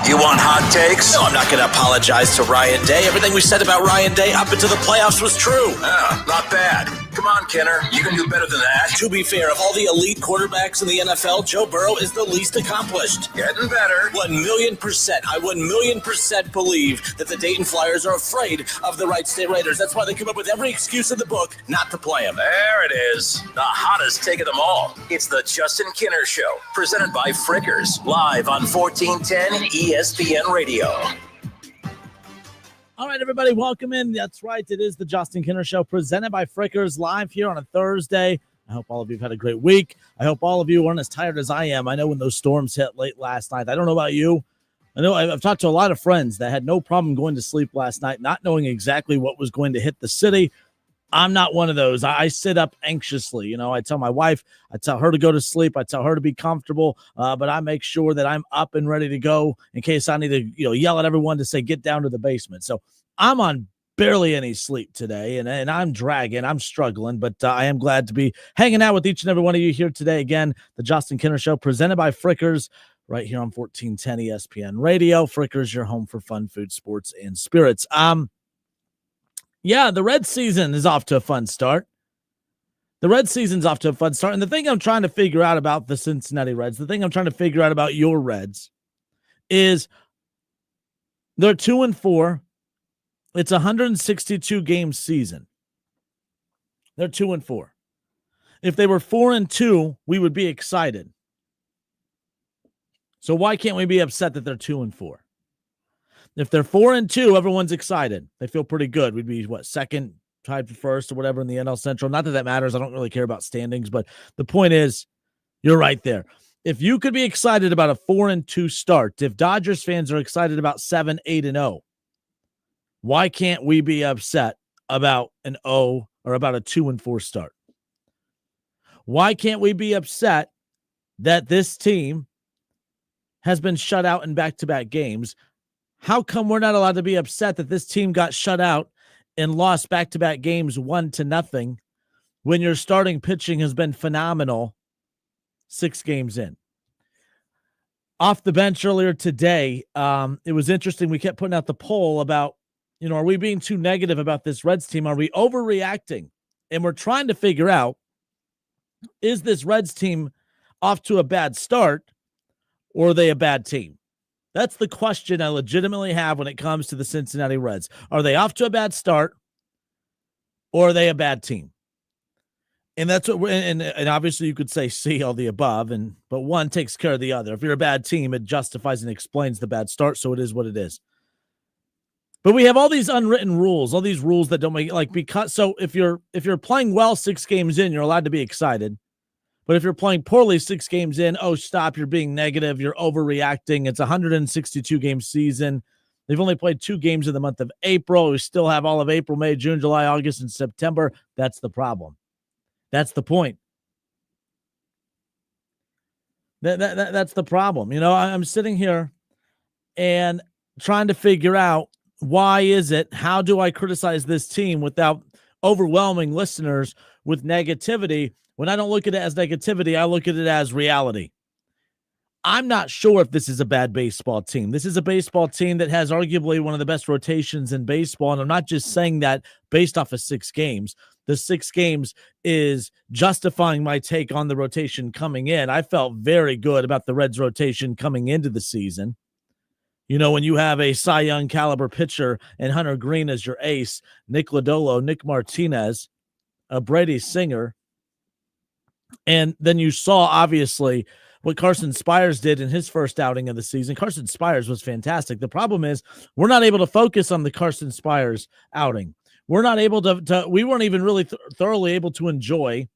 You want hot takes? No, I'm not going to apologize to Ryan Day. Everything we said about Ryan Day up into the playoffs was true. Not bad. Come on, Kenner. You can do better than that. To be fair, of all the elite quarterbacks in the NFL, Joe Burrow is the least accomplished. Getting better. 1,000,000%. I 1,000,000% believe that the Dayton Flyers are afraid of the Wright State Raiders. That's why they come up with every excuse in the book not to play them. There it is. The hottest take of them all. It's the Justin Kenner Show, presented by Frickers, live on 1410 ESPN Radio. All right, everybody, welcome in. That's right. It is the Justin Kenner Show presented by Frickers live here on a Thursday. I hope all of you have had a great week. I hope all of you aren't as tired as I am. I know when those storms hit late last night. I don't know about you. I know I've talked to a lot of friends that had no problem going to sleep last night, not knowing exactly what was going to hit the city. I'm not one of those. I sit up anxiously. You know, I tell my wife, I tell her to go to sleep. I tell her to be comfortable, but I make sure that I'm up and ready to go in case I need to, yell at everyone to say, get down to the basement. So I'm on barely any sleep today, and I'm dragging. I'm struggling, but I am glad to be hanging out with each and every one of you here today. Again, the Justin Kenner Show presented by Frickers right here on 1410 ESPN Radio. Frickers, your home for fun, food, sports, and spirits. Yeah, the Red season is off to a fun start. And the thing I'm trying to figure out about the Cincinnati Reds, the thing I'm trying to figure out about your Reds is they're 2-4. It's a 162-game season. They're 2-4. If they were 4-2, we would be excited. So why can't we be upset that they're 2-4? If they're 4-2, everyone's excited. They feel pretty good. We'd be, second, tied for first or whatever in the NL Central. Not that that matters. I don't really care about standings, but the point is, you're right there. If you could be excited about a 4-2 start, if Dodgers fans are excited about 7-8-0, why can't we be upset about an 0 or about a 2-4 start? Why can't we be upset that this team has been shut out in back-to-back games? How come we're not allowed to be upset that this team got shut out and lost back-to-back games 1-0 when your starting pitching has been phenomenal 6 games in? Off the bench earlier today, it was interesting. We kept putting out the poll about, are we being too negative about this Reds team? Are we overreacting? And we're trying to figure out, is this Reds team off to a bad start or are they a bad team? That's the question I legitimately have when it comes to the Cincinnati Reds. Are they off to a bad start or are they a bad team? And that's what and obviously you could say C, all the above, but one takes care of the other. If you're a bad team, it justifies and explains the bad start, so it is what it is. But we have all these unwritten rules, all these rules that don't make so if you're playing well 6 games in, you're allowed to be excited. But if you're playing poorly 6 games in, oh, stop, you're being negative, you're overreacting. It's a 162-game season. They've only played 2 games in the month of April. We still have all of April, May, June, July, August, and September. That's the problem. That's the point. That's the problem. I'm sitting here and trying to figure out, why is it? How do I criticize this team without overwhelming listeners with negativity? When I don't look at it as negativity, I look at it as reality. I'm not sure if this is a bad baseball team. This is a baseball team that has arguably one of the best rotations in baseball, and I'm not just saying that based off of 6 games. The 6 games is justifying my take on the rotation coming in. I felt very good about the Reds' rotation coming into the season. When you have a Cy Young caliber pitcher and Hunter Green as your ace, Nick Lodolo, Nick Martinez, Brady Singer, and then you saw, obviously, what Carson Spires did in his first outing of the season. Carson Spires was fantastic. The problem is we're not able to focus on the Carson Spires outing. We're not able to we weren't even really thoroughly able to enjoy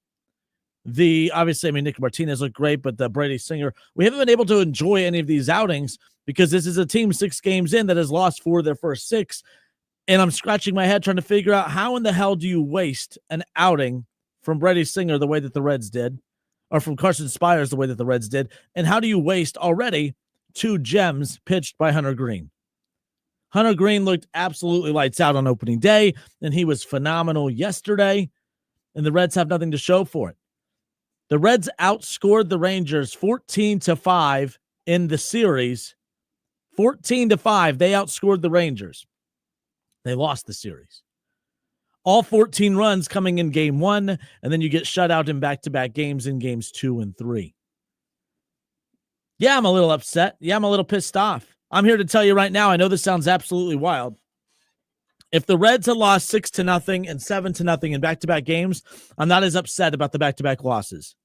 obviously, Nick Martinez looked great, but the Brady Singer, we haven't been able to enjoy any of these outings because this is a team 6 games in that has lost 4 of their first 6. And I'm scratching my head trying to figure out, how in the hell do you waste an outing from Brady Singer the way that the Reds did, or from Carson Spires the way that the Reds did? And how do you waste already 2 gems pitched by Hunter Green? Hunter Green looked absolutely lights out on opening day, and he was phenomenal yesterday, and the Reds have nothing to show for it. The Reds outscored the Rangers 14-5 in the series 14-5, they outscored the Rangers. They lost the series. All 14 runs coming in game 1, and then you get shut out in back-to-back games in games 2 and 3. Yeah, I'm a little upset. Yeah, I'm a little pissed off. I'm here to tell you right now, I know this sounds absolutely wild. If the Reds had lost 6-0 and 7-0 in back-to-back games, I'm not as upset about the back-to-back losses.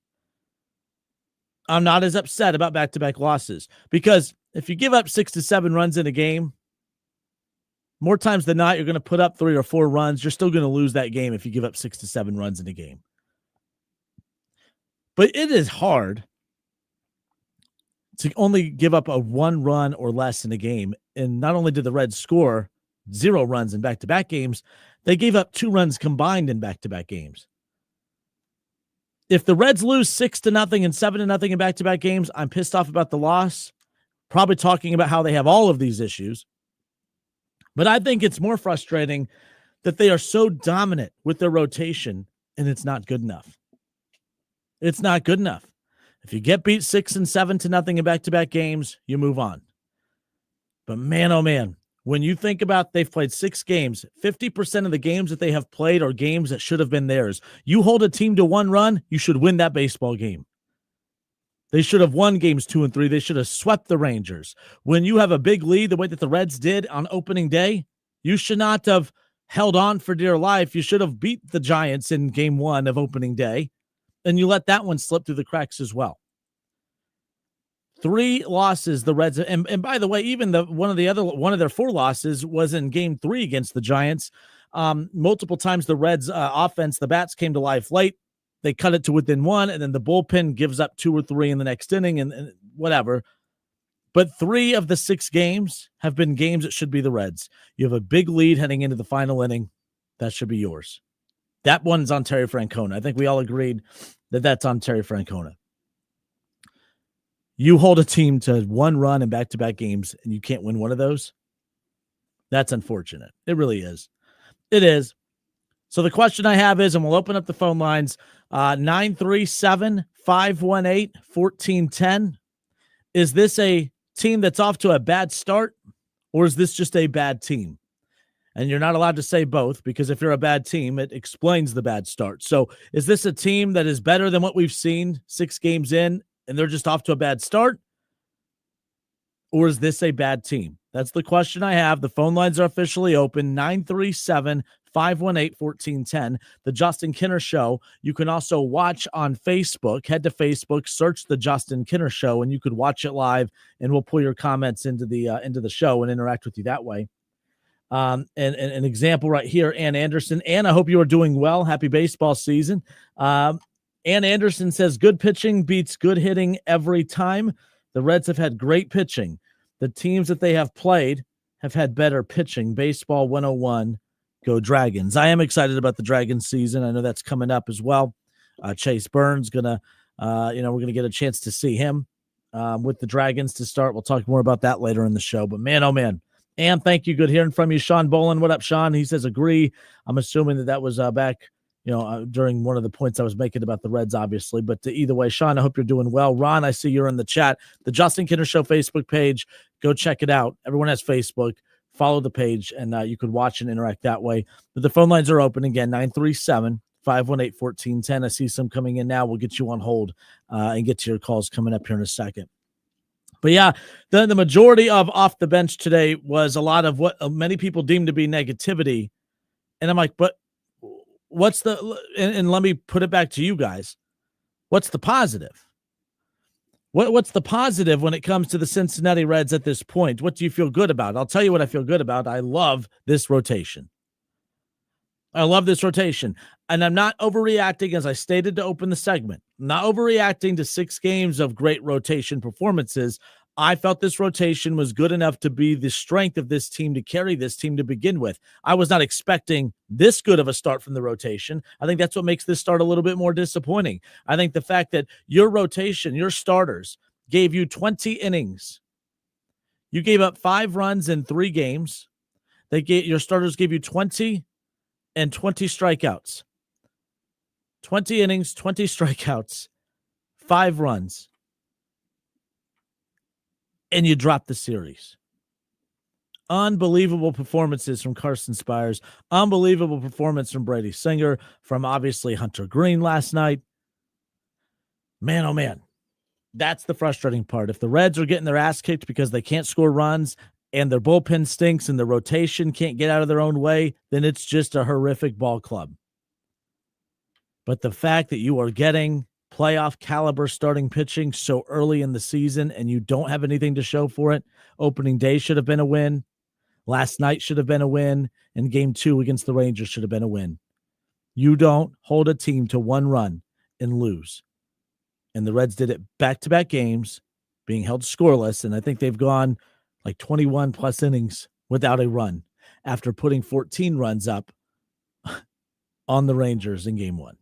I'm not as upset about back-to-back losses because if you give up 6 to 7 runs in a game, more times than not, you're going to put up 3 or 4 runs. You're still going to lose that game if you give up 6 to 7 runs in a game. But it is hard to only give up a 1 run or less in a game. And not only did the Reds score 0 runs in back-to-back games, they gave up 2 runs combined in back-to-back games. If the Reds lose 6-0 and 7-0 in back-to-back games, I'm pissed off about the loss. Probably talking about how they have all of these issues. But I think it's more frustrating that they are so dominant with their rotation and it's not good enough. It's not good enough. If you get beat 6 and 7-0 in back-to-back games, you move on. But man, oh man, when you think about they've played 6 games, 50% of the games that they have played are games that should have been theirs. You hold a team to 1 run, you should win that baseball game. They should have won games 2 and 3. They should have swept the Rangers. When you have a big lead, the way that the Reds did on opening day, you should not have held on for dear life. You should have beat the Giants in game 1 of opening day, and you let that one slip through the cracks as well. 3 losses, the Reds, and by the way, even one of their 4 losses was in game 3 against the Giants. Multiple times the Reds offense, the bats came to life late. They cut it to within 1, and then the bullpen gives up 2 or 3 in the next inning and whatever. But 3 of the 6 games have been games that should be the Reds. You have a big lead heading into the final inning. That should be yours. That one's on Terry Francona. I think we all agreed that that's on Terry Francona. You hold a team to 1 run in back-to-back games, and you can't win one of those. That's unfortunate. It really is. It is. So the question I have is, and we'll open up the phone lines, 937-518-1410. Is this a team that's off to a bad start, or is this just a bad team? And you're not allowed to say both, because if you're a bad team, it explains the bad start. So is this a team that is better than what we've seen 6 games in, and they're just off to a bad start? Or is this a bad team? That's the question I have. The phone lines are officially open, 937-518-1410, the Justin Kinner Show. You can also watch on Facebook. Head to Facebook, search the Justin Kinner Show, and you could watch it live, and we'll pull your comments into the show and interact with you that way. And an example right here, Ann Anderson. Ann, I hope you are doing well. Happy baseball season. Ann Anderson says, good pitching beats good hitting every time. The Reds have had great pitching. The teams that they have played have had better pitching. Baseball 101, go Dragons. I am excited about the Dragons season. I know that's coming up as well. Chase Burns we're going to get a chance to see him with the Dragons to start. We'll talk more about that later in the show. But man, oh man. And thank you. Good hearing from you. Sean Bolin. What up, Sean? He says agree. I'm assuming that was back during one of the points I was making about the Reds, obviously. But either way, Sean, I hope you're doing well. Ron, I see you're in the chat. The Justin Kinner Show Facebook page, go check it out. Everyone has Facebook. Follow the page, and you could watch and interact that way. But the phone lines are open again, 937-518-1410. I see some coming in now. We'll get you on hold and get to your calls coming up here in a second. But yeah, the majority of off the bench today was a lot of what many people deem to be negativity. And I'm like, but what's and let me put it back to you guys. What's the positive? What's the positive when it comes to the Cincinnati Reds at this point? What do you feel good about? I'll tell you what I feel good about. I love this rotation. And I'm not overreacting, as I stated to open the segment. I'm not overreacting to 6 games of great rotation performances. I felt this rotation was good enough to be the strength of this team, to carry this team to begin with. I was not expecting this good of a start from the rotation. I think that's what makes this start a little bit more disappointing. I think the fact that your rotation, your starters, gave you 20 innings. You gave up 5 runs in 3 games. Your starters gave you 20 and 20 strikeouts. 20 innings, 20 strikeouts, 5 runs. And you drop the series. Unbelievable performances from Carson Spires. Unbelievable performance from Brady Singer, from obviously Hunter Green last night. Man, oh man, that's the frustrating part. If the Reds are getting their ass kicked because they can't score runs and their bullpen stinks and the rotation can't get out of their own way, then it's just a horrific ball club. But the fact that you are getting playoff caliber starting pitching so early in the season and you don't have anything to show for it, opening day should have been a win. Last night should have been a win, and game 2 against the Rangers should have been a win. You don't hold a team to one run and lose. And the Reds did it back-to-back games, being held scoreless, and I think they've gone like 21-plus innings without a run after putting 14 runs up on the Rangers in game 1.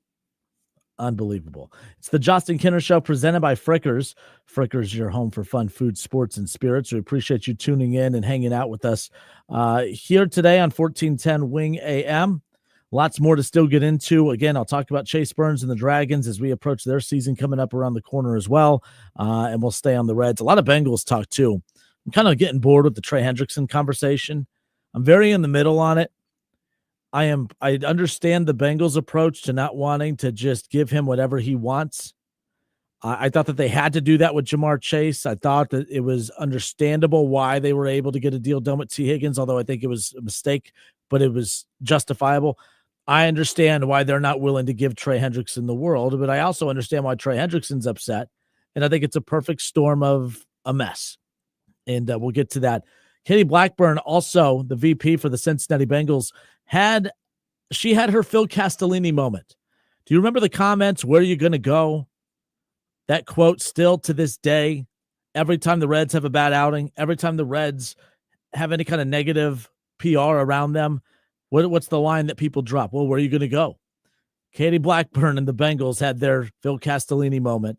Unbelievable. It's the Justin Kinner Show presented by Frickers. Frickers, your home for fun food, sports, and spirits. We appreciate you tuning in and hanging out with us here today on 1410 Wing AM. Lots more to still get into. Again, I'll talk about Chase Burns and the Dragons as we approach their season coming up around the corner as well. And we'll stay on the Reds. A lot of Bengals talk too. I'm kind of getting bored with the Trey Hendrickson conversation. I'm very in the middle on it. I understand the Bengals' approach to not wanting to just give him whatever he wants. I thought that they had to do that with Jamar Chase. I thought that it was understandable why they were able to get a deal done with T. Higgins, although I think it was a mistake, but it was justifiable. I understand why they're not willing to give Trey Hendrickson the world, but I also understand why Trey Hendrickson's upset, and I think it's a perfect storm of a mess, and we'll get to that. Katie Blackburn, also the VP for the Cincinnati Bengals, had her Phil Castellini moment. Do you remember the comments, "Where are you going to go?" That quote still to this day, every time the Reds have a bad outing, every time the Reds have any kind of negative PR around them, what's the line that people drop? Well, where are you going to go? Katie Blackburn and the Bengals had their Phil Castellini moment,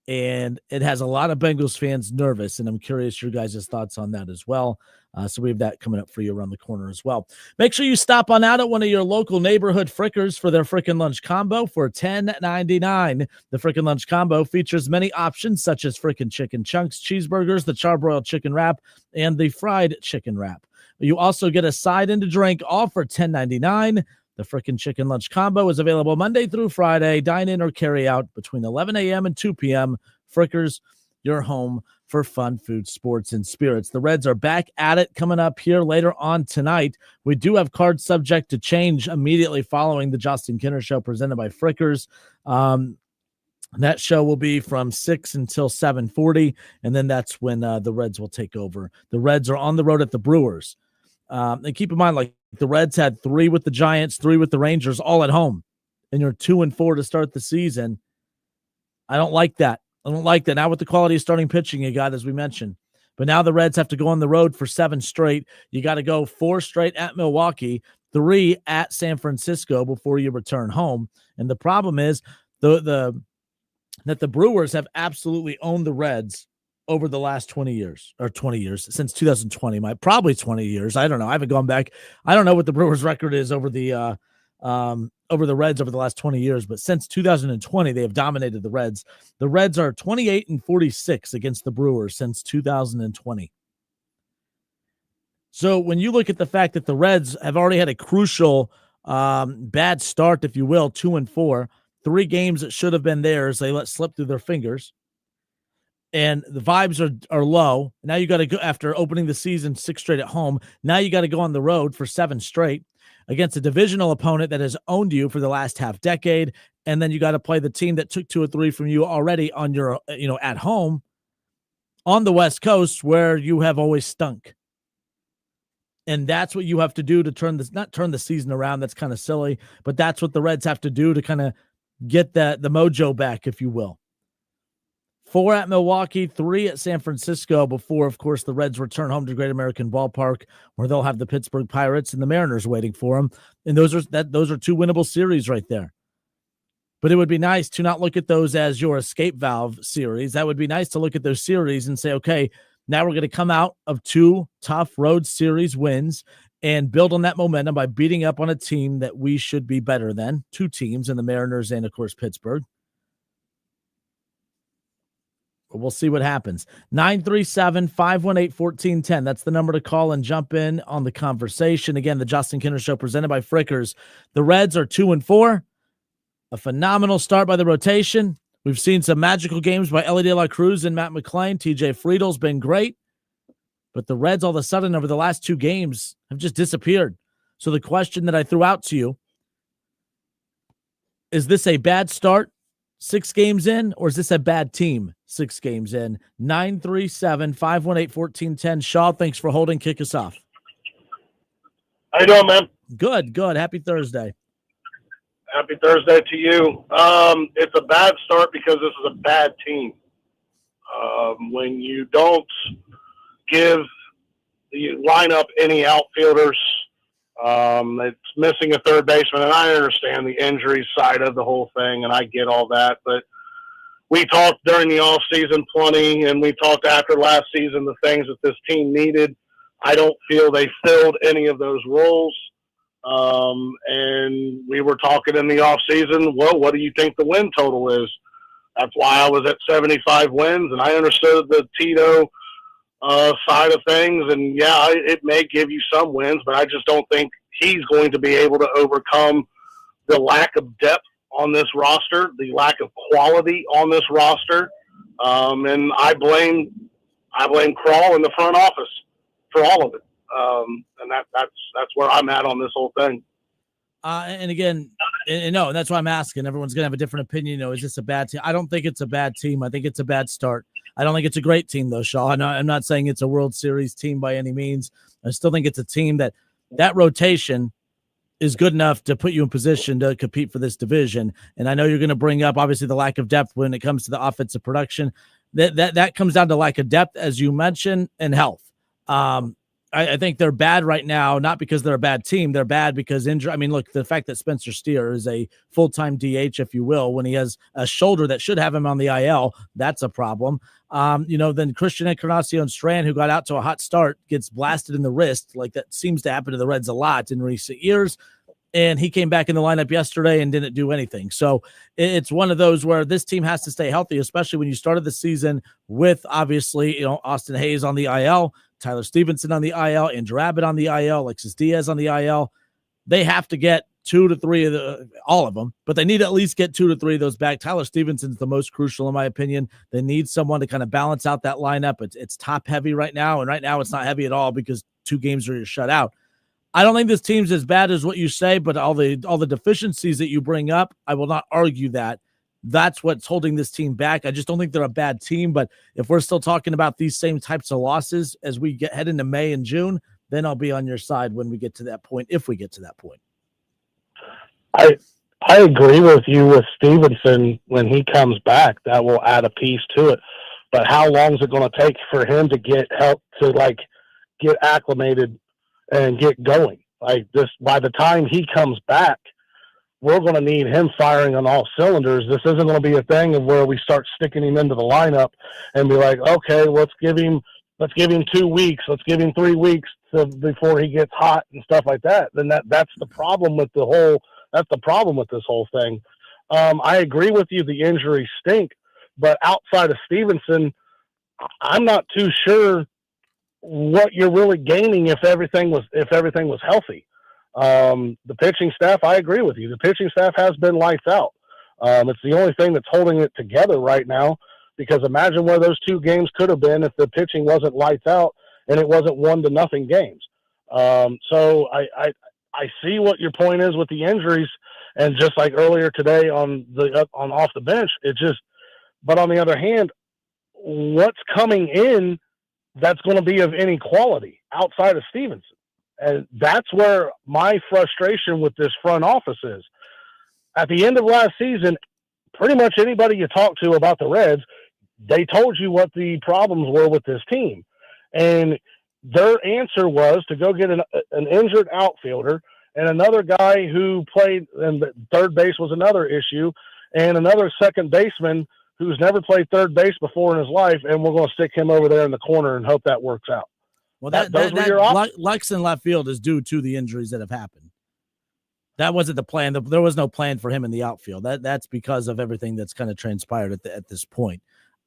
and it has a lot of Bengals fans nervous, and I'm curious your guys' thoughts on that as well. So we have that coming up for you around the corner as well. Make sure you stop on out at one of your local neighborhood Frickers for their Frickin' Lunch Combo for $10.99. The Frickin' Lunch Combo features many options such as frickin' chicken chunks, cheeseburgers, the charbroiled chicken wrap, and the fried chicken wrap. You also get a side and a drink, all for $10.99. The Frickin' Chicken Lunch Combo is available Monday through Friday. Dine in or carry out between 11 a.m. and 2 p.m. Frickers, your home for fun food, sports, and spirits. The Reds are back at it coming up here later on tonight. We do have cards subject to change immediately following the Justin Kinner Show presented by Frickers. That show will be from 6 until 7:40, and then that's when the Reds will take over. The Reds are on the road at the Brewers. And keep in mind, like, the Reds had 3 with the Giants, 3 with the Rangers, all at home, and you're 2-4 to start the season. I don't like that. Now with the quality of starting pitching you got, as we mentioned. But now the Reds have to go on the road for 7 straight. You got to go 4 straight at Milwaukee, 3 at San Francisco before you return home. And the problem is that the Brewers have absolutely owned the Reds over the last 20 years, since 2020, probably 20 years. I don't know. I haven't gone back. I don't know what the Brewers record is over the Reds over the last 20 years, but since 2020, they have dominated the Reds. The Reds are 28-46 against the Brewers since 2020. So when you look at the fact that the Reds have already had a crucial bad start, if you will, 2-4, 3 games that should have been theirs, they let slip through their fingers. And the vibes are low. Now you got to go, after opening the season 6 straight at home, now you got to go on the road for 7 straight against a divisional opponent that has owned you for the last half decade. And then you got to play the team that took 2 or 3 from you already on your, at home on the West Coast, where you have always stunk. And that's what you have to do to not turn the season around. That's kind of silly, but that's what the Reds have to do to kind of get the mojo back, if you will. 4 at Milwaukee, 3 at San Francisco before, of course, the Reds return home to Great American Ballpark, where they'll have the Pittsburgh Pirates and the Mariners waiting for them. And those are 2 winnable series right there. But it would be nice to not look at those as your escape valve series. That would be nice to look at those series and say, okay, now we're going to come out of 2 tough road series wins and build on that momentum by beating up on a team that we should be better than, 2 teams in the Mariners and, of course, Pittsburgh. We'll see what happens. 937-518-1410. That's the number to call and jump in on the conversation. Again, the Justin Kinner Show presented by Frickers. The Reds are 2-4. A phenomenal start by the rotation. We've seen some magical games by Ellie De La Cruz and Matt McClain. TJ Friedel's been great. But the Reds all of a sudden over the last 2 games have just disappeared. So the question that I threw out to you, is this a bad start 6 games in, or is this a bad team 6 games in? 937-518-1410. Shaw, thanks for holding. Kick us off. How you doing, man? Good. Happy Thursday. Happy Thursday to you. It's a bad start because this is a bad team. When you don't give the lineup any outfielders, it's missing a third baseman, and I understand the injury side of the whole thing, and I get all that, but we talked during the offseason plenty, and we talked after last season the things that this team needed. I don't feel they filled any of those roles. And we were talking in the offseason, well, what do you think the win total is? That's why I was at 75 wins, and I understood the Tito side of things. And, yeah, it may give you some wins, but I just don't think he's going to be able to overcome the lack of depth on this roster, the lack of quality on this roster. And I blame Krall in the front office for all of it. And that's where I'm at on this whole thing. And again, no, that's why I'm asking. Everyone's going to have a different opinion. Is this a bad team? I don't think it's a bad team. I think it's a bad start. I don't think it's a great team, though, Shaw. I'm not saying it's a World Series team by any means. I still think it's a team that rotation is good enough to put you in position to compete for this division. And I know you're going to bring up, obviously, the lack of depth when it comes to the offensive production. That comes down to lack of depth, as you mentioned, and health. I think they're bad right now, not because they're a bad team. They're bad because injury. I mean, look, the fact that Spencer Steer is a full-time DH, if you will, when he has a shoulder that should have him on the IL, that's a problem. Then Christian Encarnacion Strand, who got out to a hot start, gets blasted in the wrist. Like that seems to happen to the Reds a lot in recent years. And he came back in the lineup yesterday and didn't do anything. So it's one of those where this team has to stay healthy, especially when you started the season with, obviously, Austin Hayes on the IL, Tyler Stevenson on the IL, Andrew Abbott on the IL, Alexis Diaz on the IL. They have to get 2 to 3 of all of them, but they need to at least get 2 to 3 of those back. Tyler Stevenson's the most crucial, in my opinion. They need someone to kind of balance out that lineup. It's top heavy right now, and right now it's not heavy at all because 2 games are shut out. I don't think this team's as bad as what you say, but all the deficiencies that you bring up, I will not argue that. That's what's holding this team back. I just don't think they're a bad team, but if we're still talking about these same types of losses as we head into May and June, then I'll be on your side when we get to that point, if we get to that point. I agree with you with Stevenson. When he comes back, that will add a piece to it. But how long is it going to take for him to get help to get acclimated and get going? Like this, by the time he comes back, we're going to need him firing on all cylinders. This isn't going to be a thing of where we start sticking him into the lineup and be like, okay, let's give him 2 weeks. Let's give him 3 weeks before he gets hot and stuff like that. Then that's the problem with this whole thing. I agree with you. The injuries stink, but outside of Stevenson, I'm not too sure what you're really gaining if everything was healthy. The pitching staff, I agree with you. The pitching staff has been lights out. It's the only thing that's holding it together right now, because imagine where those 2 games could have been if the pitching wasn't lights out and it wasn't 1-0 games. So I see what your point is with the injuries, and just like earlier today on off the bench, but on the other hand, what's coming in that's going to be of any quality outside of Stevenson? And that's where my frustration with this front office is. At the end of last season, pretty much anybody you talk to about the Reds, they told you what the problems were with this team. And their answer was to go get an injured outfielder and another guy who played, and third base was another issue, and another second baseman who's never played third base before in his life, and we're going to stick him over there in the corner and hope that works out. Well, Lex in left field is due to the injuries that have happened. That wasn't the plan. There was no plan for him in the outfield. That's because of everything that's kind of transpired at this point.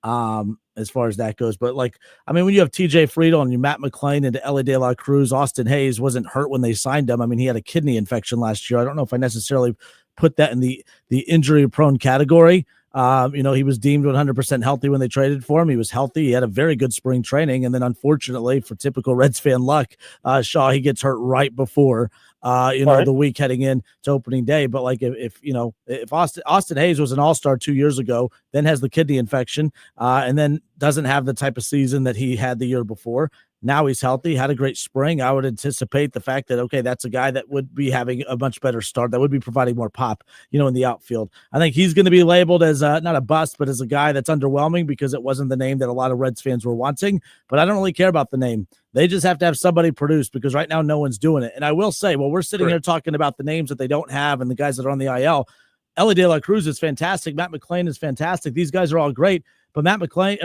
as far as that goes. But like, I mean, when you have TJ Friedel and you Matt McClain and Ellie De La Cruz, Austin Hayes wasn't hurt when they signed him. I mean, he had a kidney infection last year. I don't know if I necessarily put that in the injury prone category. He was deemed 100% healthy when they traded for him. He was healthy. He had a very good spring training. And then unfortunately for typical Reds fan luck, Shaw, he gets hurt right before, the week heading in to opening day. But like if Austin Hayes was an all-star 2 years ago, then has the kidney infection, and then doesn't have the type of season that he had the year before. Now he's healthy, had a great spring. I would anticipate the fact that, okay, that's a guy that would be having a much better start, that would be providing more pop, in the outfield. I think he's going to be labeled as not a bust, but as a guy that's underwhelming because it wasn't the name that a lot of Reds fans were wanting. But I don't really care about the name. They just have to have somebody produce because right now no one's doing it. And I will say, while we're sitting here talking about the names that they don't have and the guys that are on the IL, Ellie De La Cruz is fantastic. Matt McClain is fantastic. These guys are all great. But Matt McClain,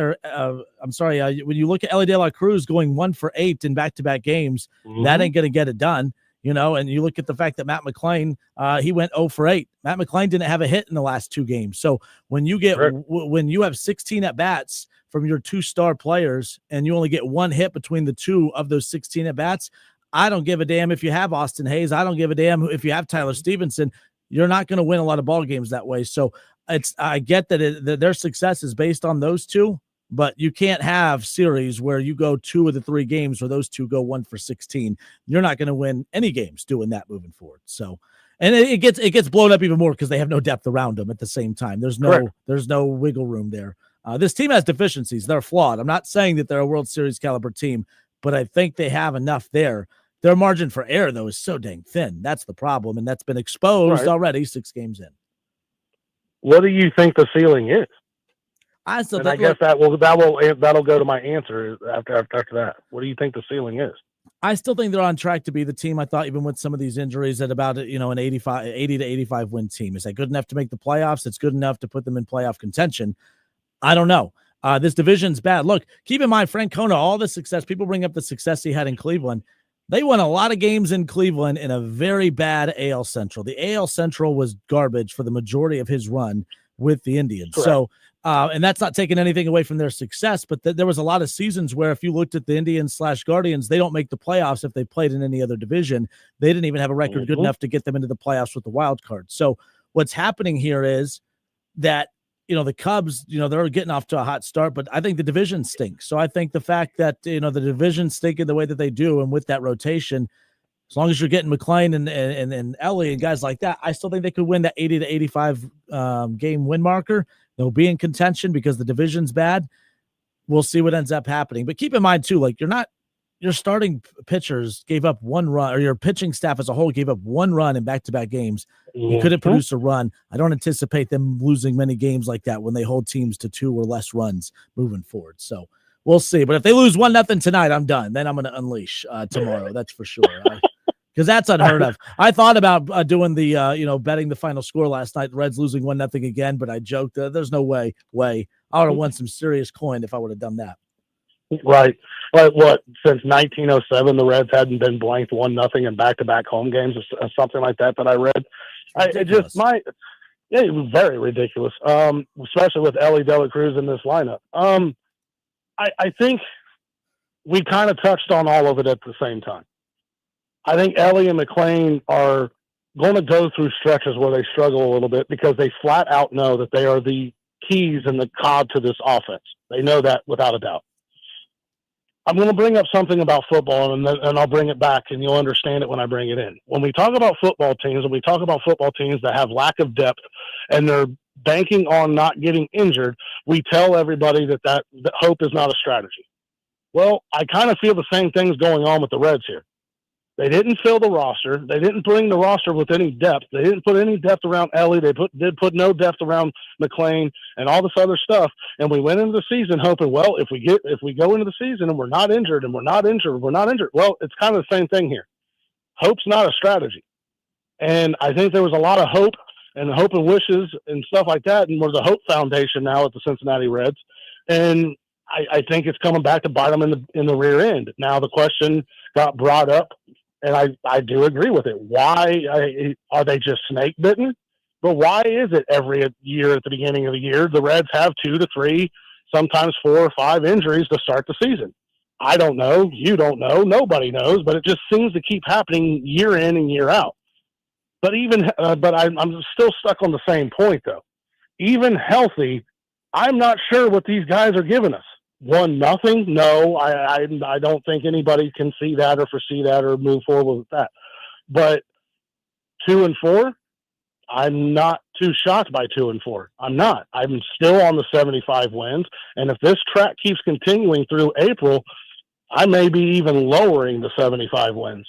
when you look at Ellie De La Cruz going 1 for 8 in back-to-back games, that ain't going to get it done, and you look at the fact that Matt McClain, he went 0 for 8. Matt McClain didn't have a hit in the last 2 games. So when you get, when you have 16 at-bats from your 2 star players and you only get 1 hit between the 2 of those 16 at-bats, I don't give a damn if you have Austin Hayes. I don't give a damn if you have Tyler Stevenson. You're not going to win a lot of ball games that way. So I get that their success is based on those 2, but you can't have series where you go 2 of the 3 games where those 2 go 1 for 16. You're not going to win any games doing that moving forward. So, and it gets blown up even more because they have no depth around them at the same time. There's no wiggle room there. This team has deficiencies. They're flawed. I'm not saying that they're a World Series caliber team, but I think they have enough there. Their margin for error, though, is so dang thin. That's the problem, and that's been exposed already 6 games in. What do you think the ceiling is? I guess that'll go to my answer after that. What do you think the ceiling is? I still think they're on track to be the team. I thought even with some of these injuries at about an 80 to 85 win team. Is that good enough to make the playoffs? It's good enough to put them in playoff contention. I don't know. This division's bad. Look, keep in mind Francona, all the success. People bring up the success he had in Cleveland. They won a lot of games in Cleveland in a very bad AL Central. The AL Central was garbage for the majority of his run with the Indians. Correct. So, and that's not taking anything away from their success, but there was a lot of seasons where if you looked at the Indians / Guardians, they don't make the playoffs if they played in any other division. They didn't even have a record good enough to get them into the playoffs with the wild card. So what's happening here is that, the Cubs, they're getting off to a hot start, but I think the division stinks. So I think the fact that, the division stinking the way that they do, and with that rotation, as long as you're getting McClain and Ellie and guys like that, I still think they could win that 80 to 85 game win marker. They'll be in contention because the division's bad. We'll see what ends up happening. But keep in mind, too, like your starting pitchers gave up 1 run, or your pitching staff as a whole gave up 1 run in back-to-back games. You couldn't produce a run. I don't anticipate them losing many games like that when they hold teams to 2 or less runs moving forward. So we'll see. But if they lose 1-0 tonight, I'm done. Then I'm going to unleash tomorrow. That's for sure. Because that's unheard of. I thought about doing the, betting the final score last night. The Reds losing 1-0 again, but I joked. There's no way. I would have won some serious coin if I would have done that. Right. But what, since 1907, the Reds hadn't been blanked 1-0 in back-to-back home games or something like that I read. It was very ridiculous, especially with Ellie De La Cruz in this lineup. I think we kind of touched on all of it at the same time. I think Ellie and McClain are going to go through stretches where they struggle a little bit because they flat out know that they are the keys and the cog to this offense. They know that without a doubt. I'm going to bring up something about football, and I'll bring it back, and you'll understand it when I bring it in. When we talk about football teams, and we talk about football teams that have lack of depth, and they're banking on not getting injured, we tell everybody that hope is not a strategy. Well, I kind of feel the same things going on with the Reds here. They didn't fill the roster. They didn't bring the roster with any depth. They didn't put any depth around Ellie. They did put no depth around McClain and all this other stuff. And we went into the season hoping, well, if we go into the season and we're not injured, well, it's kind of the same thing here. Hope's not a strategy. And I think there was a lot of hope and wishes and stuff like that. And we're the Hope Foundation now at the Cincinnati Reds. And I think it's coming back to bite them in the rear end. Now the question got brought up, and I do agree with it. Why are they just snake bitten? But why is it every year at the beginning of the year the Reds have 2 to 3 sometimes 4 or 5 injuries to start the season. I don't know. You don't know. Nobody knows, but it just seems to keep happening year in and year out. But I'm still stuck on the same point, though. Even healthy, I'm not sure what these guys are giving us. 1-0? No, I don't think anybody can see that or foresee that or move forward with that. But 2-4, I'm not too shocked by 2-4. I'm not. I'm still on the 75 wins. And if this track keeps continuing through April, I may be even lowering the 75 wins.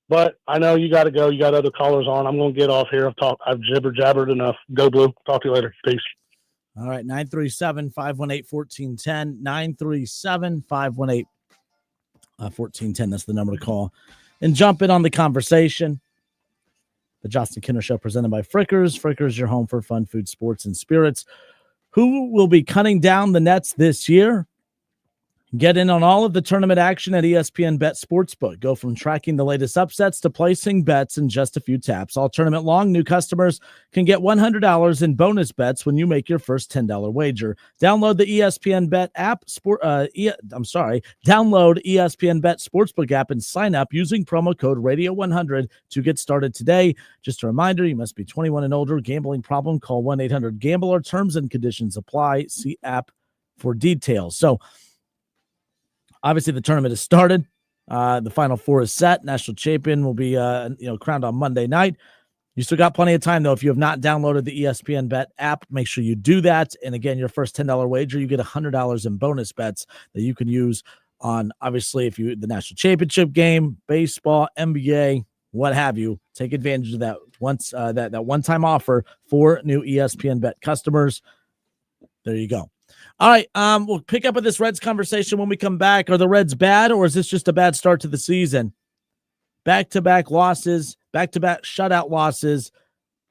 But I know you got to go. You got other callers on. I'm going to get off here. I've jibber-jabbered enough. Go Blue. Talk to you later. Peace. All right, 937-518-1410. 937-518-1410. That's the number to call. And jump in on the conversation. The Justin Kinner Show presented by Frickers. Frickers, your home for fun, food, sports, and spirits. Who will be cutting down the nets this year? Get in on all of the tournament action at ESPN Bet Sportsbook. Go from tracking the latest upsets to placing bets in just a few taps. All tournament long, new customers can get $100 in bonus bets when you make your first $10 wager. Download the ESPN Bet app. Download ESPN Bet Sportsbook app and sign up using promo code Radio100 to get started today. Just a reminder, you must be 21 and older. Gambling problem? Call 1-800-GAMBLER. Terms and conditions apply. See app for details. So, obviously, the tournament has started. The Final Four is set. National champion will be crowned on Monday night. You still got plenty of time, though. If you have not downloaded the ESPN Bet app, make sure you do that. And again, your first $10 wager, you get $100 in bonus bets that you can use on, obviously, the national championship game, baseball, NBA, what have you. Take advantage of that that one-time offer for new ESPN Bet customers. There you go. All right, we'll pick up with this Reds conversation when we come back. Are the Reds bad, or is this just a bad start to the season? Back-to-back losses, back-to-back shutout losses,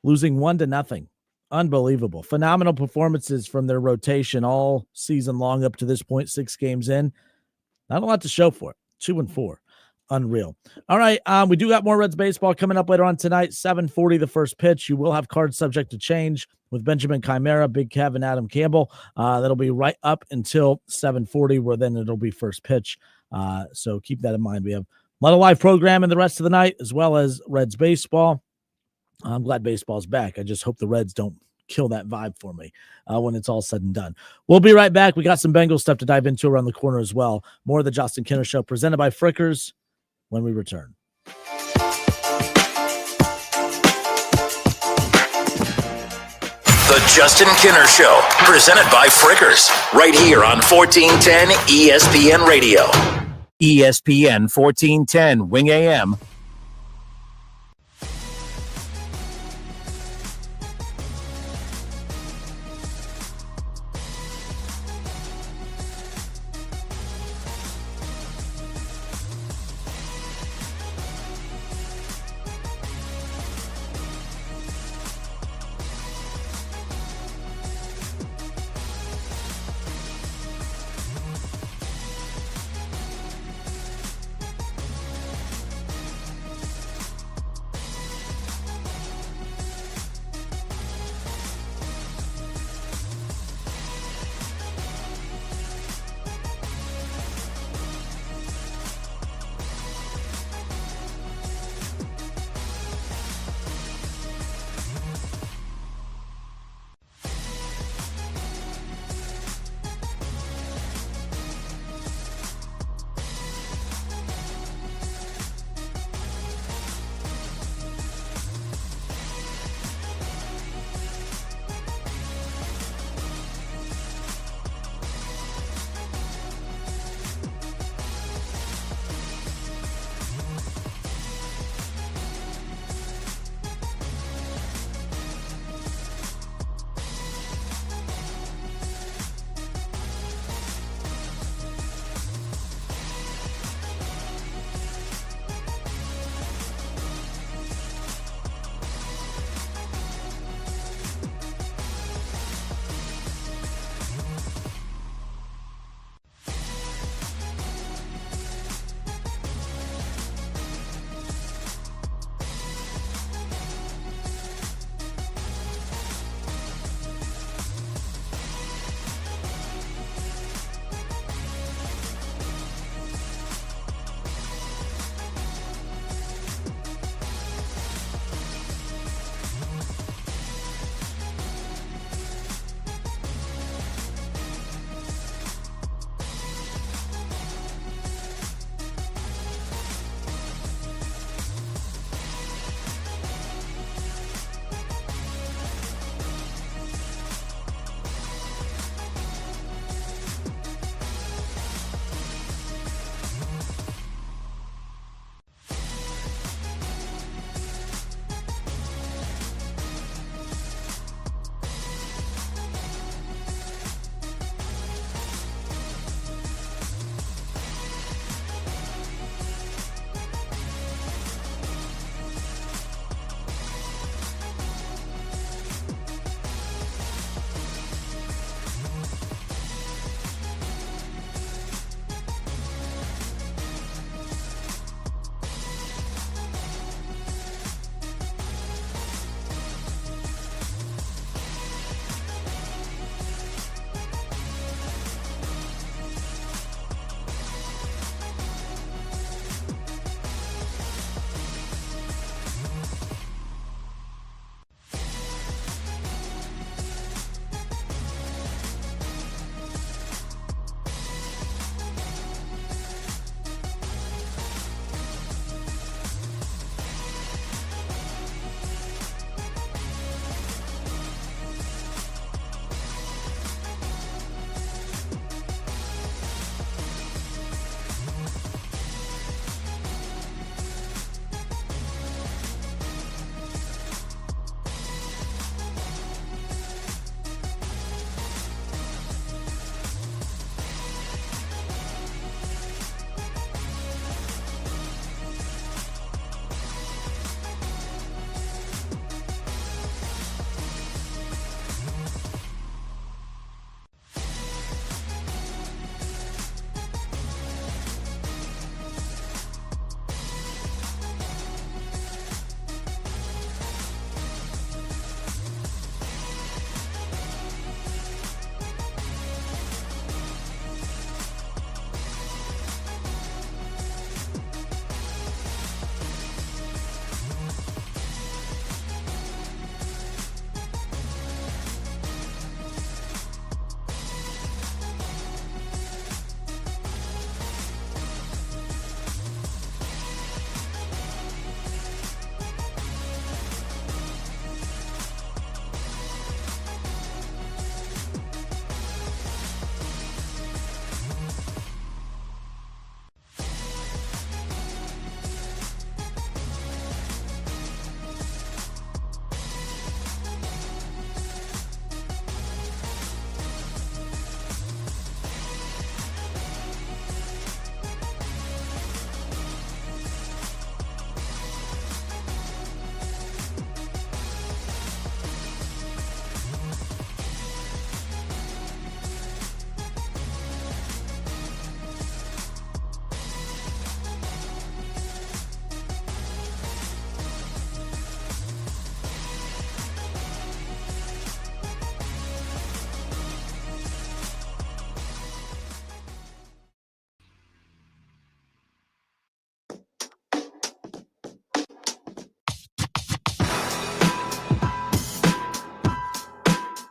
losing 1-0. Unbelievable. Phenomenal performances from their rotation all season long up to this point, 6 games in. Not a lot to show for it. 2-4. Unreal. All right, we do got more Reds baseball coming up later on tonight. 7:40 the first pitch. You will have cards subject to change with Benjamin Chimera, Big Kev, and Adam Campbell. That'll be right up until 7:40, where then it'll be first pitch. So keep that in mind. We have a lot of live programming the rest of the night, as well as Reds baseball. I'm glad baseball's back. I just hope the Reds don't kill that vibe for me when it's all said and done. We'll be right back. We got some Bengals stuff to dive into around the corner as well. More of the Justin Kinner Show presented by Frickers when we return. The Justin Kinner Show, presented by Frickers, right here on 1410 ESPN Radio. ESPN 1410 Wing AM.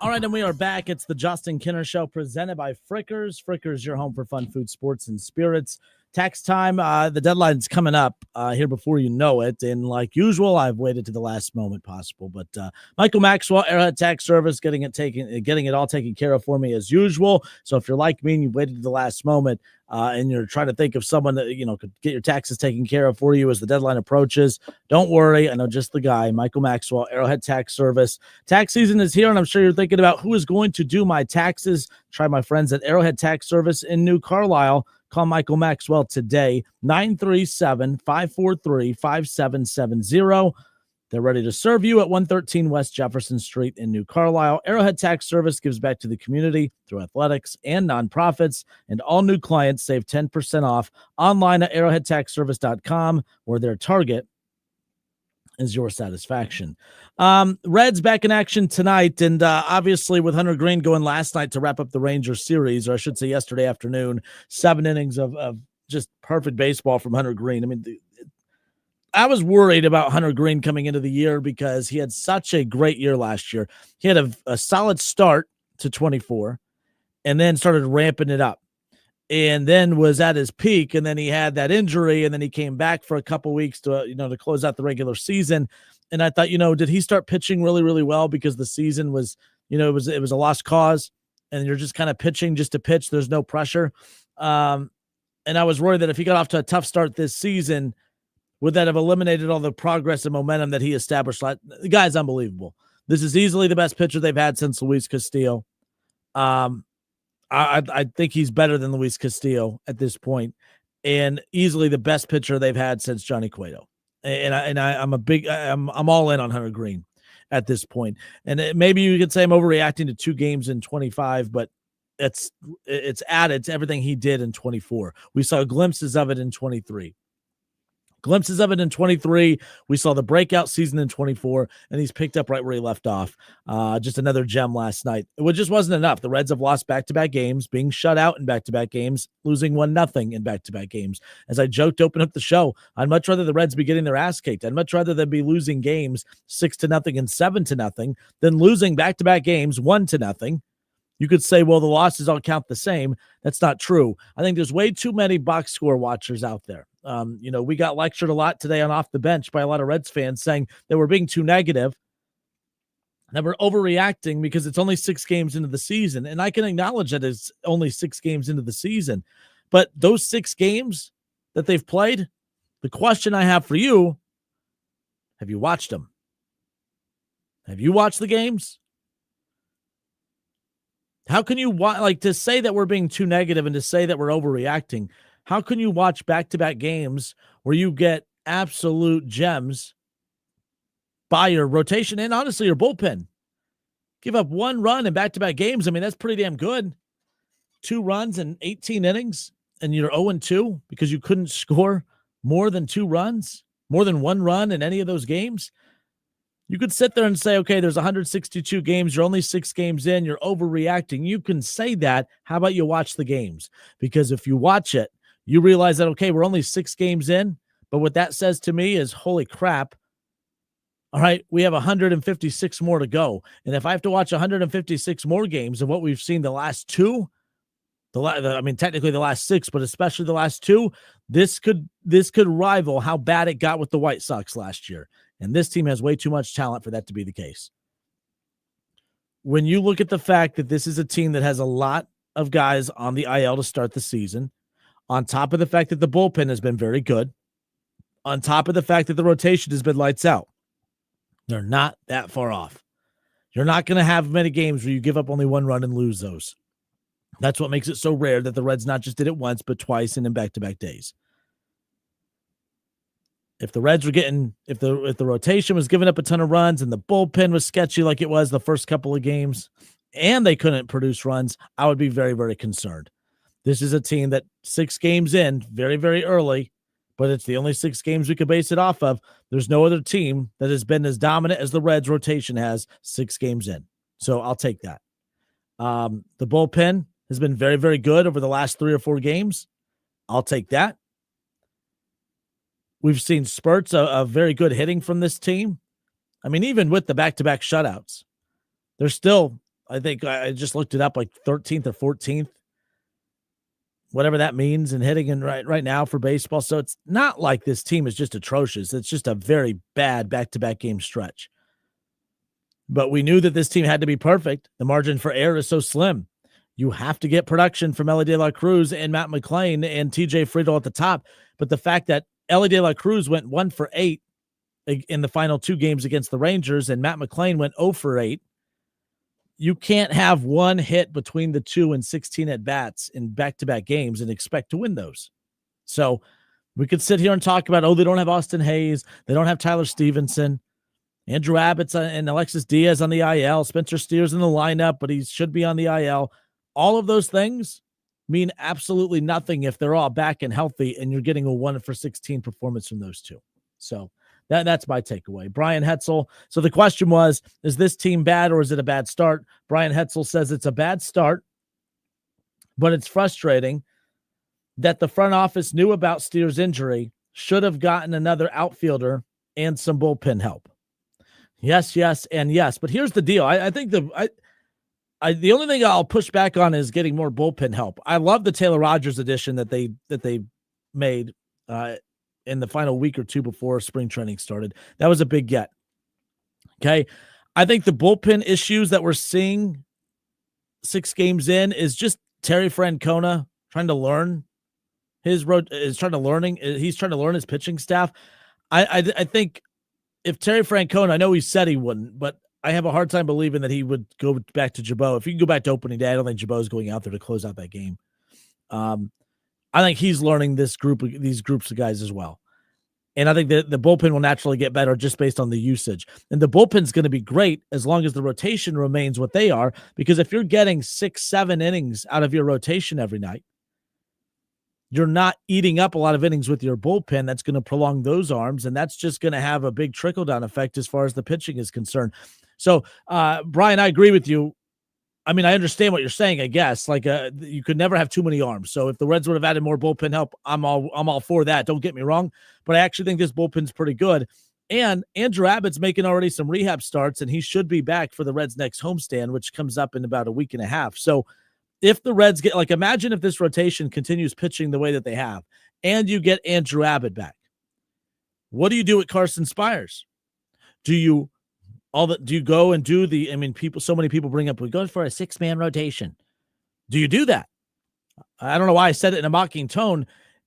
All right, and we are back. It's the Justin Kinner Show presented by Frickers. Frickers, your home for fun food, sports, and spirits. Tax time. The deadline's coming up here before you know it. And like usual, I've waited to the last moment possible. But Michael Maxwell, Arrowhead Tax Service, getting it all taken care of for me as usual. So if you're like me and you waited to the last moment and you're trying to think of someone that could get your taxes taken care of for you as the deadline approaches, don't worry. I know just the guy, Michael Maxwell, Arrowhead Tax Service. Tax season is here, and I'm sure you're thinking about who is going to do my taxes. Try my friends at Arrowhead Tax Service in New Carlisle. Call Michael Maxwell today, 937-543-5770. They're ready to serve you at 113 West Jefferson Street in New Carlisle. Arrowhead Tax Service gives back to the community through athletics and nonprofits, and all new clients save 10% off online at arrowheadtaxservice.com, where their target is your satisfaction. Reds back in action tonight, and obviously with Hunter Green going last night to wrap up the Rangers series, or I should say yesterday afternoon, 7 innings of just perfect baseball from Hunter Green. I mean, I was worried about Hunter Green coming into the year because he had such a great year last year. He had a solid start to 24 and then started ramping it up. And then was at his peak, and then he had that injury, and then he came back for a couple weeks to to close out the regular season. And I thought, did he start pitching really, really well because the season was, it was a lost cause, and you're just kind of pitching just to pitch. There's no pressure. And I was worried that if he got off to a tough start this season, would that have eliminated all the progress and momentum that he established? The guy's unbelievable. This is easily the best pitcher they've had since Luis Castillo. I think he's better than Luis Castillo at this point, and easily the best pitcher they've had since Johnny Cueto. I'm all in on Hunter Green at this point. And maybe you could say I'm overreacting to 2 games in 25, but it's added to everything he did in 24. We saw glimpses of it in 23. Glimpses of it in 23. We saw the breakout season in 24, and he's picked up right where he left off. Just another gem last night. It just wasn't enough. The Reds have lost back-to-back games, being shut out in back-to-back games, losing 1-0 in back-to-back games. As I joked to open up the show, I'd much rather the Reds be getting their ass kicked. I'd much rather them be losing games 6-0 and 7-0 than losing back-to-back games 1-0. You could say, well, the losses all count the same. That's not true. I think there's way too many box score watchers out there. We got lectured a lot today on Off the Bench by a lot of Reds fans saying that we're being too negative, that we're overreacting because it's only 6 games into the season. And I can acknowledge that it's only 6 games into the season. But those 6 games that they've played, the question I have for you, have you watched them? Have you watched the games? How can you to say that we're being too negative and to say that we're overreacting? How can you watch back-to-back games where you get absolute gems by your rotation and honestly your bullpen? Give up 1 run in back-to-back games. I mean, that's pretty damn good. 2 runs in 18 innings, and you're 0-2 because you couldn't score more than 2 runs, more than 1 run in any of those games. You could sit there and say, okay, there's 162 games. You're only 6 games in. You're overreacting. You can say that. How about you watch the games? Because if you watch it, you realize that, okay, we're only 6 games in. But what that says to me is, holy crap. All right, we have 156 more to go. And if I have to watch 156 more games of what we've seen the last 2, technically the last 6, but especially the last 2, this could rival how bad it got with the White Sox last year. And this team has way too much talent for that to be the case. When you look at the fact that this is a team that has a lot of guys on the IL to start the season, on top of the fact that the bullpen has been very good, on top of the fact that the rotation has been lights out, they're not that far off. You're not going to have many games where you give up only 1 run and lose those. That's what makes it so rare that the Reds not just did it once, but twice and in back-to-back days. If the Reds were getting, if the rotation was giving up a ton of runs and the bullpen was sketchy like it was the first couple of games, and they couldn't produce runs, I would be very, very concerned. This is a team that 6 games in, very, very early, but it's the only 6 games we could base it off of. There's no other team that has been as dominant as the Reds rotation has 6 games in. So I'll take that. The bullpen has been very, very good over the last 3 or 4 games. I'll take that. We've seen spurts of very good hitting from this team. I mean, even with the back-to-back shutouts, they're still I think I just looked it up, like 13th or 14th, whatever that means, and hitting in right now for baseball. So it's not like this team is just atrocious. It's just a very bad back-to-back game stretch. But we knew that this team had to be perfect. The margin for error is so slim. You have to get production from Elly De La Cruz and Matt McClain and TJ Friedel at the top. But the fact that Elly De La Cruz went 1 for 8 in the final 2 games against the Rangers and Matt McClain went 0 for 8, you can't have one hit between the two and 16 at-bats in back-to-back games and expect to win those. So we could sit here and talk about, they don't have Austin Hayes. They don't have Tyler Stevenson. Andrew Abbott's and Alexis Diaz on the IL. Spencer Steer's in the lineup, but he should be on the IL. All of those things mean absolutely nothing if they're all back and healthy and you're getting a 1 for 16 performance from those two. So that's my takeaway. Brian Hetzel. So the question was, is this team bad or is it a bad start? Brian Hetzel says it's a bad start, but it's frustrating that the front office knew about Steer's injury, should have gotten another outfielder and some bullpen help. Yes, and yes. But here's the deal. I think the only thing I'll push back on is getting more bullpen help. I love the Taylor Rogers addition that they made in the final week or two before spring training started. That was a big get. Okay. I think the bullpen issues that we're seeing 6 games in is just Terry Francona trying to learn he's trying to learn his pitching staff. I think if Terry Francona, I know he said he wouldn't, but I have a hard time believing that he would go back to Jabot. If you can go back to opening day, I don't think Jabot's going out there to close out that game. I think he's learning these groups of guys as well. And I think that the bullpen will naturally get better just based on the usage. And the bullpen's going to be great as long as the rotation remains what they are, because if you're getting 6-7 innings out of your rotation every night, you're not eating up a lot of innings with your bullpen. That's going to prolong those arms, and that's just going to have a big trickle-down effect as far as the pitching is concerned. So, Brian, I agree with you. I mean, I understand what you're saying, I guess. Like, you could never have too many arms. So if the Reds would have added more bullpen help, I'm all for that. Don't get me wrong. But I actually think this bullpen's pretty good. And Andrew Abbott's making already some rehab starts, and he should be back for the Reds' next homestand, which comes up in about a week and a half. So if the Reds get, like, imagine if this rotation continues pitching the way that they have, and you get Andrew Abbott back. What do you do with Carson Spires? Do you go and do so many people bring up, we go for a 6-man rotation. Do you do that? I don't know why I said it in a mocking tone.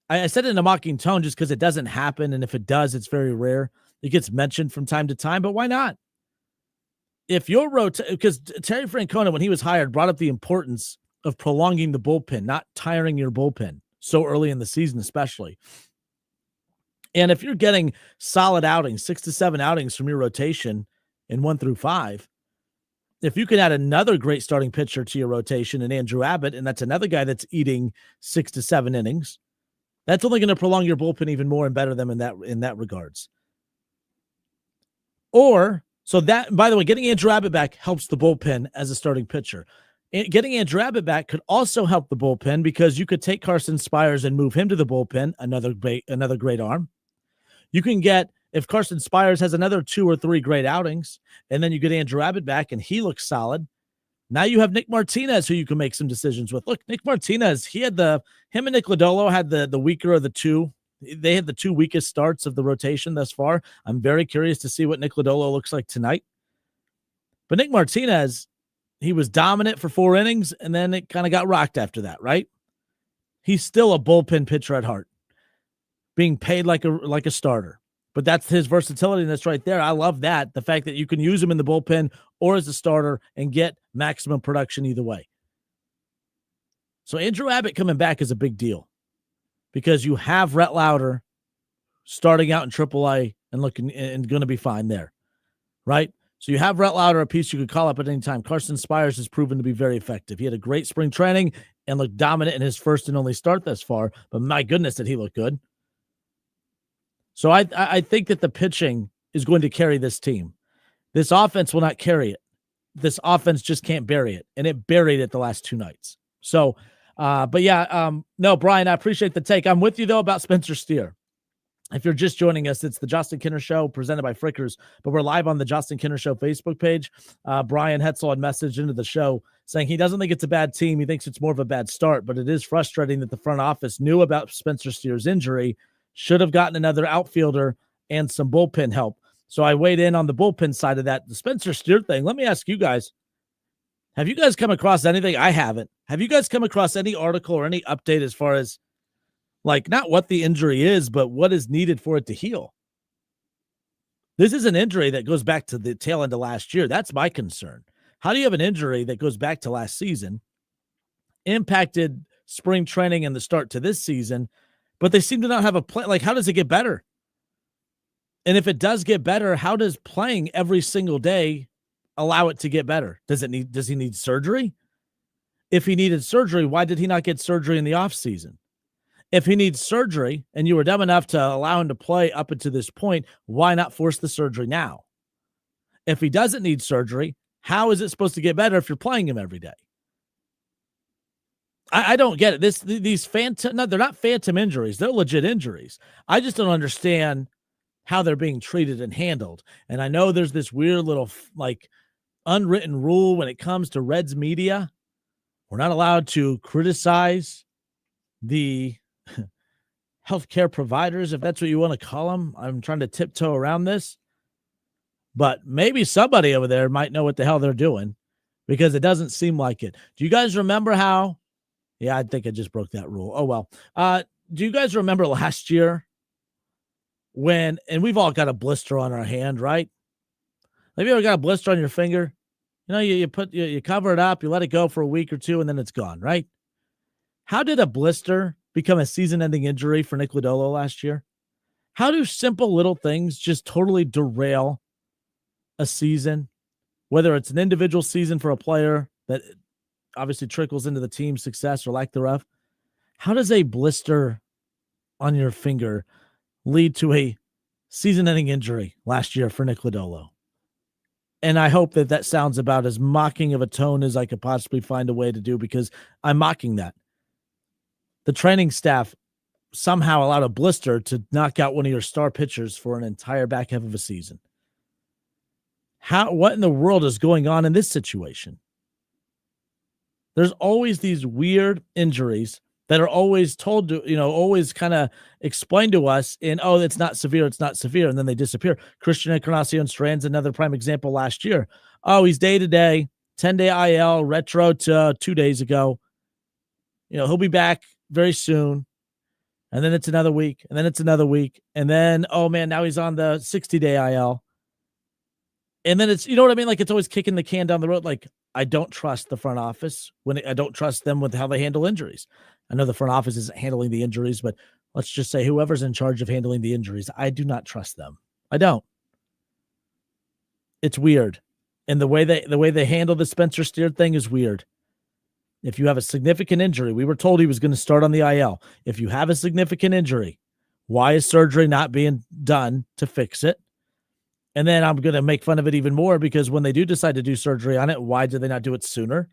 I said it in a mocking tone just because it doesn't happen. And if it does, it's very rare. It gets mentioned from time to time, but why not? If you're because Terry Francona, when he was hired, brought up the importance of prolonging the bullpen, not tiring your bullpen so early in the season, especially. And if you're getting solid outings, 6 to 7 outings from your rotation in 1 through 5, if you can add another great starting pitcher to your rotation in Andrew Abbott, and that's another guy that's eating 6 to 7 innings, that's only going to prolong your bullpen even more and better them in that regards. So that, by the way, getting Andrew Abbott back helps the bullpen as a starting pitcher. Getting Andrew Abbott back could also help the bullpen because you could take Carson Spires and move him to the bullpen, another great arm. You can get, if Carson Spires has another 2 or 3 great outings, and then you get Andrew Abbott back and he looks solid, now you have Nick Martinez who you can make some decisions with. Look, Nick Martinez, him and Nick Lodolo had the weaker of the two. They had the 2 weakest starts of the rotation thus far. I'm very curious to see what Nick Lodolo looks like tonight. But Nick Martinez, he was dominant for 4 innings, and then it kind of got rocked after that, right? He's still a bullpen pitcher at heart, being paid like a starter. But that's his versatility, and that's right there. I love that. The fact that you can use him in the bullpen or as a starter and get maximum production either way. So Andrew Abbott coming back is a big deal because you have Rhett Lauder starting out in AAA and looking and going to be fine there, right? So you have Rhett Lauder, a piece you could call up at any time. Carson Spires has proven to be very effective. He had a great spring training and looked dominant in his first and only start thus far, but my goodness, did he look good. So I think that the pitching is going to carry this team. This offense will not carry it. This offense just can't bury it, and it buried it the last 2 nights. So, no, Brian, I appreciate the take. I'm with you, though, about Spencer Steer. If you're just joining us, it's the Justin Kinner Show presented by Frickers, but we're live on the Justin Kinner Show Facebook page. Brian Hetzel had messaged into the show saying he doesn't think it's a bad team. He thinks it's more of a bad start, but it is frustrating that the front office knew about Spencer Steer's injury, should have gotten another outfielder and some bullpen help. So I weighed in on the bullpen side of that. The Spencer Steer thing, let me ask you guys, have you guys come across anything? I haven't. Have you guys come across any article or any update as far as like not what the injury is, but what is needed for it to heal? This is an injury that goes back to the tail end of last year. That's my concern. How do you have an injury that goes back to last season, impacted spring training and the start to this season, but they seem to not have a plan? Like, how does it get better? And if it does get better, how does playing every single day allow it to get better? Does he need surgery? If he needed surgery, why did he not get surgery in the offseason? If he needs surgery and you were dumb enough to allow him to play up until this point, why not force the surgery now? If he doesn't need surgery, how is it supposed to get better if you're playing him every day? I don't get it. These phantom, no, they're not phantom injuries. They're legit injuries. I just don't understand how they're being treated and handled. And I know there's this weird little like unwritten rule when it comes to Reds media. We're not allowed to criticize the healthcare providers, if that's what you want to call them. I'm trying to tiptoe around this, but maybe somebody over there might know what the hell they're doing, because it doesn't seem like it. Do you guys remember how? Yeah, I think I just broke that rule. Oh, well. Do you guys remember last year when, and we've all got a blister on our hand, right? Have you ever got a blister on your finger? You know, you cover it up, you let it go for a week or two, and then it's gone, right? How did a blister become a season-ending injury for Nick Lodolo last year? How do simple little things just totally derail a season, whether it's an individual season for a player that obviously trickles into the team's success or lack thereof? How does a blister on your finger lead to a season-ending injury last year for Nick Lodolo? And I hope that sounds about as mocking of a tone as I could possibly find a way to do, because I'm mocking that. The training staff somehow allowed a blister to knock out one of your star pitchers for an entire back half of a season. What in the world is going on in this situation? There's always these weird injuries that are always told to, always kind of explained to us in, oh, it's not severe, and then they disappear. Christian Encarnacion Strand's another prime example last year. Oh, he's day-to-day, 10-day IL, retro to 2 days ago. He'll be back very soon. And then it's another week, and then it's another week. And then, oh man, now he's on the 60-day IL. And then it's, you know what I mean? Like, it's always kicking the can down the road. Like, I don't trust the front office I don't trust them with how they handle injuries. I know the front office isn't handling the injuries, but let's just say whoever's in charge of handling the injuries, I do not trust them. I don't. It's weird. And the way they handle the Spencer Steer thing is weird. If you have a significant injury, we were told he was going to start on the IL. If you have a significant injury, why is surgery not being done to fix it? And then I'm going to make fun of it even more, because when they do decide to do surgery on it, why did they not do it sooner?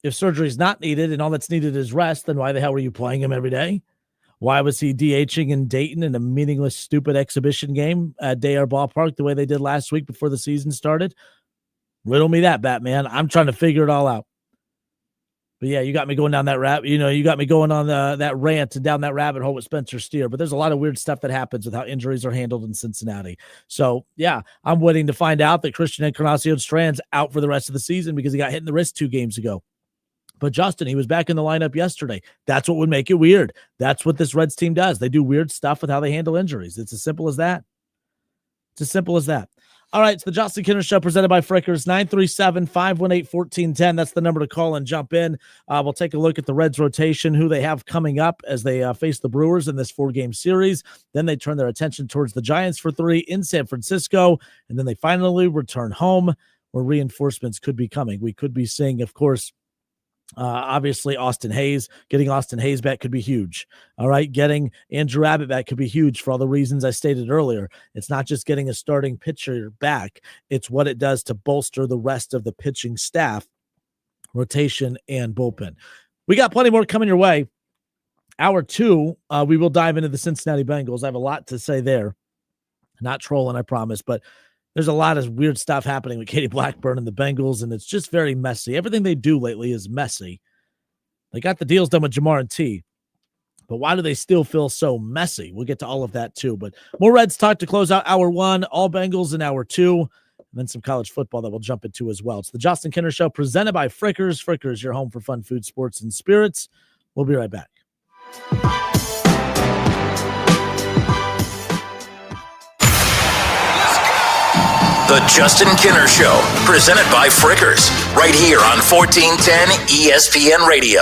If surgery is not needed and all that's needed is rest, then why the hell were you playing him every day? Why was he DHing in Dayton in a meaningless, stupid exhibition game at Day-Air Ballpark the way they did last week before the season started? Riddle me that, Batman. I'm trying to figure it all out. But yeah, you got me going down that you got me going on that rant and down that rabbit hole with Spencer Steer. But there's a lot of weird stuff that happens with how injuries are handled in Cincinnati. So yeah, I'm waiting to find out that Christian Encarnacion Strand's out for the rest of the season because he got hit in the wrist 2 games ago. But Justin, he was back in the lineup yesterday. That's what would make it weird. That's what this Reds team does. They do weird stuff with how they handle injuries. It's as simple as that. It's as simple as that. All right, it's the Justin Kinner Show presented by Frickers, 937-518-1410. That's the number to call and jump in. We'll take a look at the Reds rotation, who they have coming up as they face the Brewers in this 4-game series. Then they turn their attention towards the Giants for 3 in San Francisco, and then they finally return home where reinforcements could be coming. We could be seeing, of course, obviously Austin Hayes. Getting Austin Hayes back could be huge. All right. Getting Andrew Abbott back could be huge for all the reasons I stated earlier. It's not just getting a starting pitcher back. It's what it does to bolster the rest of the pitching staff, rotation, and bullpen. We got plenty more coming your way. Hour 2, we will dive into the Cincinnati Bengals. I have a lot to say there. Not trolling, I promise, but there's a lot of weird stuff happening with Katie Blackburn and the Bengals, and it's just very messy. Everything they do lately is messy. They got the deals done with Jamar and T, but why do they still feel so messy? We'll get to all of that too. But more Reds talk to close out hour 1, all Bengals in hour 2, and then some college football that we'll jump into as well. It's the Justin Kinner Show presented by Frickers. Frickers, your home for fun food, sports, and spirits. We'll be right back. The Justin Kinner Show, presented by Frickers, right here on 1410 ESPN Radio.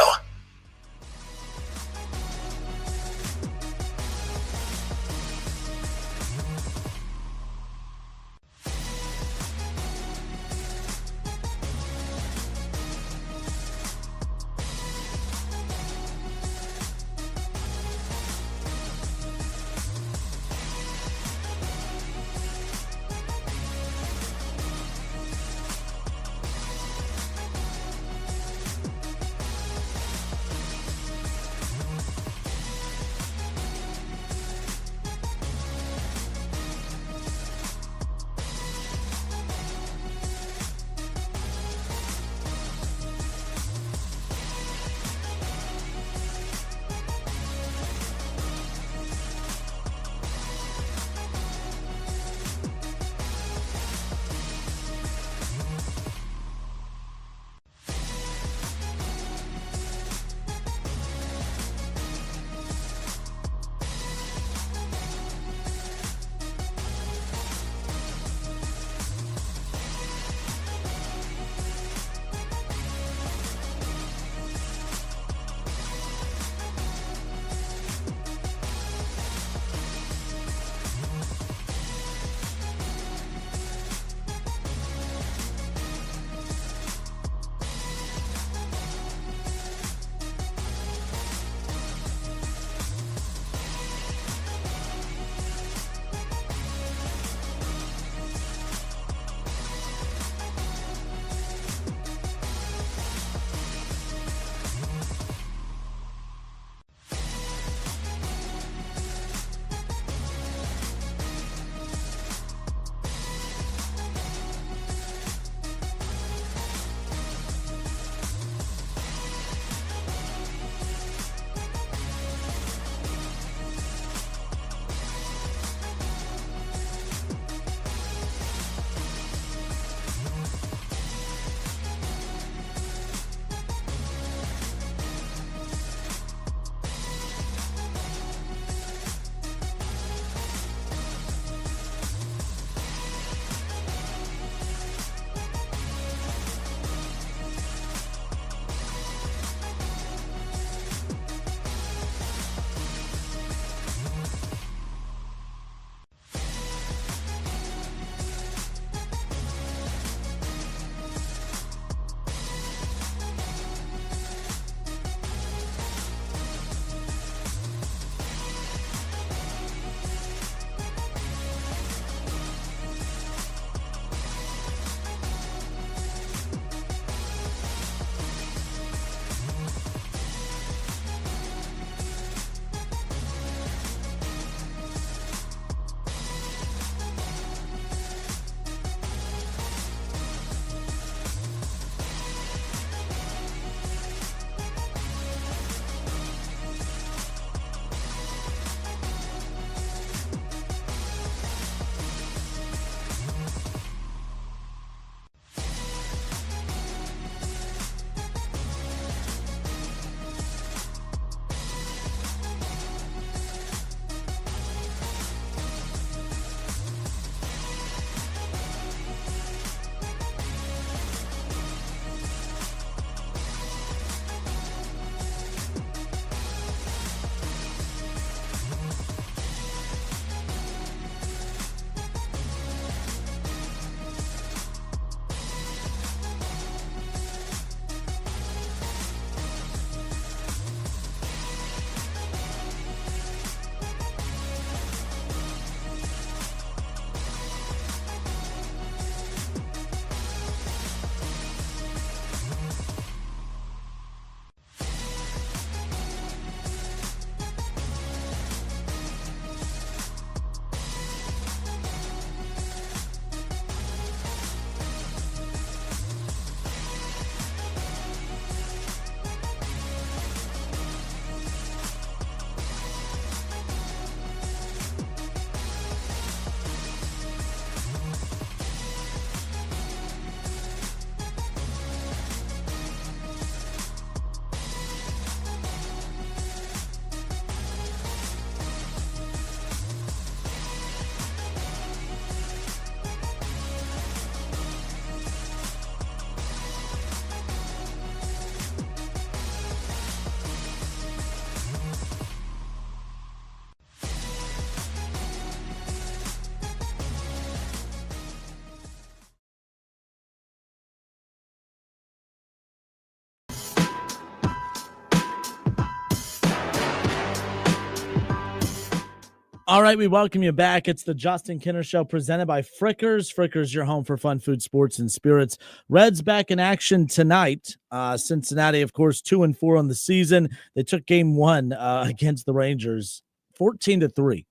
All right, we welcome you back. It's the Justin Kinner Show presented by Frickers. Frickers, your home for fun, food, sports, and spirits. Reds back in action tonight. Cincinnati, of course, 2-4 on the season. They took game one against the Rangers, 14-3.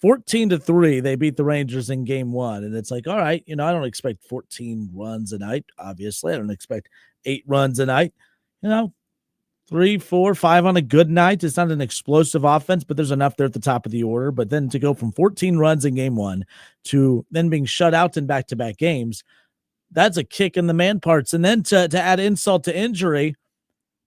14-3, they beat the Rangers in game one. And it's like, all right, I don't expect 14 runs a night, obviously. I don't expect 8 runs a night. 3, 4, 5 on a good night. It's not an explosive offense, but there's enough there at the top of the order. But then to go from 14 runs in game one to then being shut out in back-to-back games, that's a kick in the man parts. And then to add insult to injury,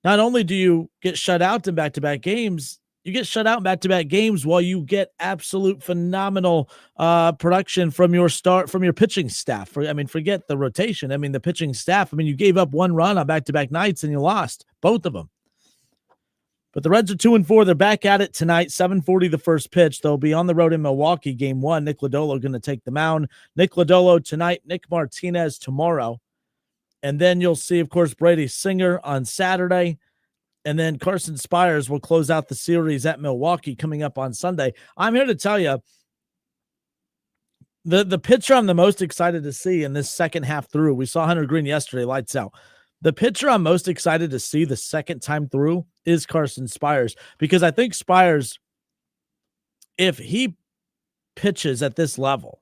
not only do you get shut out in back-to-back games, you get shut out in back-to-back games while you get absolute phenomenal production from your pitching staff. Forget the rotation. The pitching staff. You gave up 1 run on back-to-back nights and you lost both of them. But the Reds are 2-4. They're back at it tonight. 7:40 the first pitch. They'll be on the road in Milwaukee. Game one. Nick Lodolo going to take the mound. Nick Lodolo tonight. Nick Martinez tomorrow. And then you'll see, of course, Brady Singer on Saturday. And then Carson Spires will close out the series at Milwaukee coming up on Sunday. I'm here to tell you, the pitcher I'm the most excited to see in this second half through. We saw Hunter Green yesterday, lights out. The pitcher I'm most excited to see the second time through is Carson Spires, because I think Spires, if he pitches at this level,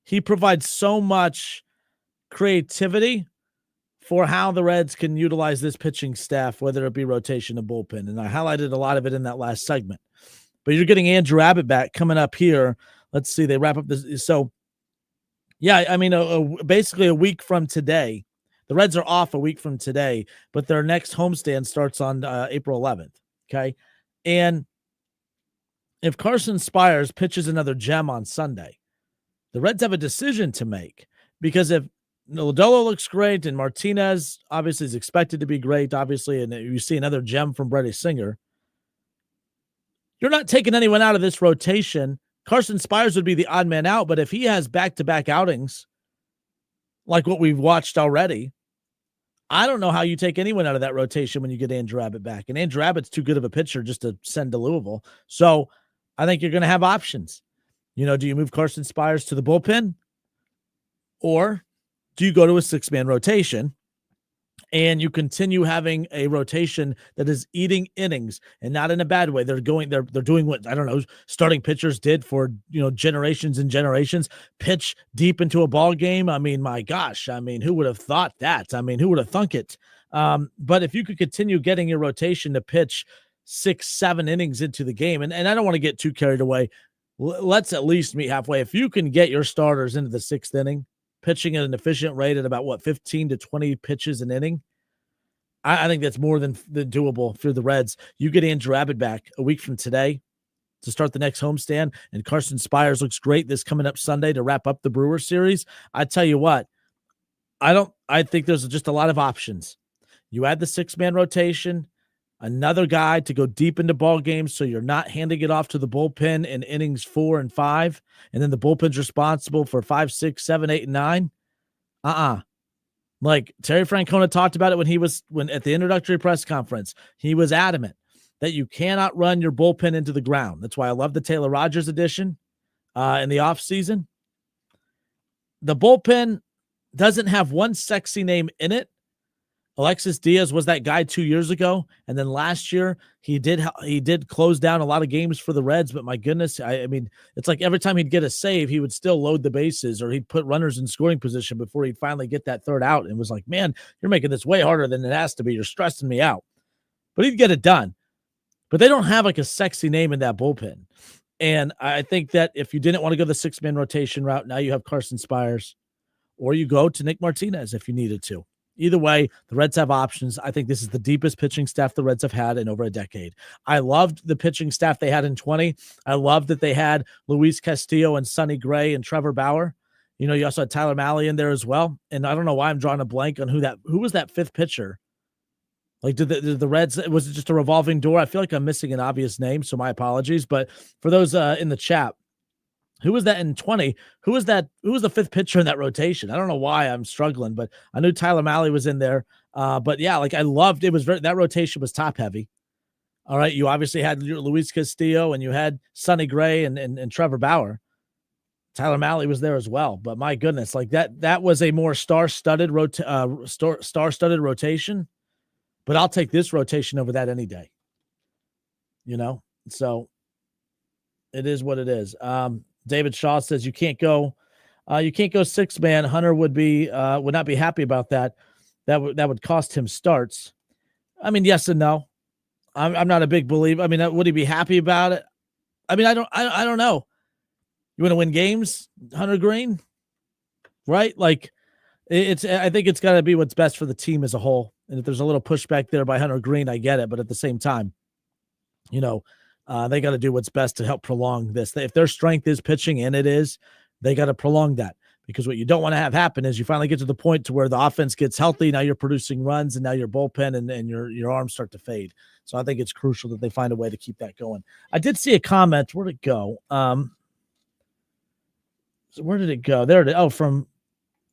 he provides so much creativity for how the Reds can utilize this pitching staff, whether it be rotation and bullpen. And I highlighted a lot of it in that last segment. But you're getting Andrew Abbott back coming up here. Let's see, they wrap up this. So, yeah, basically a week from today. The Reds are off a week from today, but their next homestand starts on April 11th, okay? And if Carson Spires pitches another gem on Sunday, the Reds have a decision to make, because if Lodolo looks great and Martinez obviously is expected to be great, obviously, and you see another gem from Brady Singer, you're not taking anyone out of this rotation. Carson Spires would be the odd man out, but if he has back-to-back outings like what we've watched already, I don't know how you take anyone out of that rotation when you get Andrew Abbott back. And Andrew Abbott's too good of a pitcher just to send to Louisville. So I think you're going to have options. Do you move Carson Spires to the bullpen? Or do you go to a 6-man rotation and you continue having a rotation that is eating innings, and not in a bad way? They're doing what, I don't know, starting pitchers did for, generations and generations, pitch deep into a ball game. My gosh, who would have thought that? Who would have thunk it? But if you could continue getting your rotation to pitch 6-7 innings into the game, and I don't want to get too carried away. Let's at least meet halfway. If you can get your starters into the 6th inning, pitching at an efficient rate at about 15 to 20 pitches an inning, I think that's more than doable for the Reds. You get Andrew Abbott back a week from today to start the next homestand, and Carson Spires looks great this coming up Sunday to wrap up the Brewers series. I tell you what, I think there's just a lot of options. You add the 6-man rotation, another guy to go deep into ball games, so you're not handing it off to the bullpen in innings 4 and 5, and then the bullpen's responsible for 5, 6, 7, 8, and 9. Like Terry Francona talked about it when at the introductory press conference, he was adamant that you cannot run your bullpen into the ground. That's why I love the Taylor Rogers edition in the offseason. The bullpen doesn't have one sexy name in it. Alexis Diaz was that guy 2 years ago, and then last year he did close down a lot of games for the Reds. But my goodness, it's like every time he'd get a save, he would still load the bases, or he'd put runners in scoring position before he'd finally get that third out. And was like, man, you're making this way harder than it has to be. You're stressing me out. But he'd get it done. But they don't have like a sexy name in that bullpen. And I think that if you didn't want to go the 6-man rotation route, now you have Carson Spires, or you go to Nick Martinez if you needed to. Either way, the Reds have options. I think this is the deepest pitching staff the Reds have had in over a decade. I loved the pitching staff they had in 20. I loved that they had Luis Castillo and Sonny Gray and Trevor Bauer. You also had Tyler Mahle in there as well. And I don't know why I'm drawing a blank on who was that 5th pitcher. Like, did the Reds, was it just a revolving door? I feel like I'm missing an obvious name, so my apologies. But for those in the chat, who was that in 20? Who was the 5th pitcher in that rotation? I don't know why I'm struggling, but I knew Tyler Mahle was in there. But yeah, like I loved it. That rotation was top heavy. All right. You obviously had Luis Castillo and you had Sonny Gray and Trevor Bauer. Tyler Malley was there as well. But my goodness, like that was a more star-studded rotation. But I'll take this rotation over that any day. So it is what it is. David Shaw says you can't go 6-man. Hunter would not be happy about that. That would cost him starts. I mean, yes and no. I'm not a big believer. I mean, would he be happy about it? I mean, I don't know. You want to win games, Hunter Green, right? Like I think it's got to be what's best for the team as a whole. And if there's a little pushback there by Hunter Green, I get it. But at the same time, they got to do what's best to help prolong this. If their strength is pitching, and it is, they got to prolong that. Because what you don't want to have happen is you finally get to the point to where the offense gets healthy. Now you're producing runs, and now your bullpen and your arms start to fade. So I think it's crucial that they find a way to keep that going. I did see a comment. Where'd it go? So where did it go? There it is. Oh,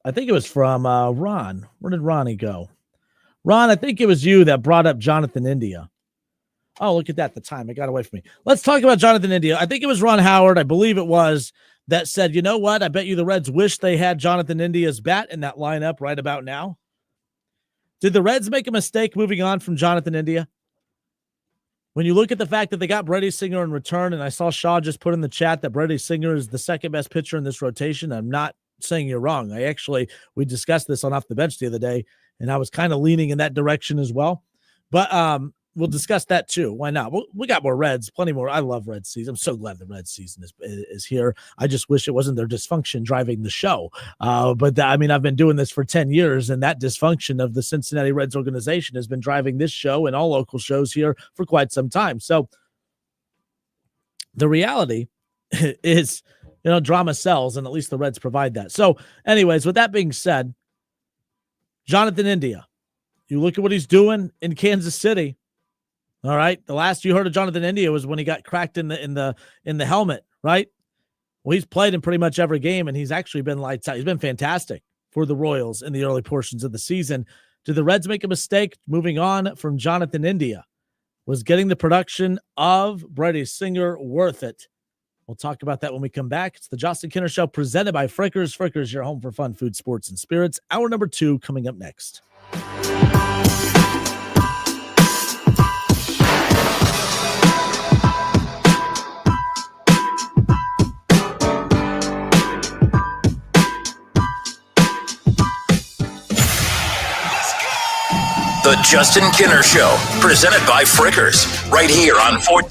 I think it was from Ron. Where did Ronnie go? Ron, I think it was you that brought up Jonathan India. Oh, look at that. The time. It got away from me. Let's talk about Jonathan India. I think it was Ron Howard. I believe it was. That said, you know what? I bet you the Reds wish they had Jonathan India's bat in that lineup right about now. Did the Reds make a mistake moving on from Jonathan India? When you look at the fact that they got Brady Singer in return, and I saw Shaw just put in the chat that Brady Singer is the second best pitcher in this rotation, I'm not saying you're wrong. We discussed this on Off the Bench the other day, and I was kind of leaning in that direction as well. But we'll discuss that too. Why not? We got more Reds, plenty more. I love Red season. I'm so glad the Red season is here. I just wish it wasn't their dysfunction driving the show. But I've been doing this for 10 years, and that dysfunction of the Cincinnati Reds organization has been driving this show and all local shows here for quite some time. So the reality is, drama sells, and at least the Reds provide that. So anyways, with that being said, Jonathan India, you look at what he's doing in Kansas City. All right. The last you heard of Jonathan India was when he got cracked in the helmet, right? Well, he's played in pretty much every game, and he's actually been lights out. He's been fantastic for the Royals in the early portions of the season. Did the Reds make a mistake moving on from Jonathan India? Was getting the production of Brady Singer worth it? We'll talk about that when we come back. It's the Justin Kinner Show presented by Frickers. Frickers, your home for fun, food, sports, and spirits. Hour number 2 coming up next. The Justin Kinner Show, presented by Frickers, right here on 14.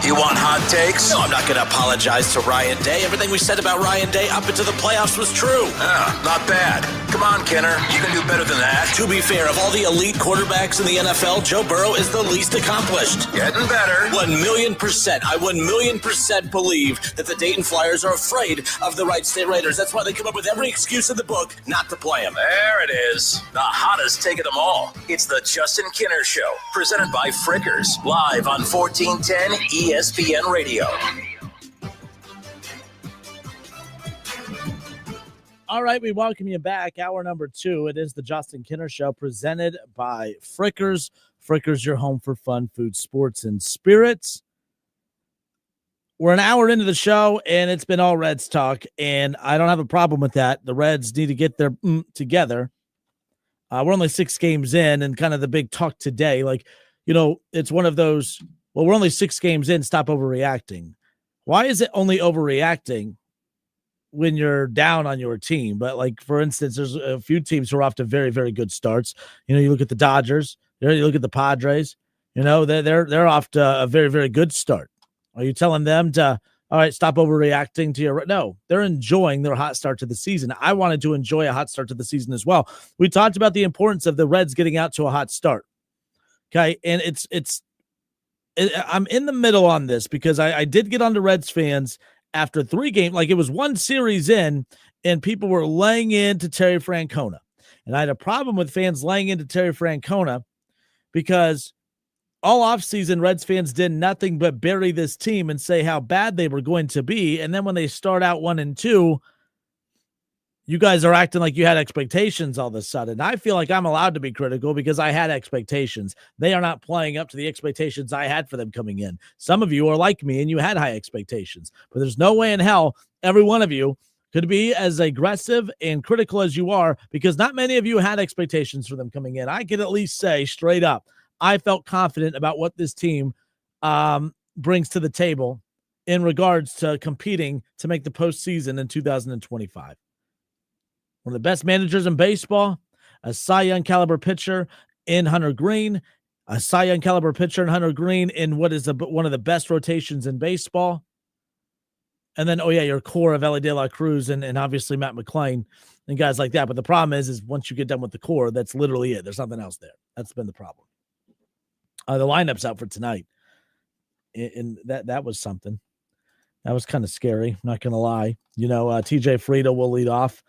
You want hot takes? No, I'm not going to apologize to Ryan Day. Everything we said about Ryan Day up into the playoffs was true. Not bad. Come on, Kenner. You can do better than that. To be fair, of all the elite quarterbacks in the NFL, Joe Burrow is the least accomplished. Getting better. 1,000,000%. I 1,000,000% believe that the Dayton Flyers are afraid of the Wright State Raiders. That's why they come up with every excuse in the book not to play them. There it is. The hottest take of them all. It's the Justin Kinner Show, presented by Frickers, live on 1410 ESPN Radio. All right, we welcome you back. Hour number 2. It is the Justin Kinner Show, presented by Frickers. Frickers, your home for fun, food, sports, and spirits. We're an hour into the show, and it's been all Reds talk, and I don't have a problem with that. The Reds need to get their together. We're only 6 games in, and kind of the big talk today, it's one of those, well, we're only 6 games in, stop overreacting. Why is it only overreacting when you're down on your team? But, for instance, there's a few teams who are off to very, very good starts. You look at the Dodgers, you look at the Padres, they're off to a very, very good start. Are you telling them to, all right, stop overreacting to your? No, they're enjoying their hot start to the season. I wanted to enjoy a hot start to the season as well. We talked about the importance of the Reds getting out to a hot start. Okay. And I'm in the middle on this because I did get onto Reds fans after 3 games. It was 1 series in, and people were laying into Terry Francona. And I had a problem with fans laying into Terry Francona because all offseason, Reds fans did nothing but bury this team and say how bad they were going to be. And then when they start out 1-2, you guys are acting like you had expectations all of a sudden. I feel like I'm allowed to be critical because I had expectations. They are not playing up to the expectations I had for them coming in. Some of you are like me and you had high expectations, but there's no way in hell every one of you could be as aggressive and critical as you are, because not many of you had expectations for them coming in. I can at least say straight up, I felt confident about what this team brings to the table in regards to competing to make the postseason in 2025. One of the best managers in baseball, a Cy Young caliber pitcher in Hunter Green, a Cy Young caliber pitcher in Hunter Green in what is one of the best rotations in baseball. And then, your core of Ellie De La Cruz and obviously Matt McClain and guys like that. But the problem is once you get done with the core, that's literally it. There's nothing else there. That's been the problem. The lineup's out for tonight, and that was something. That was kind of scary, I'm not going to lie. TJ Friedel will lead off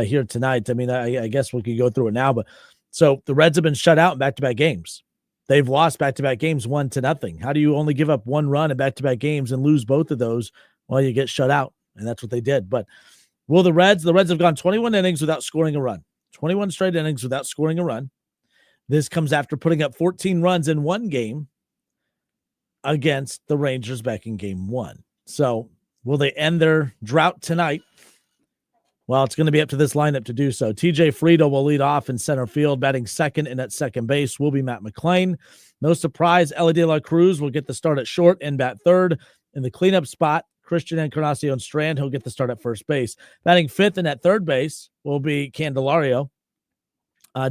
here tonight. I mean, I guess we could go through it now. But so the Reds have been shut out in back-to-back games. They've lost back-to-back games 1-0. How do you only give up 1 run in back-to-back games and lose both of those? Well, you get shut out, and that's what they did. But will the Reds have gone 21 innings without scoring a run. 21 straight innings without scoring a run. This comes after putting up 14 runs in 1 game against the Rangers back in game 1. So will they end their drought tonight? Well, it's going to be up to this lineup to do so. TJ Friedel will lead off in center field. Batting second and at second base will be Matt McClain. No surprise, Ellie De La Cruz will get the start at short and bat third. In the cleanup spot, Christian Encarnacion Strand, he'll get the start at first base. Batting fifth and at third base will be Candelario.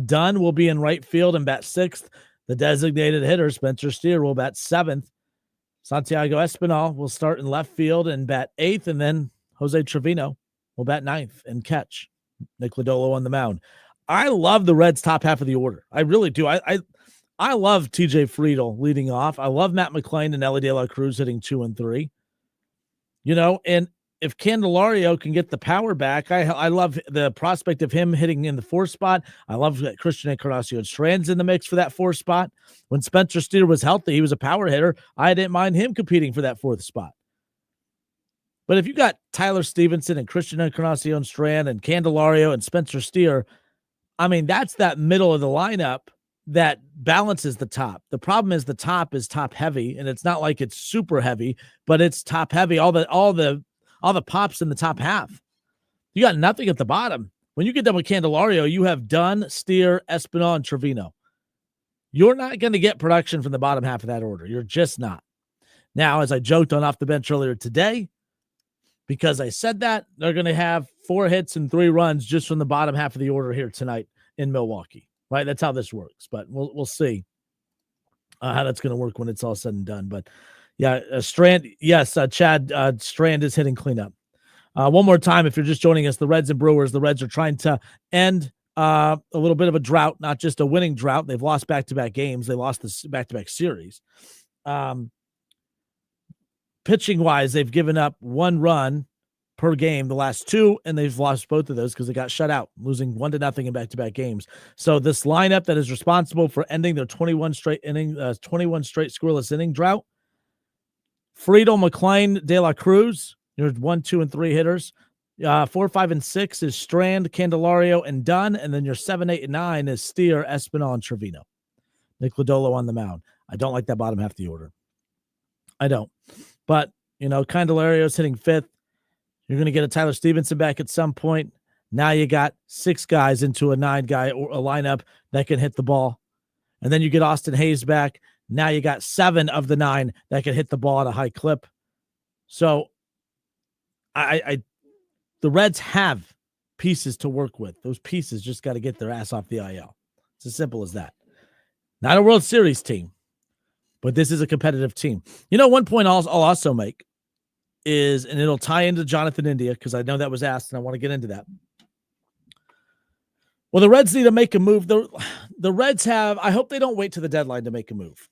Dunn will be in right field and bat sixth. The designated hitter, Spencer Steer, will bat seventh. Santiago Espinal will start in left field and bat eighth. And then Jose Trevino will bat ninth and catch. Nick Lodolo on the mound. I love the Reds' top half of the order. I really do. I love TJ Friedel leading off. I love Matt McClain and Ellie De La Cruz hitting 2 and 3. And if Candelario can get the power back, I love the prospect of him hitting in the 4th spot. I love that Christian Encarnacion Strand's in the mix for that 4th spot. When Spencer Steer was healthy, he was a power hitter. I didn't mind him competing for that 4th spot. But if you got Tyler Stevenson and Christian Encarnacion Strand and Candelario and Spencer Steer, I mean, that's that middle of the lineup that balances the top. The problem is the top is top heavy, and it's not like it's super heavy, but it's top heavy. All the pops in the top half. You got nothing at the bottom. When you get done with Candelario, you have Dunn, Steer, Espinal, and Trevino. You're not going to get production from the bottom half of that order. You're just not. Now, as I joked on Off the Bench earlier today, because I said that, they're going to have 4 hits and 3 runs just from the bottom half of the order here tonight in Milwaukee. Right? That's how this works. But we'll see how that's going to work when it's all said and done. But Yeah, Strand. Yes, Chad Strand is hitting cleanup. One more time, if you're just joining us, the Reds and Brewers. The Reds are trying to end a little bit of a drought, not just a winning drought. They've lost back-to-back games. They lost this back-to-back series. Pitching-wise, they've given up 1 run per game the last 2, and they've lost both of those because they got shut out, losing 1-0 in back-to-back games. So this lineup that is responsible for ending their 21 straight scoreless inning drought: Friedel, McClain, De La Cruz, your 1, 2, and 3 hitters. 4, 5, and 6 is Strand, Candelario, and Dunn. And then your 7, 8, and 9 is Steer, Espinal, and Trevino. Nick Lodolo on the mound. I don't like that bottom half of the order. I don't. But, Candelario's hitting 5th. You're going to get a Tyler Stevenson back at some point. Now you got 6 guys into a 9-guy or a lineup that can hit the ball. And then you get Austin Hayes back. Now you got 7 of the 9 that can hit the ball at a high clip. So the Reds have pieces to work with. Those pieces just got to get their ass off the IL. It's as simple as that. Not a World Series team, but this is a competitive team. One point I'll also make is, and it'll tie into Jonathan India because I know that was asked and I want to get into that. Well, the Reds need to make a move. The Reds have, I hope they don't wait to the deadline to make a move.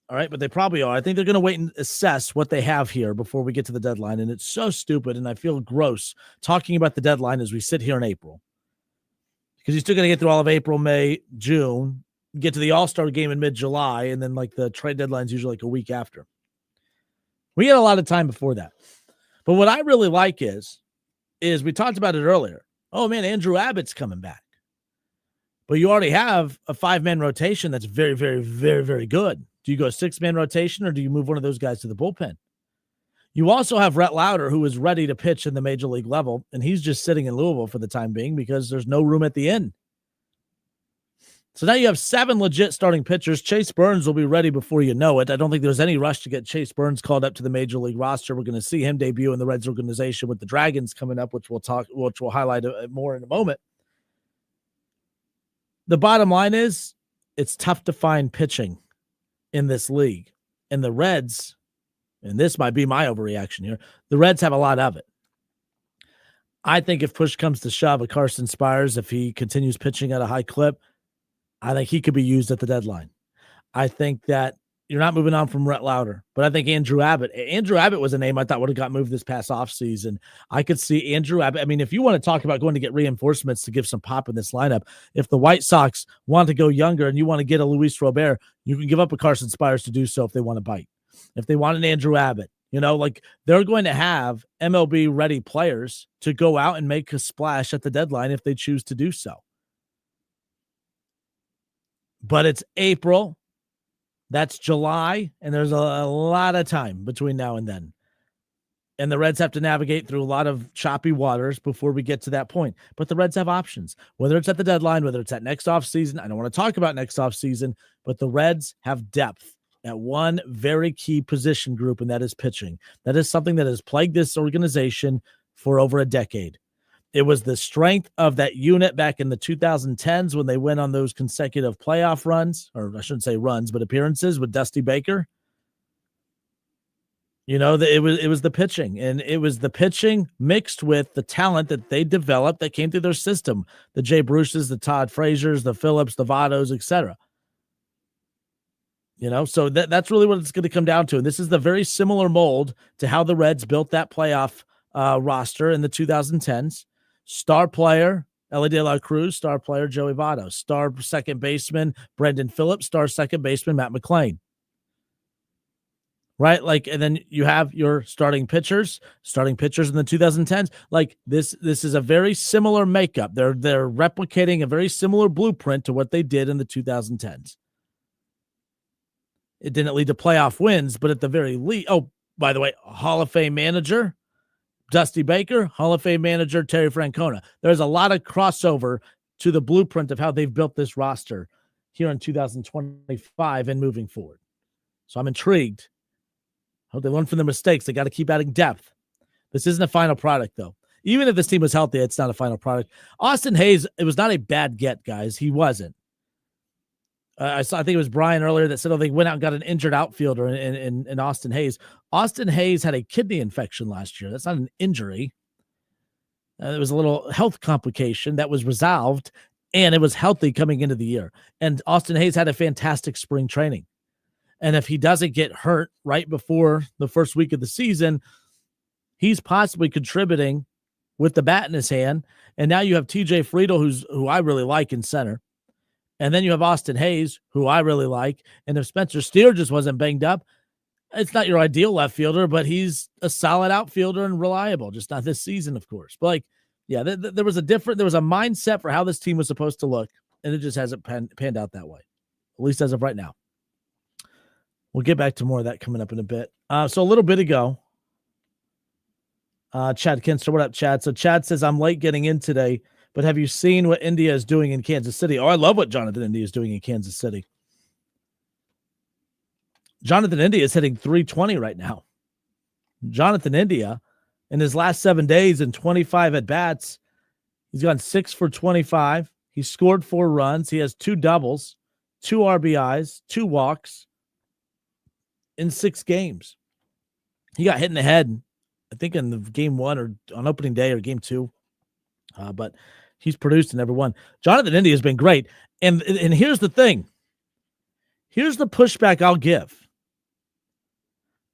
All right, but they probably are. I think they're going to wait and assess what they have here before we get to the deadline. And it's so stupid, and I feel gross talking about the deadline as we sit here in April. Because you're still going to get through all of April, May, June, get to the All-Star game in mid-July, and then the trade deadline is usually a week after. We get a lot of time before that. But what I really like is we talked about it earlier. Oh, man, Andrew Abbott's coming back. But you already have a 5-man rotation that's very, very, very, very good. Do you go 6-man rotation or do you move one of those guys to the bullpen? You also have Rhett Lauder, who is ready to pitch in the major league level, and he's just sitting in Louisville for the time being because there's no room at the end. So now you have 7 legit starting pitchers. Chase Burns will be ready before you know it. I don't think there's any rush to get Chase Burns called up to the major league roster. We're going to see him debut in the Reds organization with the Dragons coming up, which we'll highlight more in a moment. The bottom line is it's tough to find pitching in this league. And the Reds, and this might be my overreaction here, the Reds have a lot of it. I think if push comes to shove, a Carson Spires, if he continues pitching at a high clip, I think he could be used at the deadline. I think that you're not moving on from Rhett Lauder, but I think Andrew Abbott was a name I thought would have got moved this past offseason. I could see Andrew Abbott. I mean, if you want to talk about going to get reinforcements to give some pop in this lineup, if the White Sox want to go younger and you want to get a Luis Robert, you can give up a Carson Spires to do so if they want to bite. If they want an Andrew Abbott, they're going to have MLB ready players to go out and make a splash at the deadline if they choose to do so. But it's April. That's July, and there's a lot of time between now and then. And the Reds have to navigate through a lot of choppy waters before we get to that point. But the Reds have options, whether it's at the deadline, whether it's at next offseason. I don't want to talk about next offseason, but the Reds have depth at one very key position group, and that is pitching. That is something that has plagued this organization for over a decade. It was the strength of that unit back in the 2010s when they went on those consecutive playoff runs, or I shouldn't say runs, but appearances with Dusty Baker. It was the pitching, and it was the pitching mixed with the talent that they developed that came through their system. The Jay Bruces, the Todd Fraziers, the Phillips, the Vottos, etc. So that's really what it's going to come down to. And this is the very similar mold to how the Reds built that playoff roster in the 2010s. Star player, Ellie De La Cruz. Star player, Joey Votto. Star second baseman, Brendan Phillips. Star second baseman, Matt McClain. Right? And then you have your starting pitchers in the 2010s. This is a very similar makeup. They're replicating a very similar blueprint to what they did in the 2010s. It didn't lead to playoff wins, but at the very least, oh, by the way, Hall of Fame manager, Dusty Baker, Hall of Fame manager, Terry Francona. There's a lot of crossover to the blueprint of how they've built this roster here in 2025 and moving forward. So I'm intrigued. I hope they learn from their mistakes. They got to keep adding depth. This isn't a final product, though. Even if this team was healthy, it's not a final product. Austin Hayes, it was not a bad get, guys. He wasn't. I think it was Brian earlier that said, they went out and got an injured outfielder in Austin Hayes. Austin Hayes had a kidney infection last year. That's not an injury. It was a little health complication that was resolved, and it was healthy coming into the year. And Austin Hayes had a fantastic spring training. And if he doesn't get hurt right before the first week of the season, he's possibly contributing with the bat in his hand. And now you have TJ Friedel, who I really like in center. And then you have Austin Hayes, who I really like. And if Spencer Steer just wasn't banged up, it's not your ideal left fielder, but he's a solid outfielder and reliable. Just not this season, of course. But there was a mindset for how this team was supposed to look, and it just hasn't panned out that way, at least as of right now. We'll get back to more of that coming up in a bit. So a little bit ago, Chad Kinster, what up, Chad? So Chad says, I'm late getting in today, but have you seen what India is doing in Kansas City? Oh, I love what Jonathan India is doing in Kansas City. Jonathan India is hitting 320 right now. Jonathan India, in his last 7 days and 25 at-bats, he's gone 6 for 25. He scored 4 runs. He has 2 doubles, 2 RBIs, 2 walks in 6 games. He got hit in the head, I think, in the game 1 or on opening day or game 2. But he's produced in every one. Jonathan India has been great. And here's the thing. Here's the pushback I'll give.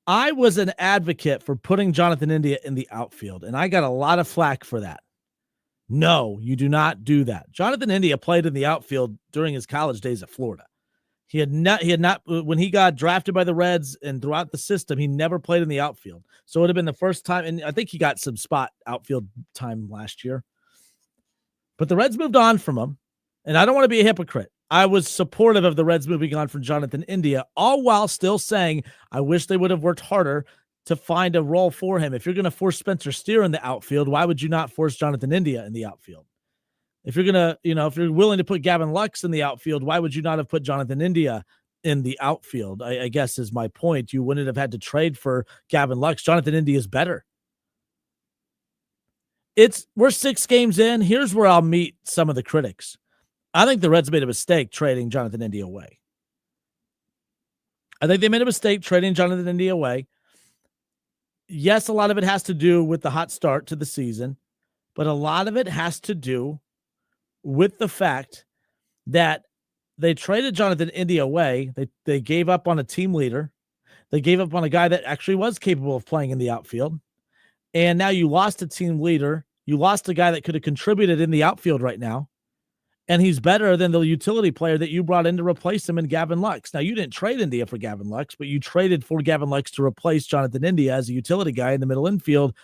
I was an advocate for putting Jonathan India in the outfield, and I got a lot of flack for that. No, you do not do that. Jonathan India played in the outfield during his college days at Florida. He had not, when he got drafted by the Reds and throughout the system, he never played in the outfield. So it would have been the first time, and I think he got some spot outfield time last year. But the Reds moved on from him, and I don't want to be a hypocrite. I was supportive of the Reds moving on from Jonathan India, all while still saying I wish they would have worked harder to find a role for him. If you're going to force Spencer Steer in the outfield, why would you not force Jonathan India in the outfield? If you're going to, if you're willing to put Gavin Lux in the outfield, why would you not have put Jonathan India in the outfield? I guess is my point. You wouldn't have had to trade for Gavin Lux. Jonathan India is better. We're 6 games in. Here's where I'll meet some of the critics. I think the Reds made a mistake trading Jonathan India away. I think they made a mistake trading Jonathan India away. Yes, a lot of it has to do with the hot start to the season, but a lot of it has to do with the fact that they traded Jonathan India away. They gave up on a team leader. They gave up on a guy that actually was capable of playing in the outfield. And now you lost a team leader. You lost a guy that could have contributed in the outfield right now. And he's better than the utility player that you brought in to replace him in Gavin Lux. Now, you didn't trade India for Gavin Lux, but you traded for Gavin Lux to replace Jonathan India as a utility guy in the middle infield.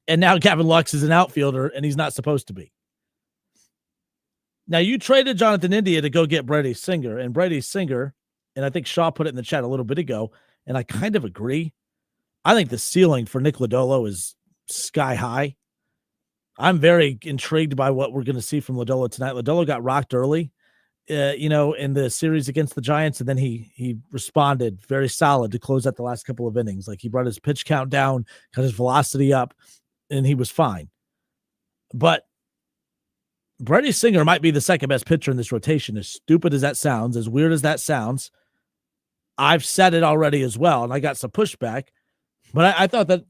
And now Gavin Lux is an outfielder, and he's not supposed to be. Now, you traded Jonathan India to go get Brady Singer. And Brady Singer, and I think Shaw put it in the chat a little bit ago, and I kind of agree. I think the ceiling for Nick Lodolo is sky high. I'm very intrigued by what we're going to see from Lodolo tonight. Lodolo got rocked early, in the series against the Giants, and then he responded very solid to close out the last couple of innings. Like, he brought his pitch count down, got his velocity up, and he was fine. But Brady Singer might be the second best pitcher in this rotation. As stupid as that sounds, as weird as that sounds, I've said it already as well, and I got some pushback. But I thought that,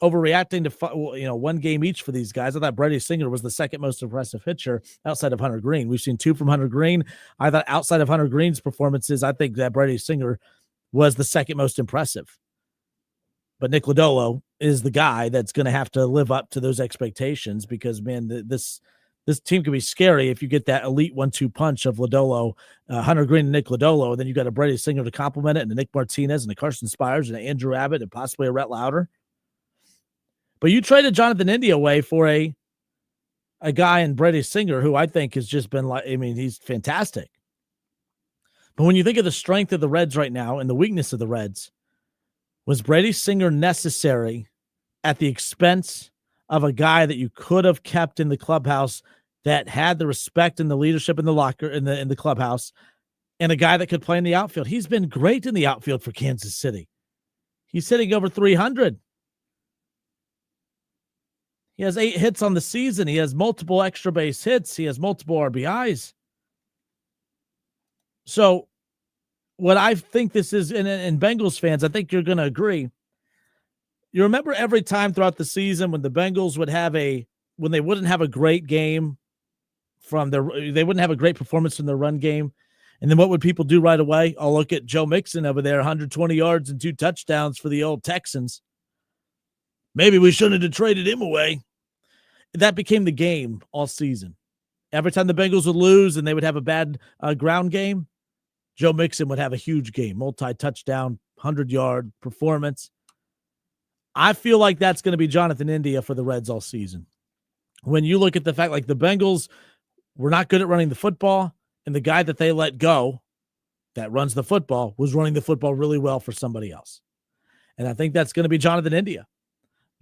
overreacting to one game each for these guys. I thought Brady Singer was the second most impressive pitcher outside of Hunter Green. We've seen 2 from Hunter Green. I thought outside of Hunter Green's performances, I think that Brady Singer was the second most impressive. But Nick Lodolo is the guy that's going to have to live up to those expectations because, man, this team can be scary if you get that elite 1-2 punch of Lodolo, Hunter Green and Nick Lodolo, and then you got a Brady Singer to complement it, and a Nick Martinez and a Carson Spires and an Andrew Abbott and possibly a Rhett Lauder. But you traded Jonathan India away for a guy in Brady Singer who I think has just been he's fantastic. But when you think of the strength of the Reds right now and the weakness of the Reds, was Brady Singer necessary at the expense of a guy that you could have kept in the clubhouse that had the respect and the leadership in the locker in the clubhouse, and a guy that could play in the outfield? He's been great in the outfield for Kansas City. He's hitting over 300. He has 8 hits on the season. He has multiple extra base hits. He has multiple RBIs. So what I think this is, and Bengals fans, I think you're going to agree. You remember every time throughout the season when the Bengals when they wouldn't have a great game they wouldn't have a great performance in their run game. And then what would people do right away? Oh, look at Joe Mixon over there, 120 yards and 2 touchdowns for the old Texans. Maybe we shouldn't have traded him away. That became the game all season. Every time the Bengals would lose and they would have a bad ground game, Joe Mixon would have a huge game, multi-touchdown, 100-yard performance. I feel like that's going to be Jonathan India for the Reds all season. When you look at the fact, like the Bengals were not good at running the football, and the guy that they let go that runs the football was running the football really well for somebody else. And I think that's going to be Jonathan India.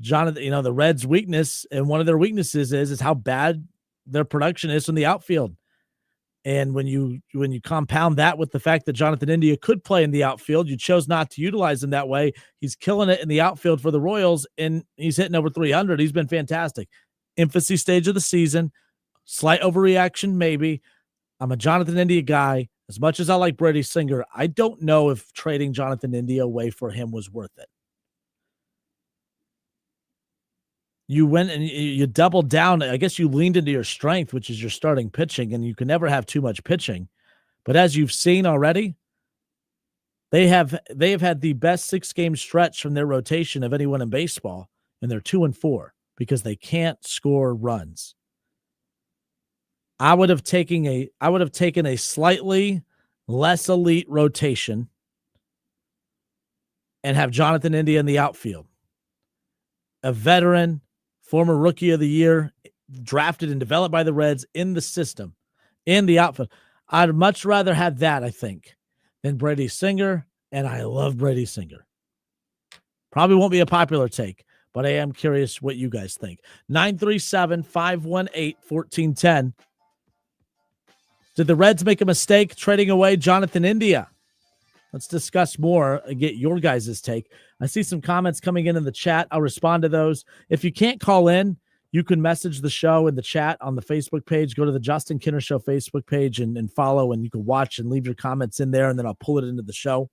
Jonathan, the Reds' weakness, and one of their weaknesses is how bad their production is from the outfield. And when you compound that with the fact that Jonathan India could play in the outfield, you chose not to utilize him that way. He's killing it in the outfield for the Royals, and he's hitting over 300. He's been fantastic. Infancy stage of the season, slight overreaction maybe. I'm a Jonathan India guy. As much as I like Brady Singer, I don't know if trading Jonathan India away for him was worth it. You went and you doubled down. I guess you leaned into your strength, which is your starting pitching, and you can never have too much pitching. But as you've seen already, they have had the best 6-game stretch from their rotation of anyone in baseball, and they're 2-4 because they can't score runs. I would have taken a slightly less elite rotation and have Jonathan India in the outfield. A veteran, former rookie of the year, drafted and developed by the Reds in the system, in the outfield. I'd much rather have that, I think, than Brady Singer, and I love Brady Singer. Probably won't be a popular take, but I am curious what you guys think. 937-518-1410. Did the Reds make a mistake trading away Jonathan India? Let's discuss more and get your guys' take. I see some comments coming in the chat. I'll respond to those. If you can't call in, you can message the show in the chat on the Facebook page. Go to the Justin Kinner Show Facebook page and follow, and you can watch and leave your comments in there, and then I'll pull it into the show.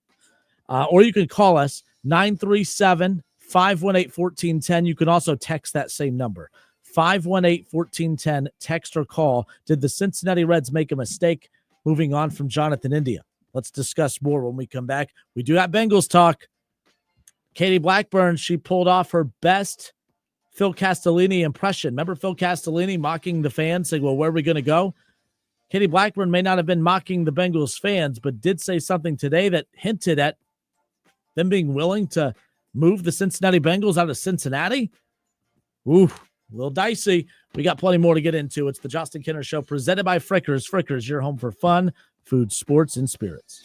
Or you can call us, 937-518-1410. You can also text that same number, 518-1410, text or call. Did the Cincinnati Reds make a mistake moving on from Jonathan India? Let's discuss more when we come back. We do have Bengals talk. Katie Blackburn, she pulled off her best Phil Castellini impression. Remember Phil Castellini mocking the fans, saying, well, where are we going to go? Katie Blackburn may not have been mocking the Bengals fans, but did say something today that hinted at them being willing to move the Cincinnati Bengals out of Cincinnati. Ooh, a little dicey. We got plenty more to get into. It's the Justin Kinner Show presented by Frickers. Frickers, your home for fun, food, sports, and spirits.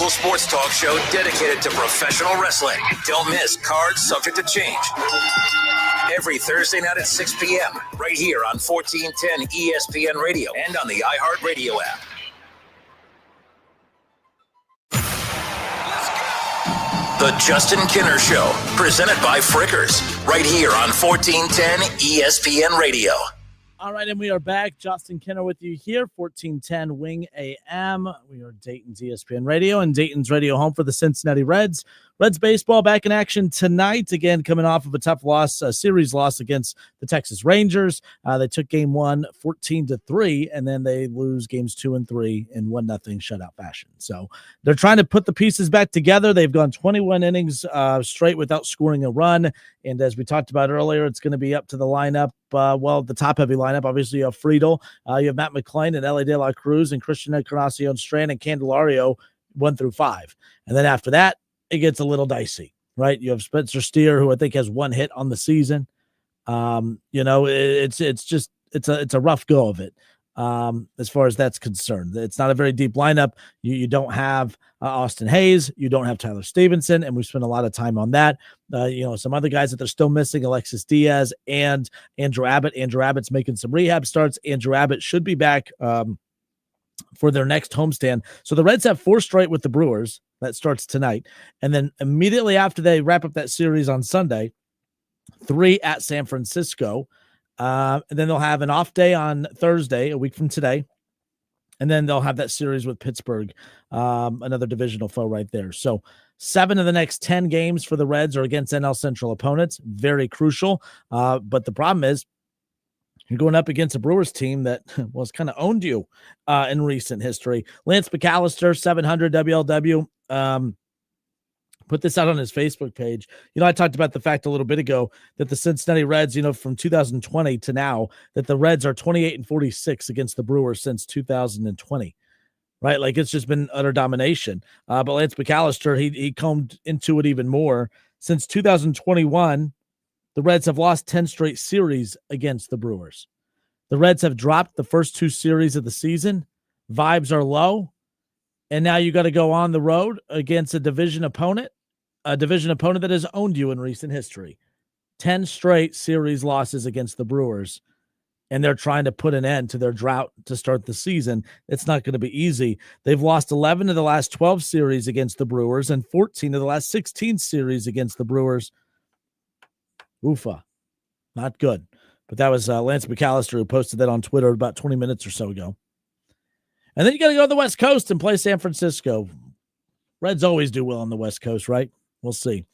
local sports talk show dedicated to professional wrestling. Don't miss Cards Subject to Change. Every Thursday night at 6 p.m. right here on 1410 ESPN Radio and on the iHeartRadio app. The Justin Kinner Show, presented by Frickers, right here on 1410 ESPN Radio. All right, and we are back. Justin Kinner with you here, 1410 Wing AM. We are Dayton's ESPN Radio and Dayton's radio home for the Cincinnati Reds. Reds baseball back in action tonight, again coming off of a tough loss, a series loss against the Texas Rangers. They took game 1 14-3, and then they lose games 2 and 3 in 1-0 shutout fashion. So they're trying to put the pieces back together. They've gone 21 innings straight without scoring a run, and as we talked about earlier, it's going to be up to the lineup. The top-heavy lineup, obviously you have Friedel, you have Matt McClain and Ellie De La Cruz and Christian Encarnacion Strand and Candelario 1 through 5. And then after that, it gets a little dicey, right? You have Spencer Steer, who I think has 1 hit on the season. It's a rough go of it as far as that's concerned. It's not a very deep lineup. You don't have Austin Hayes, you don't have Tyler Stevenson, and we've spent a lot of time on that. Some other guys that they're still missing, Alexis Diaz and Andrew Abbott. Andrew Abbott's making some rehab starts. Andrew Abbott should be back for their next homestand. So the Reds have 4 straight with the Brewers. That starts tonight. And then immediately after they wrap up that series on Sunday, 3 at San Francisco. And then they'll have an off day on Thursday, a week from today. And then they'll have that series with Pittsburgh, another divisional foe right there. So 7 of the next 10 games for the Reds are against NL Central opponents. Very crucial. But the problem is, you're going up against a Brewers team that was kind of owned you in recent history. Lance McAllister, 700 WLW, put this out on his Facebook page. I talked about the fact a little bit ago that the Cincinnati Reds, from 2020 to now, that the Reds are 28-46 against the Brewers since 2020. Right? Like, it's just been utter domination. But Lance McAllister, he combed into it even more. Since 2021, the Reds have lost 10 straight series against the Brewers. The Reds have dropped the first 2 series of the season. Vibes are low. And now you got to go on the road against a division opponent that has owned you in recent history. 10 straight series losses against the Brewers. And they're trying to put an end to their drought to start the season. It's not going to be easy. They've lost 11 of the last 12 series against the Brewers and 14 of the last 16 series against the Brewers. Oofa. Not good. But that was Lance McAllister who posted that on Twitter about 20 minutes or so ago. And then you got to go to the West Coast and play San Francisco. Reds always do well on the West Coast, right? We'll see.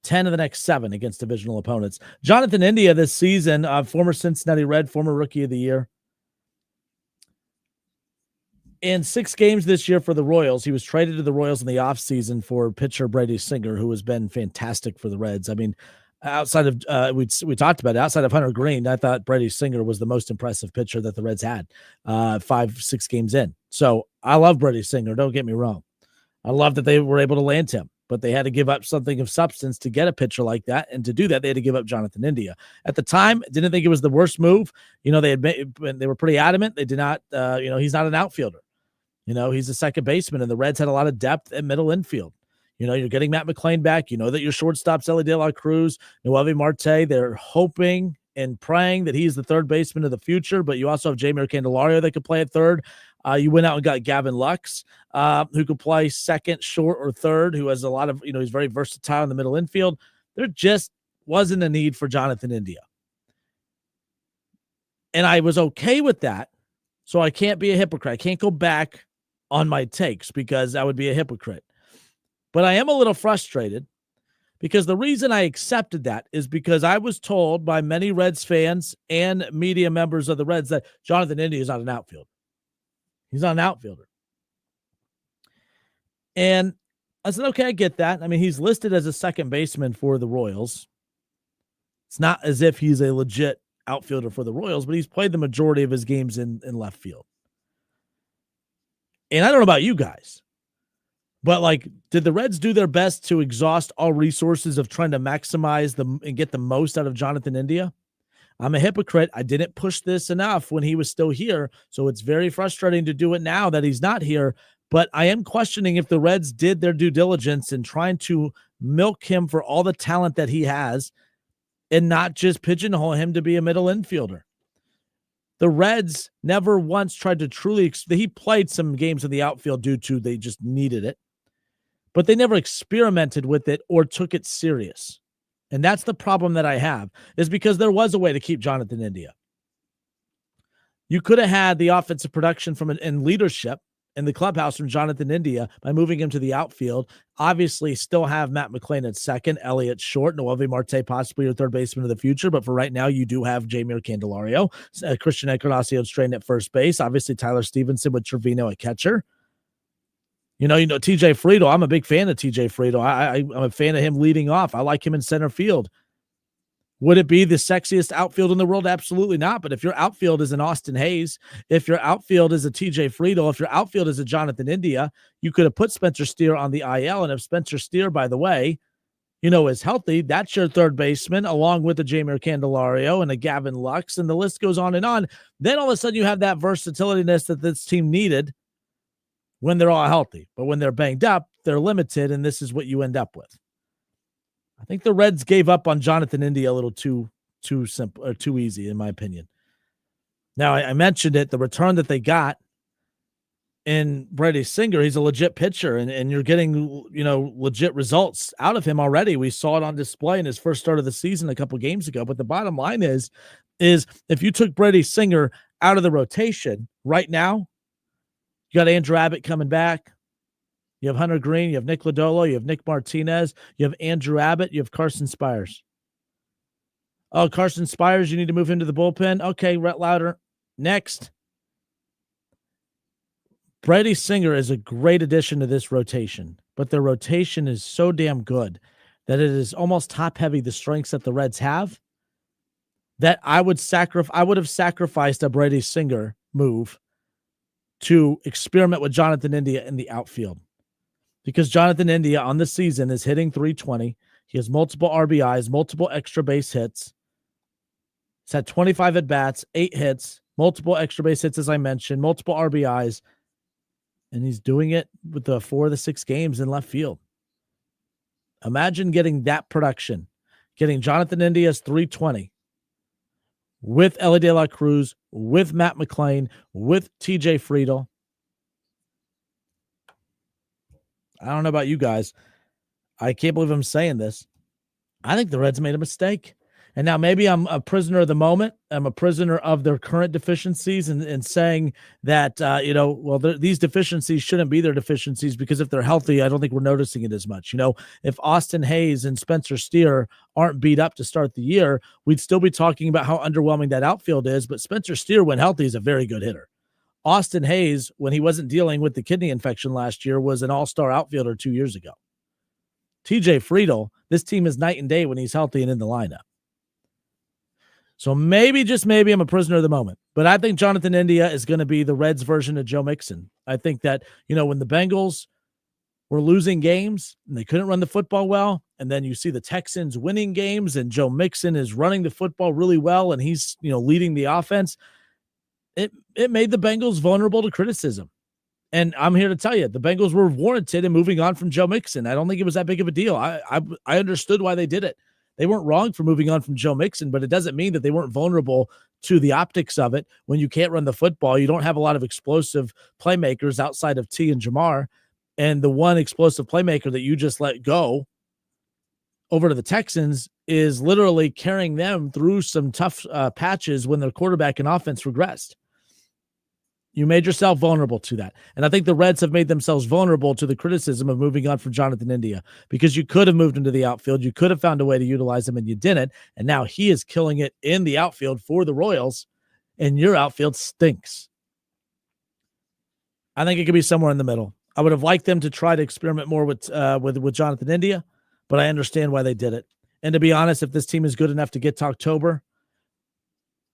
10 of the next 7 against divisional opponents. Jonathan India this season, former Cincinnati Red, former Rookie of the Year. In 6 games this year for the Royals, he was traded to the Royals in the offseason for pitcher Brady Singer, who has been fantastic for the Reds. I mean, outside of we talked about it, outside of Hunter Green, I thought Brady Singer was the most impressive pitcher that the Reds had 5-6 games in. So I love Brady Singer. Don't get me wrong. I love that they were able to land him, but they had to give up something of substance to get a pitcher like that. And to do that, they had to give up Jonathan India. At the time, didn't think it was the worst move. They were pretty adamant. They did not, he's not an outfielder. He's a second baseman, and the Reds had a lot of depth at middle infield. You're getting Matt McClain back. That your shortstop's Ellie De La Cruz, Noelvi Marte. They're hoping and praying that he's the third baseman of the future, but you also have Jeimer Candelario that could play at third. You went out and got Gavin Lux, who could play second, short, or third, who has a lot of, he's very versatile in the middle infield. There just wasn't a need for Jonathan India. And I was okay with that, so I can't be a hypocrite. I can't go back on my takes because I would be a hypocrite. But I am a little frustrated because the reason I accepted that is because I was told by many Reds fans and media members of the Reds that Jonathan India is not an outfielder. He's not an outfielder. And I said, okay, I get that. I mean, he's listed as a second baseman for the Royals. It's not as if he's a legit outfielder for the Royals, but he's played the majority of his games in left field. And I don't know about you guys, but did the Reds do their best to exhaust all resources of trying to maximize and get the most out of Jonathan India? I'm a hypocrite. I didn't push this enough when he was still here, so it's very frustrating to do it now that he's not here. But I am questioning if the Reds did their due diligence in trying to milk him for all the talent that he has and not just pigeonhole him to be a middle infielder. The Reds never once tried to truly he played some games in the outfield due to they just needed it, but they never experimented with it or took it serious. And that's the problem that I have, is because there was a way to keep Jonathan India. You could have had the offensive production and leadership in the clubhouse from Jonathan India by moving him to the outfield. Obviously, still have Matt McClain at second, Elliott short, Noelvi Marte possibly your third baseman of the future. But for right now, you do have Jeimer Candelario, Christian Encarnacion straight at first base. Obviously, Tyler Stevenson with Trevino at catcher. You know, TJ Friedel. I'm a big fan of TJ Friedel. I'm a fan of him leading off. I like him in center field. Would it be the sexiest outfield in the world? Absolutely not. But if your outfield is an Austin Hayes, if your outfield is a TJ Friedel, if your outfield is a Jonathan India, you could have put Spencer Steer on the IL. And if Spencer Steer, by the way, is healthy, that's your third baseman, along with a Jeimer Candelario and a Gavin Lux, and the list goes on and on. Then all of a sudden you have that versatilitiness that this team needed when they're all healthy. But when they're banged up, they're limited, and this is what you end up with. I think the Reds gave up on Jonathan India a little too simple or too easy, in my opinion. Now, I mentioned it, the return that they got in Brady Singer, he's a legit pitcher, and you're getting, legit results out of him already. We saw it on display in his first start of the season a couple games ago. But the bottom line is if you took Brady Singer out of the rotation right now, you got Andrew Abbott coming back. You have Hunter Green, you have Nick Lodolo, you have Nick Martinez, you have Andrew Abbott, you have Carson Spires. Oh, Carson Spires, you need to move him to the bullpen? Okay, Rhett Lauder. Next. Brady Singer is a great addition to this rotation, but their rotation is so damn good that it is almost top-heavy, the strengths that the Reds have, that I would have sacrificed a Brady Singer move to experiment with Jonathan India in the outfield. Because Jonathan India on the season is hitting .320. He has multiple RBIs, multiple extra base hits. He's had 25 at-bats, 8 hits, multiple extra base hits, as I mentioned, multiple RBIs. And he's doing it with the 4 of the 6 games in left field. Imagine getting that production, getting Jonathan India's .320 with Elly De La Cruz, with Matt McClain, with TJ Friedel. I don't know about you guys. I can't believe I'm saying this. I think the Reds made a mistake. And now maybe I'm a prisoner of the moment. I'm a prisoner of their current deficiencies and saying that, these deficiencies shouldn't be their deficiencies because if they're healthy, I don't think we're noticing it as much. If Austin Hayes and Spencer Steer aren't beat up to start the year, we'd still be talking about how underwhelming that outfield is. But Spencer Steer, when healthy, is a very good hitter. Austin Hayes, when he wasn't dealing with the kidney infection last year, was an all-star outfielder 2 years ago. TJ Friedel, this team is night and day when he's healthy and in the lineup. So maybe, just maybe, I'm a prisoner of the moment. But I think Jonathan India is going to be the Reds' version of Joe Mixon. I think that, when the Bengals were losing games and they couldn't run the football well, and then you see the Texans winning games and Joe Mixon is running the football really well and he's, leading the offense, it made the Bengals vulnerable to criticism. And I'm here to tell you, the Bengals were warranted in moving on from Joe Mixon. I don't think it was that big of a deal. I understood why they did it. They weren't wrong for moving on from Joe Mixon, but it doesn't mean that they weren't vulnerable to the optics of it. When you can't run the football, you don't have a lot of explosive playmakers outside of T and Jamar. And the one explosive playmaker that you just let go over to the Texans is literally carrying them through some tough patches when their quarterback and offense regressed. You made yourself vulnerable to that. And I think the Reds have made themselves vulnerable to the criticism of moving on from Jonathan India because you could have moved into the outfield. You could have found a way to utilize him and you didn't. And now he is killing it in the outfield for the Royals and your outfield stinks. I think it could be somewhere in the middle. I would have liked them to try to experiment more with Jonathan India, but I understand why they did it. And to be honest, if this team is good enough to get to October,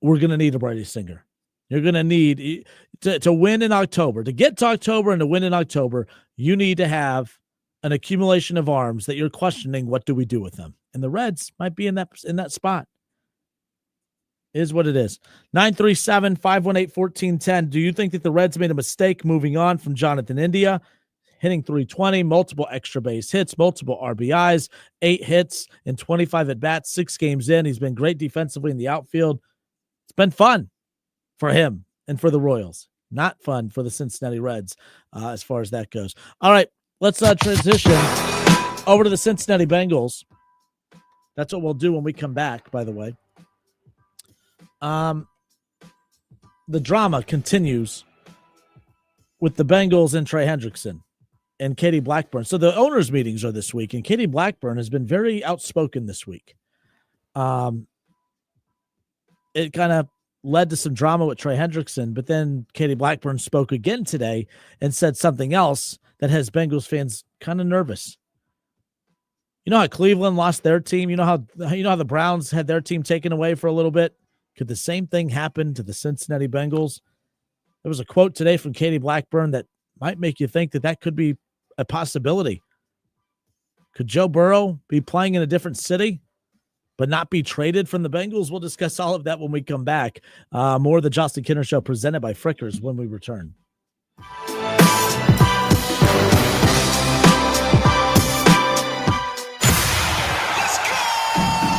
we're going to need a Brady Singer. You're going to need to win in October. To get to October and to win in October, you need to have an accumulation of arms that you're questioning, what do we do with them? And the Reds might be in that spot. Is what it is. 937-518-1410. Do you think that the Reds made a mistake moving on from Jonathan India? Hitting 320, multiple extra base hits, multiple RBIs, 8 hits in 25 at-bats, 6 games in. He's been great defensively in the outfield. It's been fun for him and for the Royals. Not fun for the Cincinnati Reds as far as that goes. All right, let's transition over to the Cincinnati Bengals. That's what we'll do when we come back, by the way. The drama continues with the Bengals and Trey Hendrickson and Katie Blackburn. So the owners' meetings are this week, and Katie Blackburn has been very outspoken this week. It kind of led to some drama with Trey Hendrickson, but then Katie Blackburn spoke again today and said something else that has Bengals fans kind of nervous. You know how Cleveland lost their team? You know how the Browns had their team taken away for a little bit? Could the same thing happen to the Cincinnati Bengals? There was a quote today from Katie Blackburn that might make you think that could be a possibility. Could Joe Burrow be playing in a different city but not be traded from the Bengals? We'll discuss all of that when we come back. More of the Justin Kinner Show presented by Frickers when we return.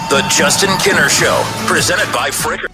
The Justin Kinner Show presented by Frickers.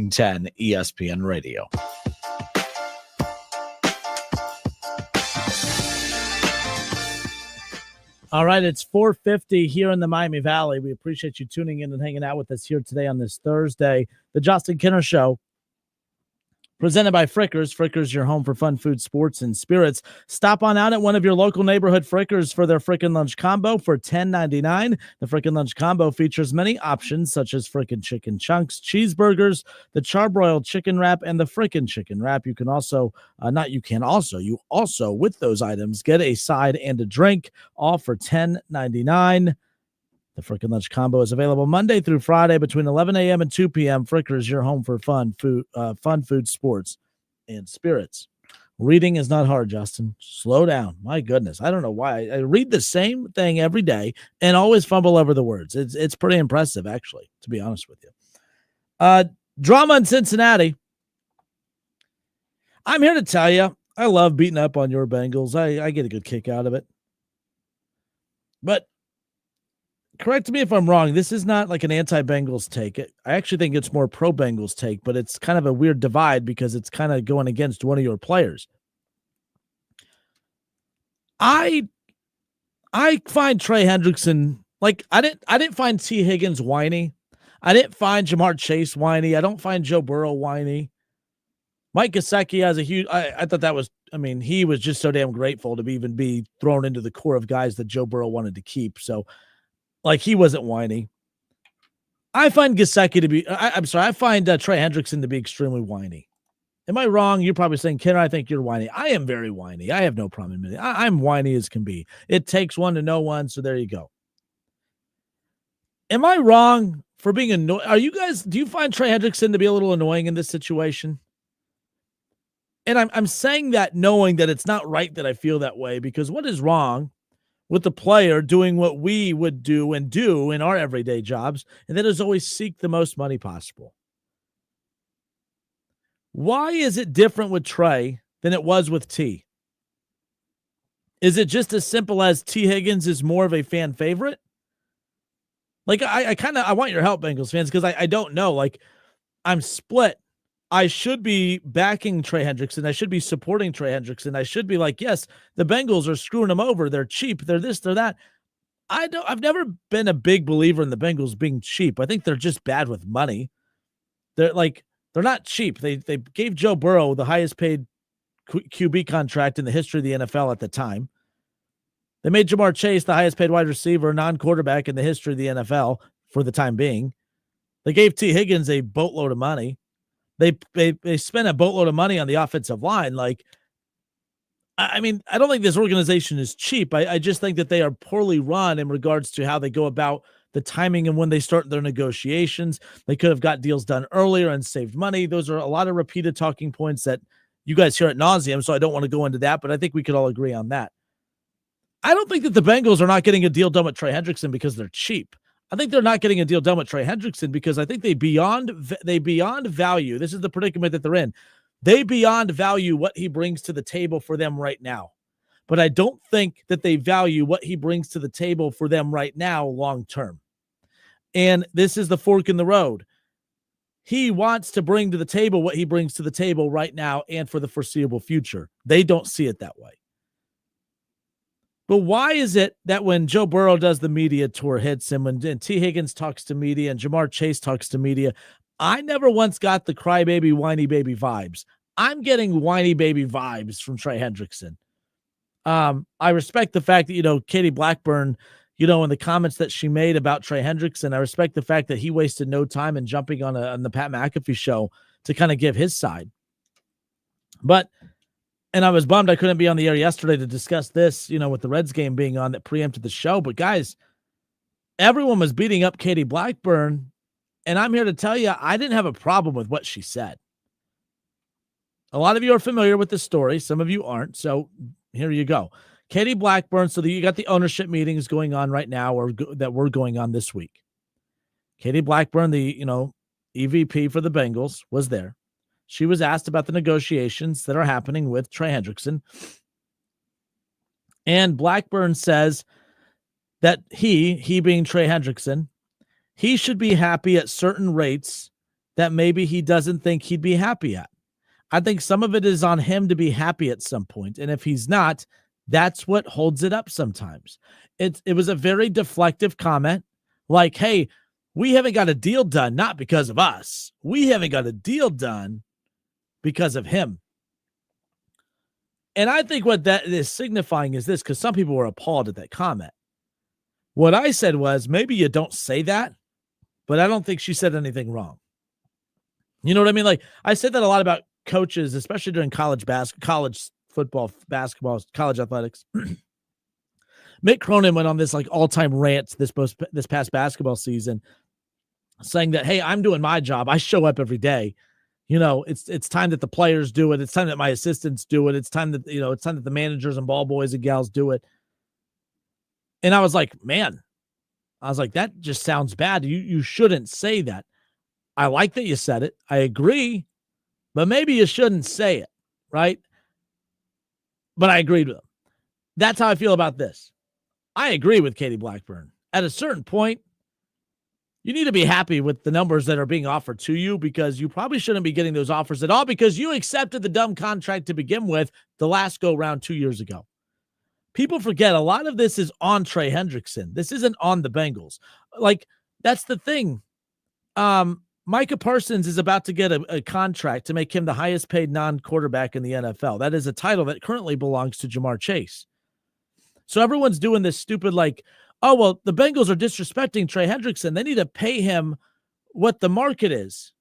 10 ESPN Radio. All right, it's 4:50 here in the Miami Valley. We appreciate you tuning in and hanging out with us here today on this Thursday. The Justin Kinner Show, presented by Frickers. Frickers, your home for fun food, sports, and spirits. Stop on out at one of your local neighborhood Frickers for their Frickin' Lunch Combo for $10.99. The Frickin' Lunch Combo features many options such as Frickin' Chicken Chunks, cheeseburgers, the Charbroiled Chicken Wrap, and the Frickin' Chicken Wrap. You can also, you also, with those items, get a side and a drink, all for $10.99. The Frickin' Lunch Combo is available Monday through Friday between 11 a.m. and 2 p.m. Frickers, your home for fun food, sports, and spirits. Reading is not hard, Justin. Slow down. My goodness. I don't know why. I read the same thing every day and always fumble over the words. It's pretty impressive, actually, to be honest with you. Drama in Cincinnati. I'm here to tell you, I love beating up on your Bengals. I get a good kick out of it. But correct me if I'm wrong. This is not like an anti-Bengals take. I actually think it's more pro-Bengals take, but it's kind of a weird divide because it's kind of going against one of your players. I find Trey Hendrickson, like I didn't find T. Higgins whiny. I didn't find Jamar Chase whiny. I don't find Joe Burrow whiny. Mike Gesicki has a huge. I thought that was. I mean, he was just so damn grateful to even be thrown into the core of guys that Joe Burrow wanted to keep. So. Like, he wasn't whiny. I find Gesicki to be – I find Trey Hendrickson to be extremely whiny. Am I wrong? You're probably saying, Kenner, I think you're whiny. I am very whiny. I have no problem admitting it. I'm whiny as can be. It takes one to know one, so there you go. Am I wrong for being annoyed? Do you find Trey Hendrickson to be a little annoying in this situation? And I'm saying that knowing that it's not right that I feel that way, because what is wrong with the player doing what we would do and do in our everyday jobs, and that is always seek the most money possible. Why is it different with Trey than it was with T? Is it just as simple as T. Higgins is more of a fan favorite? Like, I want your help, Bengals fans, because I don't know. Like, I'm split. I should be backing Trey Hendrickson. I should be supporting Trey Hendrickson. I should be like, yes, the Bengals are screwing him over. They're cheap. They're this, they're that. I've never been a big believer in the Bengals being cheap. I think they're just bad with money. They're not cheap. They gave Joe Burrow the highest paid QB contract in the history of the NFL at the time. They made Jamar Chase the highest paid wide receiver, non-quarterback in the history of the NFL for the time being. They gave T. Higgins a boatload of money. They spent a boatload of money on the offensive line. Like, I mean, I don't think this organization is cheap. I just think that they are poorly run in regards to how they go about the timing and when they start their negotiations. They could have got deals done earlier and saved money. Those are a lot of repeated talking points that you guys hear at nauseum, so I don't want to go into that, but I think we could all agree on that. I don't think that the Bengals are not getting a deal done with Trey Hendrickson because they're cheap. I think they're not getting a deal done with Trey Hendrickson because I think they beyond value. This is the predicament that they're in. They beyond value what he brings to the table for them right now. But I don't think that they value what he brings to the table for them right now long term. And this is the fork in the road. He wants to bring to the table what he brings to the table right now and for the foreseeable future. They don't see it that way. But why is it that when Joe Burrow does the media tour, hits him, and T. Higgins talks to media and Jamar Chase talks to media, I never once got the crybaby, whiny baby vibes. I'm getting whiny baby vibes from Trey Hendrickson. I respect the fact that, Katie Blackburn, in the comments that she made about Trey Hendrickson, I respect the fact that he wasted no time in jumping on the Pat McAfee show to kind of give his side. And I was bummed I couldn't be on the air yesterday to discuss this, with the Reds game being on that preempted the show. But guys, everyone was beating up Katie Blackburn. And I'm here to tell you, I didn't have a problem with what she said. A lot of you are familiar with this story. Some of you aren't. So here you go. Katie Blackburn. So you got the ownership meetings going on right now, or that were going on this week. Katie Blackburn, the, EVP for the Bengals, was there. She was asked about the negotiations that are happening with Trey Hendrickson. And Blackburn says that he being Trey Hendrickson, he should be happy at certain rates that maybe he doesn't think he'd be happy at. I think some of it is on him to be happy at some point. And if he's not, that's what holds it up sometimes. It was a very deflective comment like, hey, we haven't got a deal done, not because of us. We haven't got a deal done because of him. And I think what that is signifying is this, because some people were appalled at that comment. What I said was, maybe you don't say that, but I don't think she said anything wrong. You know what I mean? Like, I said that a lot about coaches, especially during college football, basketball, college athletics. Mick Cronin went on this like all-time rant this past basketball season, saying that, hey, I'm doing my job. I show up every day. You know, it's time that the players do it. It's time that my assistants do it. It's time that, it's time that the managers and ball boys and gals do it. And I was like, man, that just sounds bad. You shouldn't say that. I like that you said it. I agree, but maybe you shouldn't say it, right? But I agreed with him. That's how I feel about this. I agree with Katie Blackburn. At a certain point, you need to be happy with the numbers that are being offered to you, because you probably shouldn't be getting those offers at all, because you accepted the dumb contract to begin with the last go round 2 years ago. People forget a lot of this is on Trey Hendrickson. This isn't on the Bengals. Like, that's the thing. Micah Parsons is about to get a contract to make him the highest paid non-quarterback in the NFL. That is a title that currently belongs to Jamar Chase. So everyone's doing this stupid like, oh, well, the Bengals are disrespecting Trey Hendrickson. They need to pay him what the market is.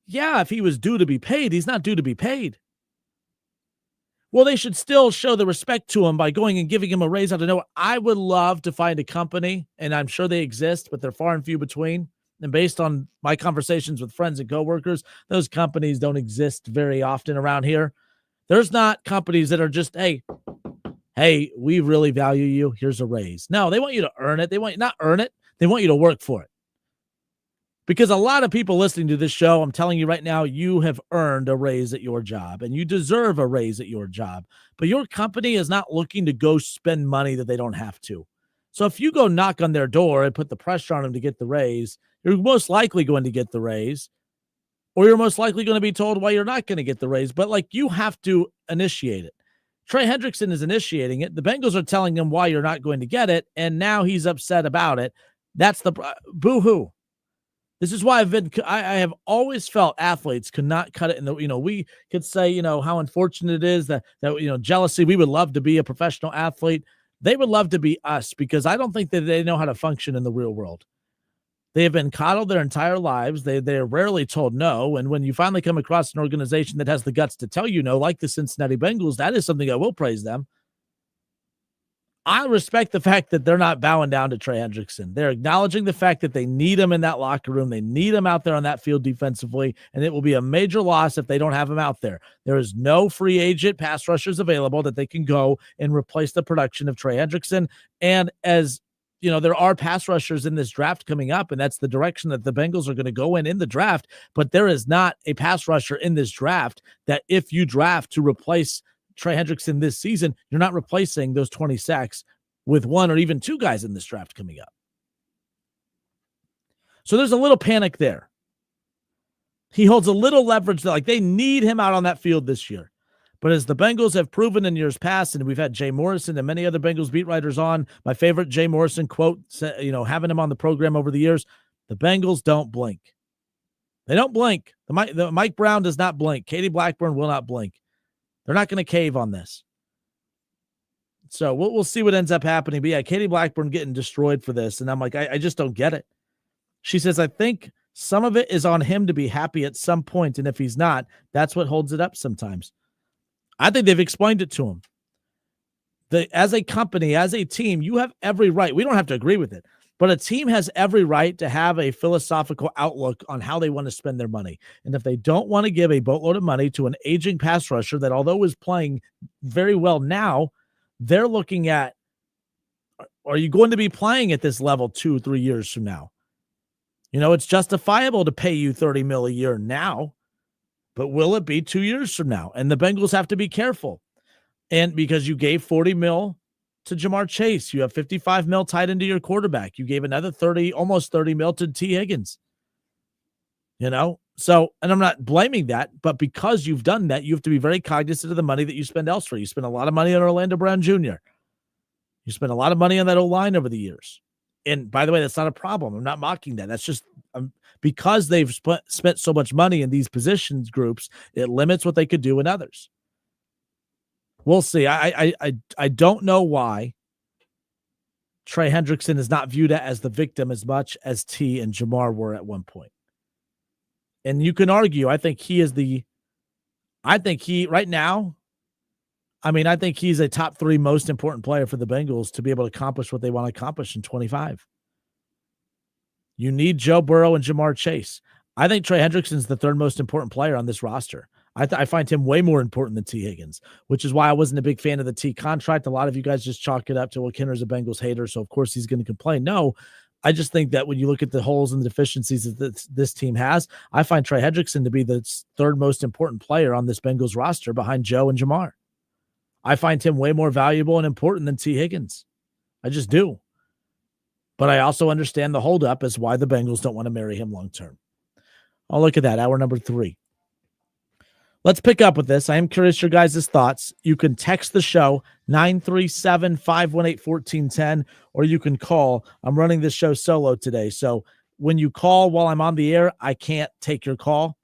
Yeah, if he was due to be paid, he's not due to be paid. Well, they should still show the respect to him by going and giving him a raise out of nowhere. I would love to find a company, and I'm sure they exist, but they're far and few between. And based on my conversations with friends and coworkers, those companies don't exist very often around here. There's not companies that are just, hey, we really value you. Here's a raise. No, they want you to earn it. They want you not earn it. They want you to work for it. Because a lot of people listening to this show, I'm telling you right now, you have earned a raise at your job, and you deserve a raise at your job. But your company is not looking to go spend money that they don't have to. So if you go knock on their door and put the pressure on them to get the raise, you're most likely going to get the raise, or you're most likely going to be told why you're not going to get the raise. But like, you have to initiate it. Trey Hendrickson is initiating it. The Bengals are telling him why you're not going to get it, and now he's upset about it. That's the boo-hoo. This is why I have always felt athletes could not cut it in the, we could say, how unfortunate it is that jealousy, we would love to be a professional athlete. They would love to be us, because I don't think that they know how to function in the real world. They have been coddled their entire lives. They're rarely told no. And when you finally come across an organization that has the guts to tell you no, like the Cincinnati Bengals, that is something I will praise them. I respect the fact that they're not bowing down to Trey Hendrickson. They're acknowledging the fact that they need him in that locker room. They need him out there on that field defensively, and it will be a major loss if they don't have him out there. There is no free agent pass rushers available that they can go and replace the production of Trey Hendrickson. And as there are pass rushers in this draft coming up, and that's the direction that the Bengals are going to go in the draft. But there is not a pass rusher in this draft that if you draft to replace Trey Hendrickson this season, you're not replacing those 20 sacks with one or even two guys in this draft coming up. So there's a little panic there. He holds a little leverage that, like, they need him out on that field this year. But as the Bengals have proven in years past, and we've had Jay Morrison and many other Bengals beat writers on, my favorite Jay Morrison quote, having him on the program over the years, the Bengals don't blink. They don't blink. The Mike Brown does not blink. Katie Blackburn will not blink. They're not going to cave on this. So we'll see what ends up happening. But yeah, Katie Blackburn getting destroyed for this. And I'm like, I just don't get it. She says, I think some of it is on him to be happy at some point. And if he's not, that's what holds it up sometimes. I think they've explained it to him. As a company, as a team, you have every right. We don't have to agree with it. But a team has every right to have a philosophical outlook on how they want to spend their money. And if they don't want to give a boatload of money to an aging pass rusher that, although is playing very well now, they're looking at, are you going to be playing at this level 2-3 years from now? It's justifiable to pay you $30 million a year now, but will it be 2 years from now? And the Bengals have to be careful. And because you gave $40 million to Jamar Chase, you have $55 million tied into your quarterback. You gave another almost $30 million to T. Higgins. So, and I'm not blaming that, but because you've done that, you have to be very cognizant of the money that you spend elsewhere. You spend a lot of money on Orlando Brown Jr. You spend a lot of money on that O-line over the years. And by the way, that's not a problem. I'm not mocking that. That's just because they've spent so much money in these positions groups, it limits what they could do in others. We'll see. I don't know why Trey Hendrickson is not viewed as the victim as much as T and Jamar were at one point. And you can argue, I think he right now, I think he's a top 3 most important player for the Bengals to be able to accomplish what they want to accomplish in 25. You need Joe Burrow and Jamar Chase. I think Trey Hendrickson's the 3rd most important player on this roster. I find him way more important than T. Higgins, which is why I wasn't a big fan of the T contract. A lot of you guys just chalk it up to, well, Kinner's a Bengals hater, so of course he's going to complain. No, I just think that when you look at the holes and the deficiencies that this team has, I find Trey Hendrickson to be the 3rd most important player on this Bengals roster behind Joe and Jamar. I find him way more valuable and important than T. Higgins. I just do. But I also understand the holdup as why the Bengals don't want to marry him long-term. I'll look at that. Hour number 3. Let's pick up with this. I am curious your guys' thoughts. You can text the show 937-518-1410, or you can call. I'm running this show solo today. So when you call while I'm on the air, I can't take your call.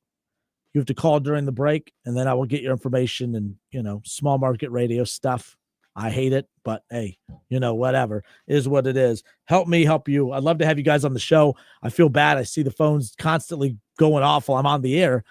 You have to call during the break, and then I will get your information and, small market radio stuff. I hate it, but hey, whatever. It is what it is. Help me help you. I'd love to have you guys on the show. I feel bad. I see the phones constantly going off while I'm on the air.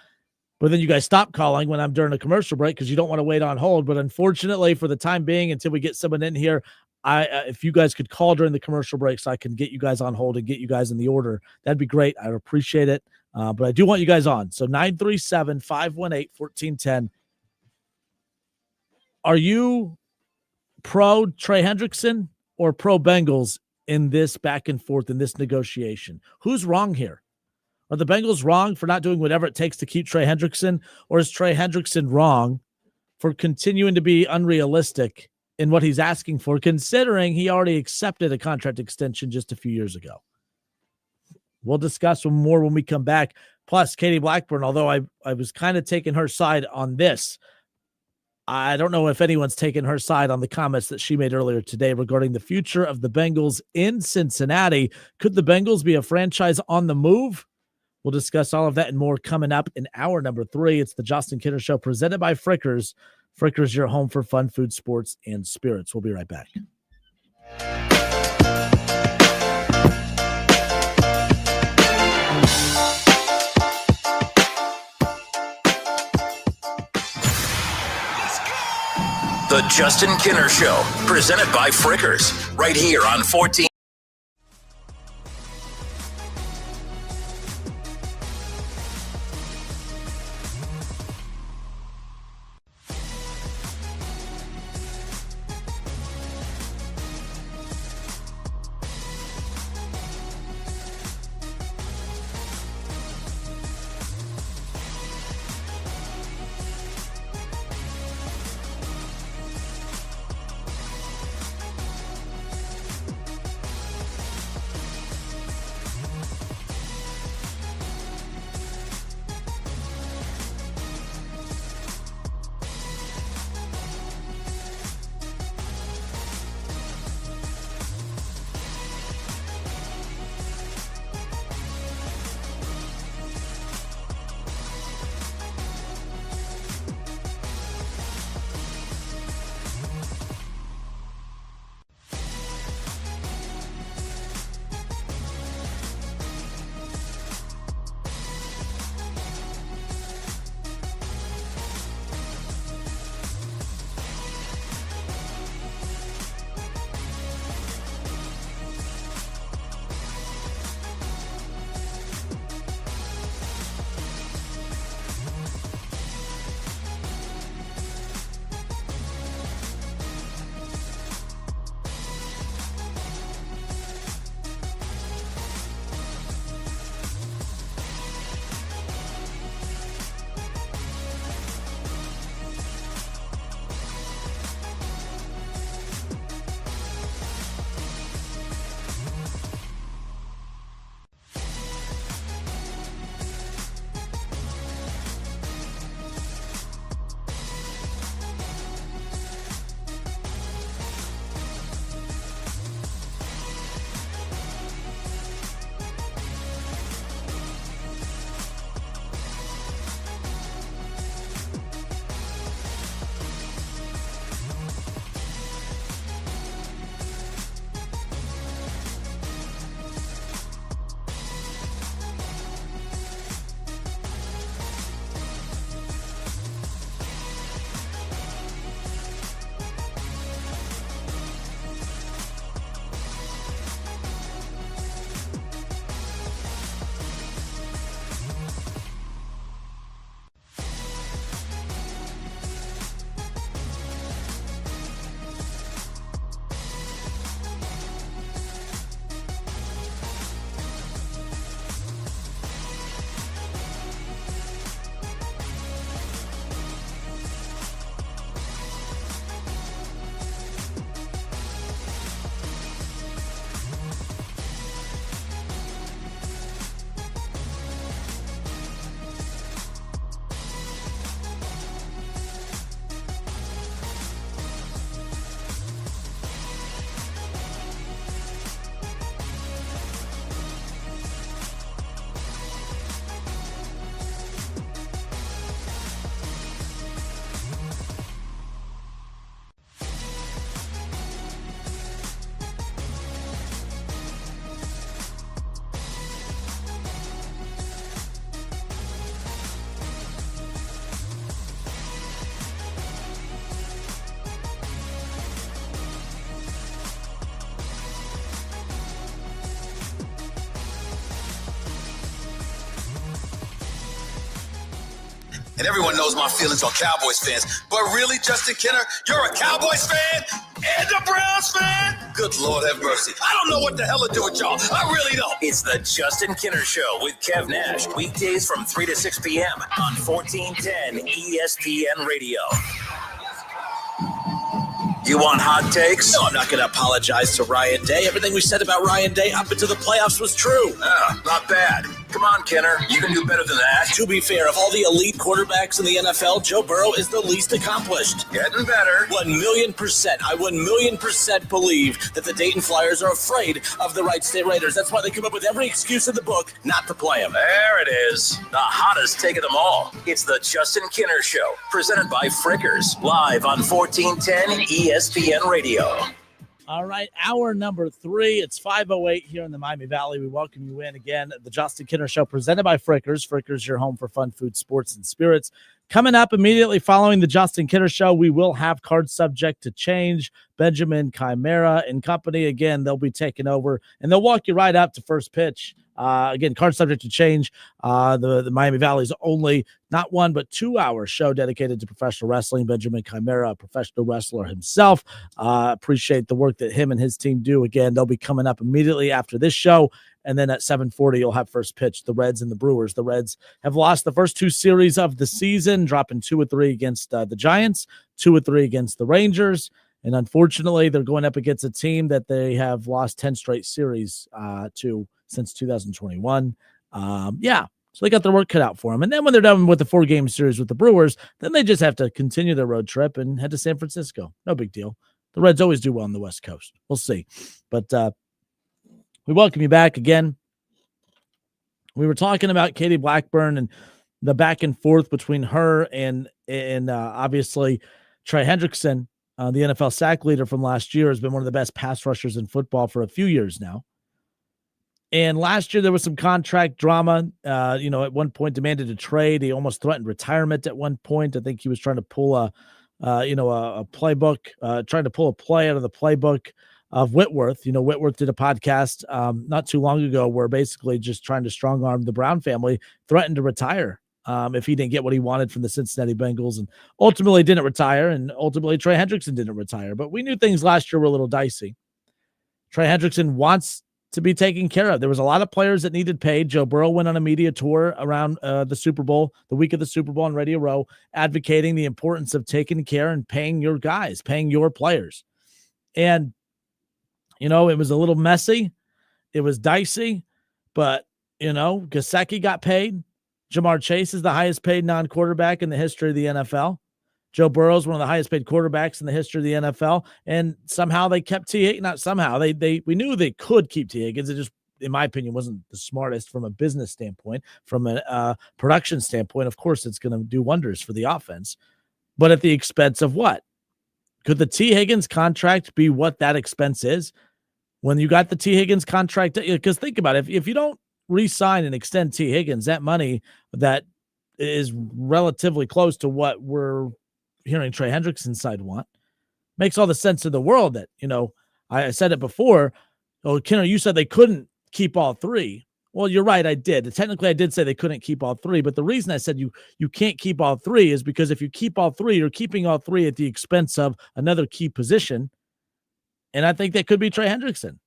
But then you guys stop calling when I'm during a commercial break because you don't want to wait on hold. But unfortunately, for the time being, until we get someone in here, if you guys could call during the commercial break so I can get you guys on hold and get you guys in the order, that'd be great. I'd appreciate it. But I do want you guys on. So 937-518-1410. Are you pro Trey Hendrickson or pro Bengals in this back and forth in this negotiation? Who's wrong here? Are the Bengals wrong for not doing whatever it takes to keep Trey Hendrickson, or is Trey Hendrickson wrong for continuing to be unrealistic in what he's asking for, considering he already accepted a contract extension just a few years ago? We'll discuss more when we come back. Plus, Katie Blackburn, although I was kind of taking her side on this, I don't know if anyone's taken her side on the comments that she made earlier today regarding the future of the Bengals in Cincinnati. Could the Bengals be a franchise on the move? We'll discuss all of that and more coming up in hour number 3. It's the Justin Kinner Show presented by Frickers. Frickers, your home for fun, food, sports, and spirits. We'll be right back. The Justin Kinner Show, presented by Frickers, right here on 14. And everyone knows my feelings on Cowboys fans. But really, Justin Kinner, you're a Cowboys fan and a Browns fan? Good Lord have mercy. I don't know what the hell to do with y'all. I really don't. It's the Justin Kinner Show with Kev Nash. Weekdays from 3 to 6 p.m. on 1410 ESPN Radio. You want hot takes? No, I'm not going to apologize to Ryan Day. Everything we said about Ryan Day up until the playoffs was true. Not bad. Come on, Kenner. You can do better than that. To be fair, of all the elite quarterbacks in the NFL, Joe Burrow is the least accomplished. Getting better. 1,000,000%. I 1,000,000% believe that the Dayton Flyers are afraid of the Wright State Raiders. That's why they come up with every excuse in the book not to play them. There it is. The hottest take of them all. It's the Justin Kinner Show, presented by Frickers, live on 1410 ESPN Radio. All right, hour number 3. It's 5:08 here in the Miami Valley. We welcome you in again. The Justin Kinner Show presented by Frickers. Frickers, your home for fun, food, sports, and spirits. Coming up immediately following the Justin Kinner Show, we will have card subject to change. Benjamin Chimera and company. Again, they'll be taking over, and they'll walk you right up to first pitch. Again, card subject to change. The Miami Valley's only not 1 but 2 hour show dedicated to professional wrestling. Benjamin Chimera, a professional wrestler himself. Appreciate the work that him and his team do. Again, they'll be coming up immediately after this show. And then at 7:40, you'll have first pitch, the Reds and the Brewers. The Reds have lost the first 2 series of the season, dropping 2-3 against the Giants, 2-3 against the Rangers. And unfortunately, they're going up against a team that they have lost 10 straight series to since 2021. So they got their work cut out for them. And then when they're done with the 4-game series with the Brewers, then they just have to continue their road trip and head to San Francisco. No big deal. The Reds always do well on the West Coast. We'll see. But we welcome you back again. We were talking about Katie Blackburn and the back and forth between her and obviously Trey Hendrickson, the NFL sack leader from last year, has been one of the best pass rushers in football for a few years now. And last year there was some contract drama. At one point demanded a trade. He almost threatened retirement at one point. I think he was trying to pull a playbook, trying to pull a play out of the playbook of Whitworth. Whitworth did a podcast not too long ago where basically just trying to strong arm the Brown family, threatened to retire if he didn't get what he wanted from the Cincinnati Bengals, and ultimately didn't retire. And ultimately Trey Hendrickson didn't retire. But we knew things last year were a little dicey. Trey Hendrickson wants to be taken care of. There was a lot of players that needed paid. Joe Burrow went on a media tour around the Super Bowl, the week of the Super Bowl on Radio Row, advocating the importance of taking care and paying your guys, paying your players. And, it was a little messy. It was dicey, but, Gesicki got paid. Jamar Chase is the highest paid non-quarterback in the history of the NFL. Joe Burrow is one of the highest paid quarterbacks in the history of the NFL, and somehow they kept T. Higgins. Not somehow, we knew they could keep T. Higgins. It just, in my opinion, wasn't the smartest from a business standpoint, from a production standpoint. Of course, it's going to do wonders for the offense, but at the expense of what? Could the T. Higgins contract be what that expense is? When you got the T. Higgins contract, because think about it, if you don't re-sign and extend T. Higgins, that money that is relatively close to what we're hearing Trey Hendrickson's side want, makes all the sense in the world. That, I said it before. Oh, Kinner, you said they couldn't keep all 3. Well, you're right. I did. Technically, I did say they couldn't keep all 3, but the reason I said you can't keep all 3 is because if you keep all 3, you're keeping all 3 at the expense of another key position. And I think that could be Trey Hendrickson.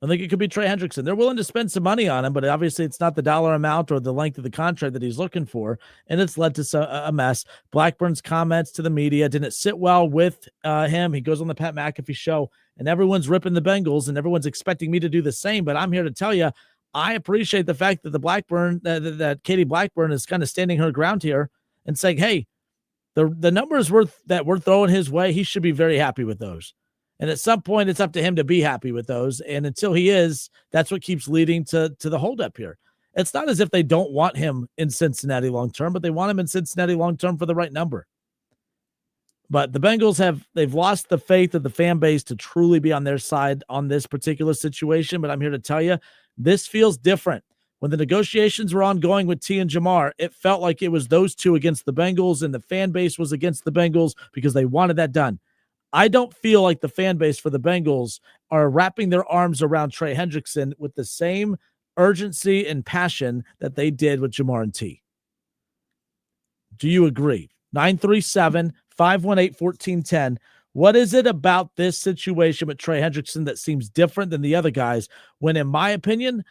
I think it could be Trey Hendrickson. They're willing to spend some money on him, but obviously it's not the dollar amount or the length of the contract that he's looking for, and it's led to a mess. Blackburn's comments to the media didn't sit well with him. He goes on the Pat McAfee show, and everyone's ripping the Bengals, and everyone's expecting me to do the same, but I'm here to tell you, I appreciate the fact that that Katie Blackburn is kind of standing her ground here and saying, hey, the numbers that we're throwing his way, he should be very happy with those. And at some point, it's up to him to be happy with those. And until he is, that's what keeps leading to the holdup here. It's not as if they don't want him in Cincinnati long-term, but they want him in Cincinnati long-term for the right number. But the Bengals they've lost the faith of the fan base to truly be on their side on this particular situation. But I'm here to tell you, this feels different. When the negotiations were ongoing with T and Jamar, it felt like it was those two against the Bengals, and the fan base was against the Bengals because they wanted that done. I don't feel like the fan base for the Bengals are wrapping their arms around Trey Hendrickson with the same urgency and passion that they did with Jamar and T. Do you agree? 937-518-1410. What is it about this situation with Trey Hendrickson that seems different than the other guys when, in my opinion,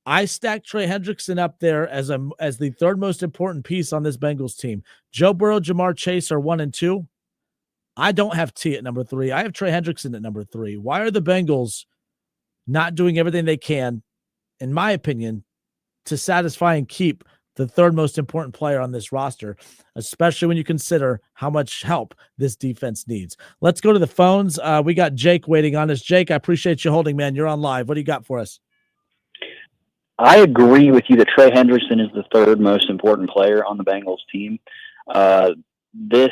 I stack Trey Hendrickson up there as the third most important piece on this Bengals team? Joe Burrow, Jamar Chase are 1 and 2. I don't have T at number 3. I have Trey Hendrickson at number 3. Why are the Bengals not doing everything they can, in my opinion, to satisfy and keep the third most important player on this roster, especially when you consider how much help this defense needs? Let's go to the phones. We got Jake waiting on us. Jake, I appreciate you holding, man. You're on live. What do you got for us? I agree with you that Trey Hendrickson is the third most important player on the Bengals team. This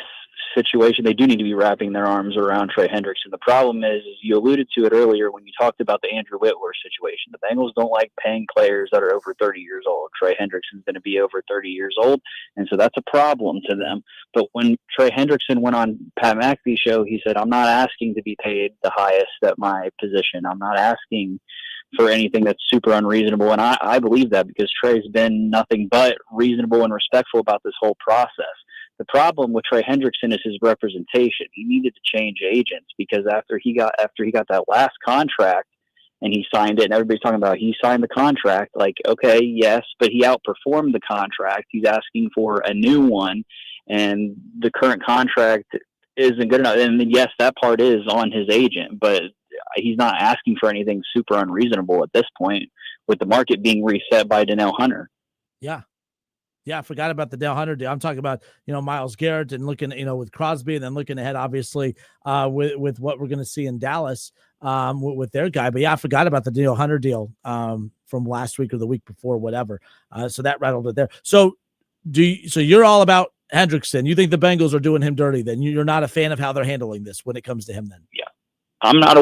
situation, they do need to be wrapping their arms around Trey Hendrickson. The problem is you alluded to it earlier when you talked about the Andrew Whitworth situation. The Bengals don't like paying players that are over 30 years old. Trey Hendrickson's going to be over 30 years old, and so that's a problem to them. But when Trey Hendrickson went on Pat McAfee's show, he said, I'm not asking to be paid the highest at my position. I'm not asking for anything that's super unreasonable. And I believe that because Trey's been nothing but reasonable and respectful about this whole process. The problem with Trey Hendrickson is his representation. He needed to change agents because after he got that last contract and he signed it, and everybody's talking about he signed the contract, like, okay, yes, but he outperformed the contract. He's asking for a new one, and the current contract isn't good enough. And yes, that part is on his agent, but he's not asking for anything super unreasonable at this point with the market being reset by Danielle Hunter. Yeah, I forgot about the Dale Hunter deal. I'm talking about, Myles Garrett and looking, with Crosby, and then looking ahead, obviously, with what we're going to see in Dallas with their guy. But yeah, I forgot about the Dale Hunter deal from last week or the week before, whatever. So that rattled it there. So you're all about Hendrickson. You think the Bengals are doing him dirty? Then you're not a fan of how they're handling this when it comes to him. Then I'm not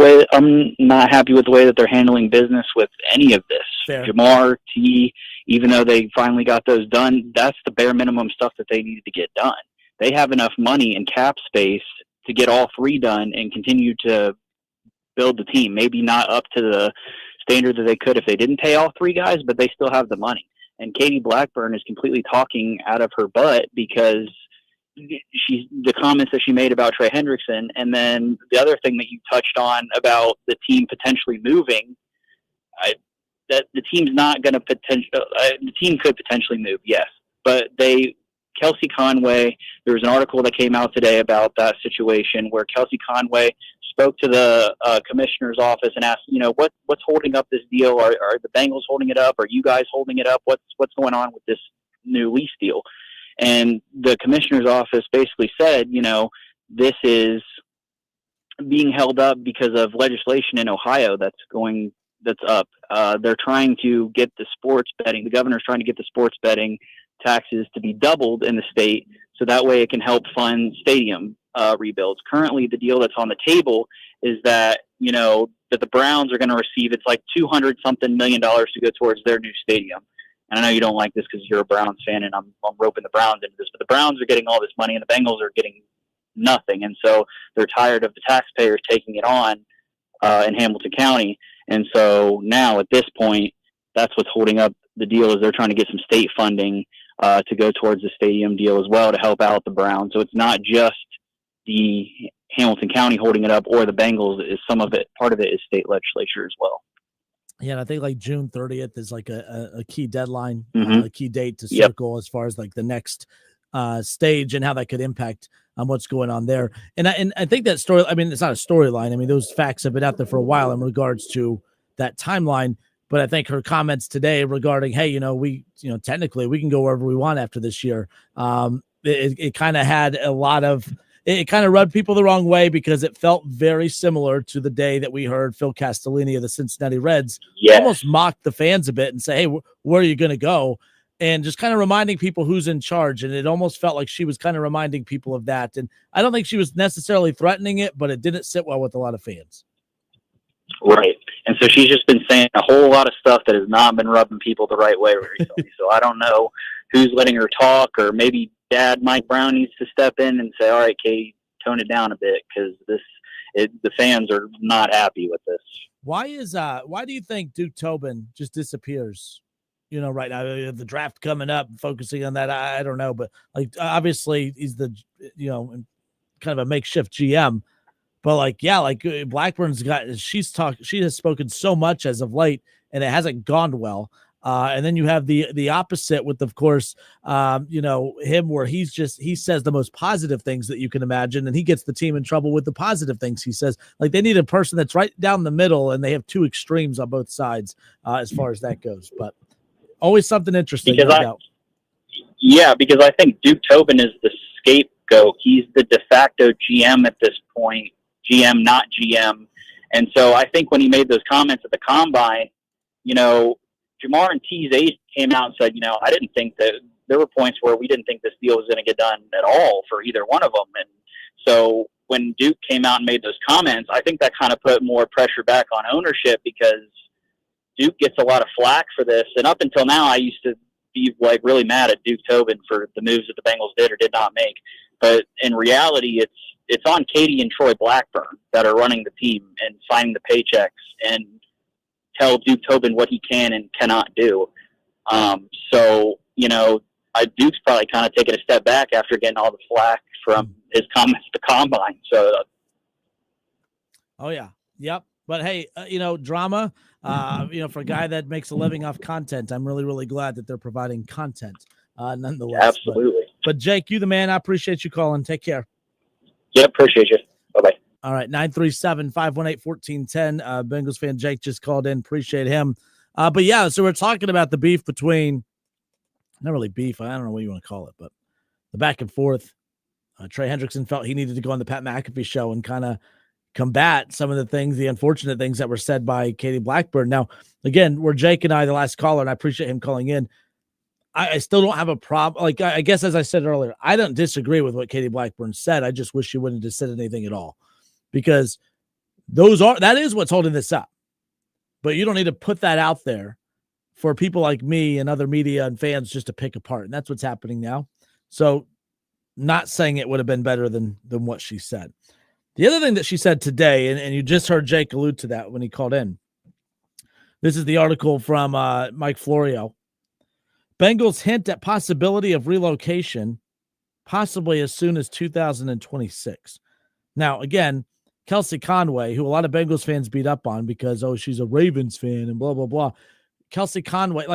happy with the way that they're handling business with any of this. Fair. Jamar, T, even though they finally got those done, that's the bare minimum stuff that they needed to get done. They have enough money and cap space to get all 3 done and continue to build the team. Maybe not up to the standard that they could if they didn't pay all 3 guys, but they still have the money. And Katie Blackburn is completely talking out of her butt because the comments that she made about Trey Hendrickson, and then the other thing that you touched on about the team potentially moving, that the team's not going to the team could potentially move, yes, but Kelsey Conway, there was an article that came out today about that situation where Kelsey Conway spoke to the commissioner's office and asked, what's holding up this deal? Are the Bengals holding it up? Are you guys holding it up? What's going on with this new lease deal? And the commissioner's office basically said, this is being held up because of legislation in Ohio that's up. They're trying to get the governor's trying to get the sports betting taxes to be doubled in the state so that way it can help fund stadium rebuilds. Currently, the deal that's on the table is that, that the Browns are going to receive, it's like $200-something million to go towards their new stadium. And I know you don't like this because you're a Browns fan and I'm roping the Browns into this, but the Browns are getting all this money and the Bengals are getting nothing. And so they're tired of the taxpayers taking it on in Hamilton County. And so now at this point, that's what's holding up the deal is they're trying to get some state funding to go towards the stadium deal as well to help out the Browns. So it's not just the Hamilton County holding it up or the Bengals. Is some of it, part of it is state legislature as well. Yeah, and I think like June 30th is like a key deadline, Mm-hmm. a key date to circle as far as like the next stage and how that could impact what's going on there. And I think that story, I mean, it's not a storyline. I mean, those facts have been out there for a while in regards to that timeline. But I think her comments today regarding, hey, technically we can go wherever we want after this year. It kind of had a lot of, it kind of rubbed people the wrong way because it felt very similar to the day that we heard Phil Castellini of the Cincinnati Reds almost mock the fans a bit and say, hey, where are you going to go? And just kind of reminding people who's in charge. And it almost felt like she was kind of reminding people of that. And I don't think she was necessarily threatening it, but it didn't sit well with a lot of fans. Right. And so she's just been saying a whole lot of stuff that has not been rubbing people the right way recently. So I don't know who's letting her talk, or maybe Dad Mike Brown needs to step in and say, all right, Katie, tone it down a bit, because the fans are not happy with this. Why do you think Duke Tobin just disappears? right now. The draft coming up, focusing on that, I don't know. But, like, obviously he's the, kind of a makeshift GM. But, Blackburn's she has spoken so much as of late, and it hasn't gone well. And then you have the opposite with, of course, him, where he says the most positive things that you can imagine, and he gets the team in trouble with the positive things he says. Like, they need a person that's right down the middle, and they have two extremes on both sides as far as that goes. But always something interesting. Because I think Duke Tobin is the scapegoat. He's the de facto GM at this point, GM, not GM. And so I think when he made those comments at the Combine, Jamar and T's aide came out and said, I didn't think that there were points where we didn't think this deal was going to get done at all for either one of them. And so when Duke came out and made those comments, I think that kind of put more pressure back on ownership, because Duke gets a lot of flack for this. And up until now, I used to be really mad at Duke Tobin for the moves that the Bengals did or did not make. But in reality, it's on Katie and Troy Blackburn that are running the team and signing the paychecks and tell Duke Tobin what he can and cannot do. Duke's probably kind of taking a step back after getting all the flack from his comments at the Combine. So, oh yeah, yep. But hey, drama. For a guy that makes a living off content, I'm really, really glad that they're providing content. Nonetheless, absolutely. But Jake, you the man. I appreciate you calling. Take care. Yeah, appreciate you. Bye-bye. All right, 937-518-1410. Bengals fan Jake just called in. Appreciate him. But yeah, so we're talking about the beef between, not really beef, I don't know what you want to call it, but the back and forth. Trey Hendrickson felt he needed to go on the Pat McAfee show and kind of combat some of the unfortunate things that were said by Katie Blackburn. Now, again, we're Jake and I, the last caller, and I appreciate him calling in. I still don't have a problem. Like, I guess, as I said earlier, I don't disagree with what Katie Blackburn said. I just wish she wouldn't have said anything at all, because that is what's holding this up. But you don't need to put that out there for people like me and other media and fans just to pick apart. And that's what's happening now. So, not saying it would have been better than what she said. The other thing that she said today, and you just heard Jake allude to that when he called in. This is the article from Mike Florio. Bengals hint at possibility of relocation, possibly as soon as 2026. Now, again, Kelsey Conway, who a lot of Bengals fans beat up on because, she's a Ravens fan and blah, blah, blah. Kelsey Conway,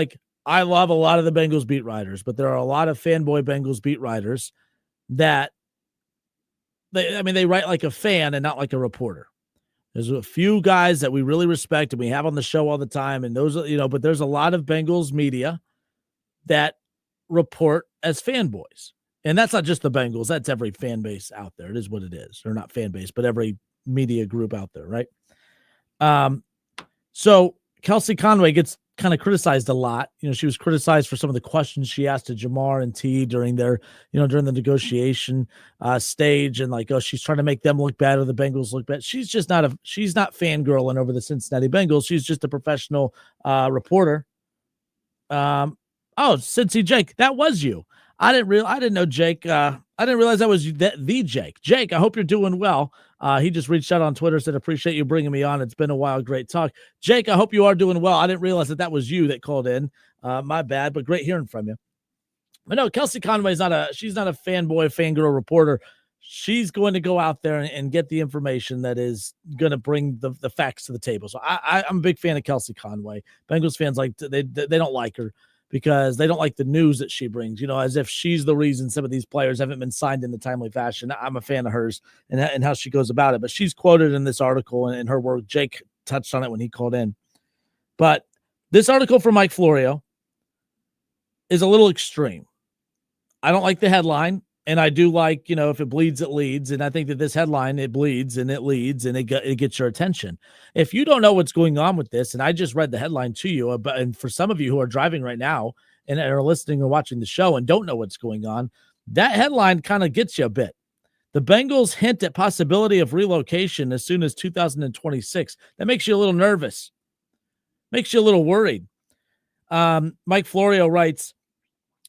I love a lot of the Bengals beat writers, but there are a lot of fanboy Bengals beat writers that they write like a fan and not like a reporter. There's a few guys that we really respect and we have on the show all the time. And those, but there's a lot of Bengals media that report as fanboys. And that's not just the Bengals. That's every fan base out there. It is what it is. Or not fan base, but every media group out there, right? So Kelsey Conway gets kind of criticized a lot. She was criticized for some of the questions she asked to Jamar and T during their, during the negotiation stage, and she's trying to make them look bad or the Bengals look bad. She's not fangirling over the Cincinnati Bengals. She's just a professional reporter. Cincy Jake, that was you. I didn't know Jake. I didn't realize that was the Jake. Jake, I hope you're doing well. He just reached out on Twitter, said, appreciate you bringing me on. It's been a while. Great talk. Jake, I hope you are doing well. I didn't realize that was you that called in. My bad, but great hearing from you. But no, Kelsey Conway's she's not a fanboy, fangirl reporter. She's going to go out there and get the information that is going to bring the facts to the table. So I'm a big fan of Kelsey Conway. Bengals fans, they don't like her because they don't like the news that she brings, as if she's the reason some of these players haven't been signed in the timely fashion. I'm a fan of hers and how she goes about it. But she's quoted in this article and in her work. Jake touched on it when he called in. But this article from Mike Florio is a little extreme. I don't like the headline. And I do like, if it bleeds, it leads. And I think that this headline, it bleeds and it leads and it gets your attention. If you don't know what's going on with this, and I just read the headline to you, and for some of you who are driving right now and are listening or watching the show and don't know what's going on, that headline kind of gets you a bit. The Bengals hint at possibility of relocation as soon as 2026. That makes you a little nervous. Makes you a little worried. Mike Florio writes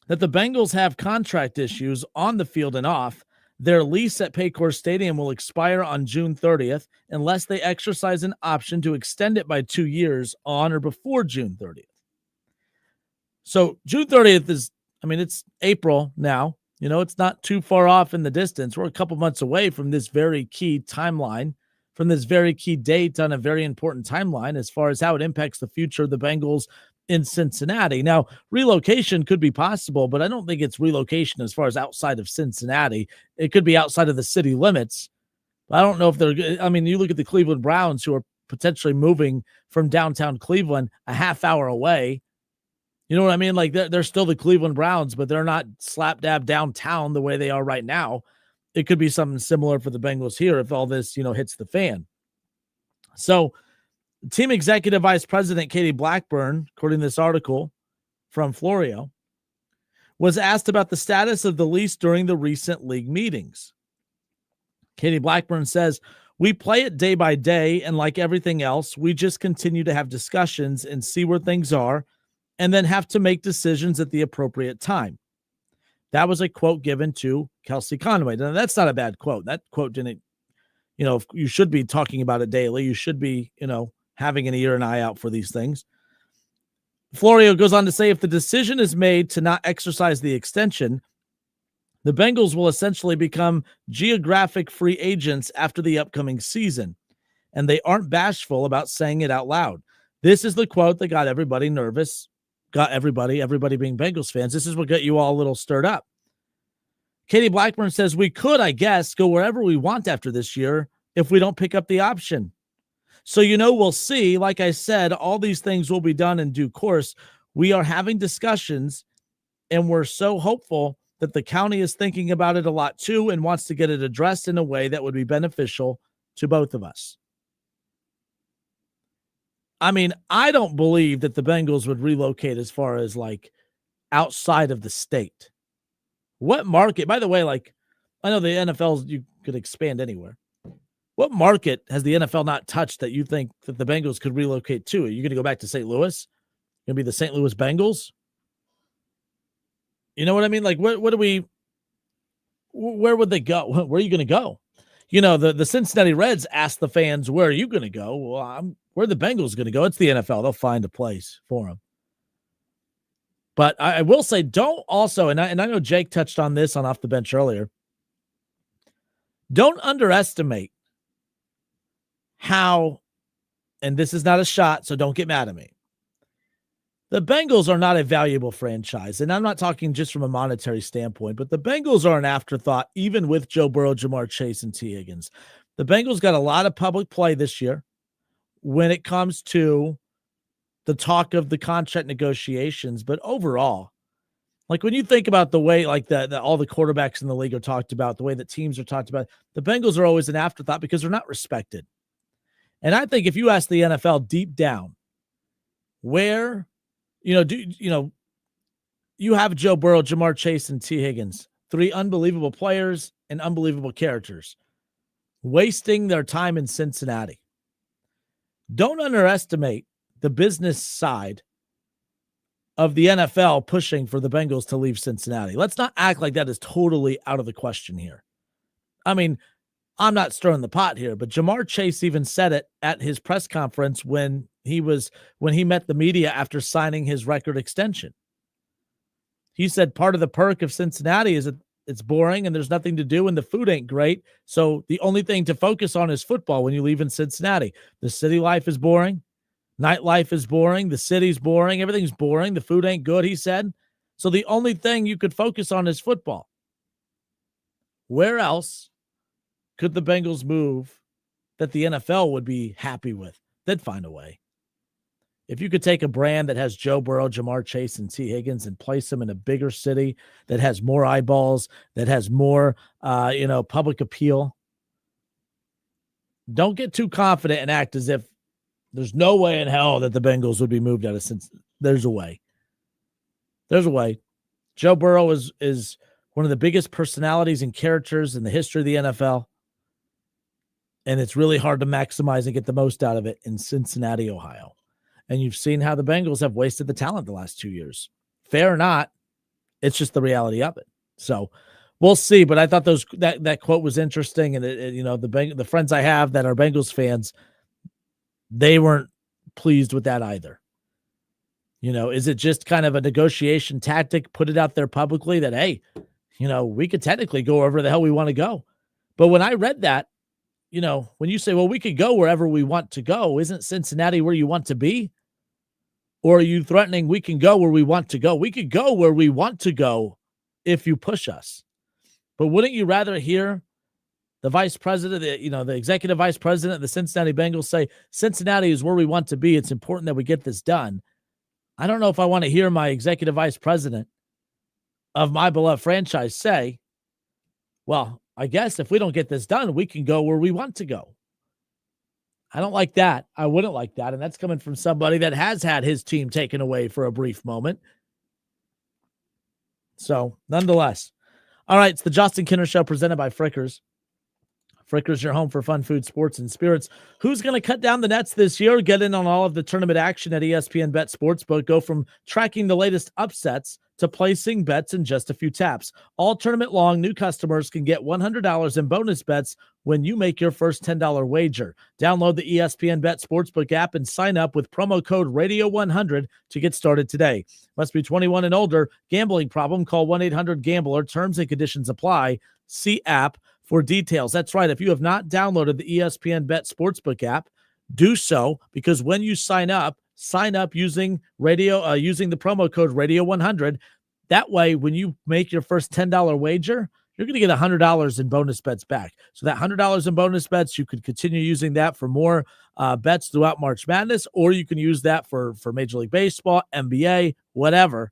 that the Bengals have contract issues on the field and off. Their lease at Paycor Stadium will expire on June 30th unless they exercise an option to extend it by 2 years on or before June 30th. So June 30th is, it's April now. It's not too far off in the distance. We're a couple months away from this very key timeline, from this very key date on a very important timeline as far as how it impacts the future of the Bengals in Cincinnati. Now, relocation could be possible, but I don't think it's relocation as far as outside of Cincinnati. It could be outside of the city limits. I don't know if they're, you look at the Cleveland Browns, who are potentially moving from downtown Cleveland a half hour away. You know what I mean? Like they're still the Cleveland Browns, but they're not slap dab downtown the way they are right now. It could be something similar for the Bengals here if all this, hits the fan. So team executive vice president Katie Blackburn, according to this article from Florio, was asked about the status of the lease during the recent league meetings. Katie Blackburn says, "We play it day by day, and like everything else, we just continue to have discussions and see where things are, and then have to make decisions at the appropriate time." That was a quote given to Kelsey Conway. Now, that's not a bad quote. That quote didn't, you should be talking about it daily. You should be, having an ear and eye out for these things. Florio goes on to say, if the decision is made to not exercise the extension, the Bengals will essentially become geographic free agents after the upcoming season, and they aren't bashful about saying it out loud. This is the quote that got everybody nervous. Got everybody being Bengals fans. This is what got you all a little stirred up. Katie Blackburn says, "We could, I guess, go wherever we want after this year if we don't pick up the option. So, we'll see. Like I said, all these things will be done in due course. We are having discussions, and we're so hopeful that the county is thinking about it a lot too and wants to get it addressed in a way that would be beneficial to both of us." I don't believe that the Bengals would relocate as far as like outside of the state. What market, by the way, I know the NFL, you could expand anywhere. What market has the NFL not touched that you think that the Bengals could relocate to? Are you going to go back to St. Louis? Going to be the St. Louis Bengals? You know what I mean? Like, where would they go? Where are you going to go? The Cincinnati Reds asked the fans, where are you going to go? Well, where the Bengals going to go? It's the NFL. They'll find a place for them. But I will say, don't also, and I know Jake touched on this on Off the Bench earlier, don't underestimate how, and this is not a shot, so don't get mad at me. The Bengals are not a valuable franchise, and I'm not talking just from a monetary standpoint, but the Bengals are an afterthought, even with Joe Burrow, Jamar Chase, and T. Higgins. The Bengals got a lot of public play this year when it comes to the talk of the contract negotiations, but overall, like when you think about the way like all the quarterbacks in the league are talked about, the way that teams are talked about, the Bengals are always an afterthought because they're not respected. And I think if you ask the NFL deep down, where you have Joe Burrow, Jamar Chase, and T. Higgins, three unbelievable players and unbelievable characters, wasting their time in Cincinnati. Don't underestimate the business side of the NFL pushing for the Bengals to leave Cincinnati. Let's not act like that is totally out of the question here. I'm not stirring the pot here, but Jamar Chase even said it at his press conference when he met the media after signing his record extension. He said part of the perk of Cincinnati is that it's boring and there's nothing to do and the food ain't great. So the only thing to focus on is football when you leave in Cincinnati. The city life is boring. Nightlife is boring. The city's boring. Everything's boring. The food ain't good, he said. So the only thing you could focus on is football. Where else could the Bengals move that the NFL would be happy with? They'd find a way. If you could take a brand that has Joe Burrow, Jamar Chase, and T. Higgins and place them in a bigger city that has more eyeballs, that has more, public appeal, don't get too confident and act as if there's no way in hell that the Bengals would be moved out of Cincinnati. There's a way. There's a way. Joe Burrow is one of the biggest personalities and characters in the history of the NFL. And it's really hard to maximize and get the most out of it in Cincinnati, Ohio. And you've seen how the Bengals have wasted the talent the last 2 years. Fair or not, it's just the reality of it. So we'll see. But I thought that quote was interesting. And, the friends I have that are Bengals fans, they weren't pleased with that either. Is it just kind of a negotiation tactic? Put it out there publicly that, hey, we could technically go wherever the hell we want to go. But when I read that, when you say, well, we could go wherever we want to go, isn't Cincinnati where you want to be? Or are you threatening we can go where we want to go? We could go where we want to go if you push us. But wouldn't you rather hear the vice president, the executive vice president of the Cincinnati Bengals say, Cincinnati is where we want to be. It's important that we get this done. I don't know if I want to hear my executive vice president of my beloved franchise say, well, I guess if we don't get this done, we can go where we want to go. I don't like that. I wouldn't like that. And that's coming from somebody that has had his team taken away for a brief moment. So, nonetheless. All right, it's the Justin Kinner Show presented by Frickers. Frickers, your home for fun, food, sports, and spirits. Who's going to cut down the nets this year? Get in on all of the tournament action at ESPN Bet Sportsbook. Go from tracking the latest upsets to placing bets in just a few taps. All tournament long, new customers can get $100 in bonus bets when you make your first $10 wager. Download the ESPN Bet Sportsbook app and sign up with promo code Radio100 to get started today. Must be 21 and older. Gambling problem? Call 1-800-GAMBLER. Terms and conditions apply. See app for details. That's right. If you have not downloaded the ESPN Bet Sportsbook app, do so, because when you sign up using using the promo code Radio100. That way, when you make your first $10 wager, you're going to get $100 in bonus bets back. So that $100 in bonus bets, you could continue using that for more bets throughout March Madness, or you can use that for Major League Baseball, NBA, whatever.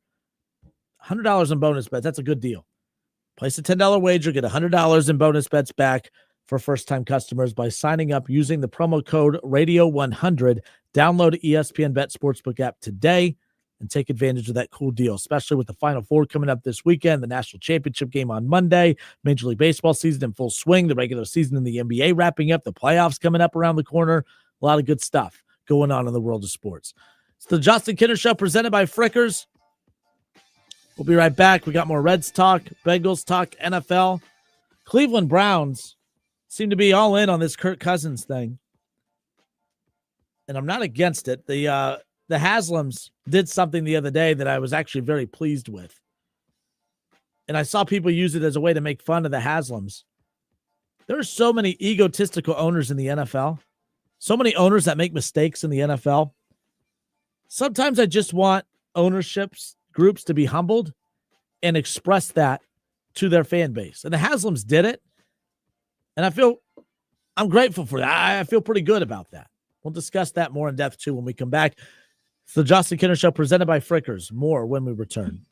$100 in bonus bets, that's a good deal. Place a $10 wager, get $100 in bonus bets back for first-time customers by signing up using the promo code Radio100. Download ESPN Bet Sportsbook app today and take advantage of that cool deal, especially with the Final Four coming up this weekend, the national championship game on Monday, Major League Baseball season in full swing, the regular season in the NBA wrapping up, the playoffs coming up around the corner. A lot of good stuff going on in the world of sports. It's the Justin Kinner Show presented by Frickers. We'll be right back. We got more Reds talk, Bengals talk, NFL. Cleveland Browns seem to be all in on this Kirk Cousins thing. And I'm not against it. The Haslams did something the other day that I was actually very pleased with. And I saw people use it as a way to make fun of the Haslams. There are so many egotistical owners in the NFL. So many owners that make mistakes in the NFL. Sometimes I just want ownerships groups to be humbled and express that to their fan base. And the Haslams did it. And I'm grateful for that. I feel pretty good about that. We'll discuss that more in depth too when we come back. It's the Justin Kinner Show presented by Frickers. More when we return.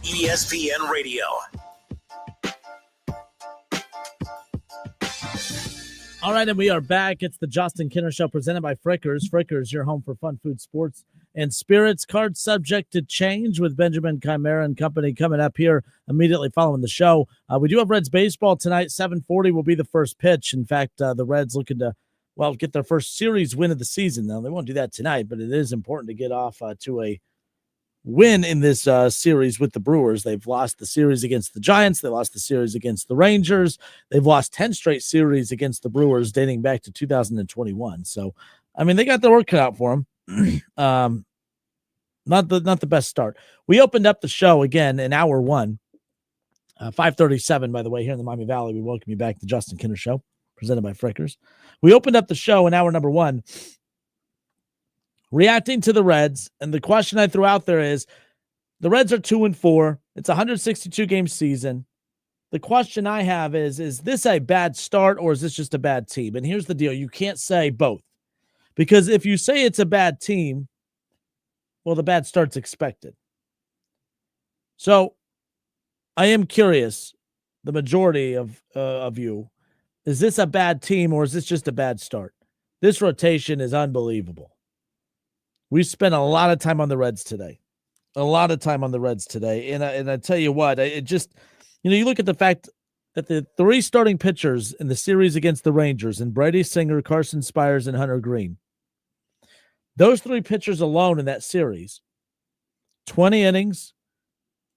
ESPN Radio. All right, and we are back. It's the Justin Kinner Show presented by Frickers. Frickers, your home for fun, food, sports, and spirits. Card subject to change with Benjamin Chimera and company coming up here immediately following the show. We do have Reds baseball tonight. 7:40 will be the first pitch. In fact, the Reds looking to, get their first series win of the season. Now, they won't do that tonight, but it is important to get off to a win in this series with the Brewers. They've lost the series against the Giants. They lost the series against the Rangers. They've lost 10 straight series against the Brewers dating back to 2021. So, I mean, they got their work cut out for them. Not the best start. We opened up the show again in hour one, 5:37, by the way, here in the Miami Valley. We welcome you back to the Justin Kinner Show, presented by Frickers. We opened up the show in hour number one, reacting to the Reds, and the question I threw out there is, the Reds are 2-4. It's a 162-game season. The question I have is this a bad start or is this just a bad team? And here's the deal. You can't say both. Because if you say it's a bad team, well, the bad start's expected. So I am curious, the majority of you, is this a bad team or is this just a bad start? This rotation is unbelievable. We spent a lot of time on the Reds today. And I tell you what, it just, you look at the fact that the three starting pitchers in the series against the Rangers, and Brady Singer, Carson Spires, and Hunter Green, those three pitchers alone in that series, 20 innings,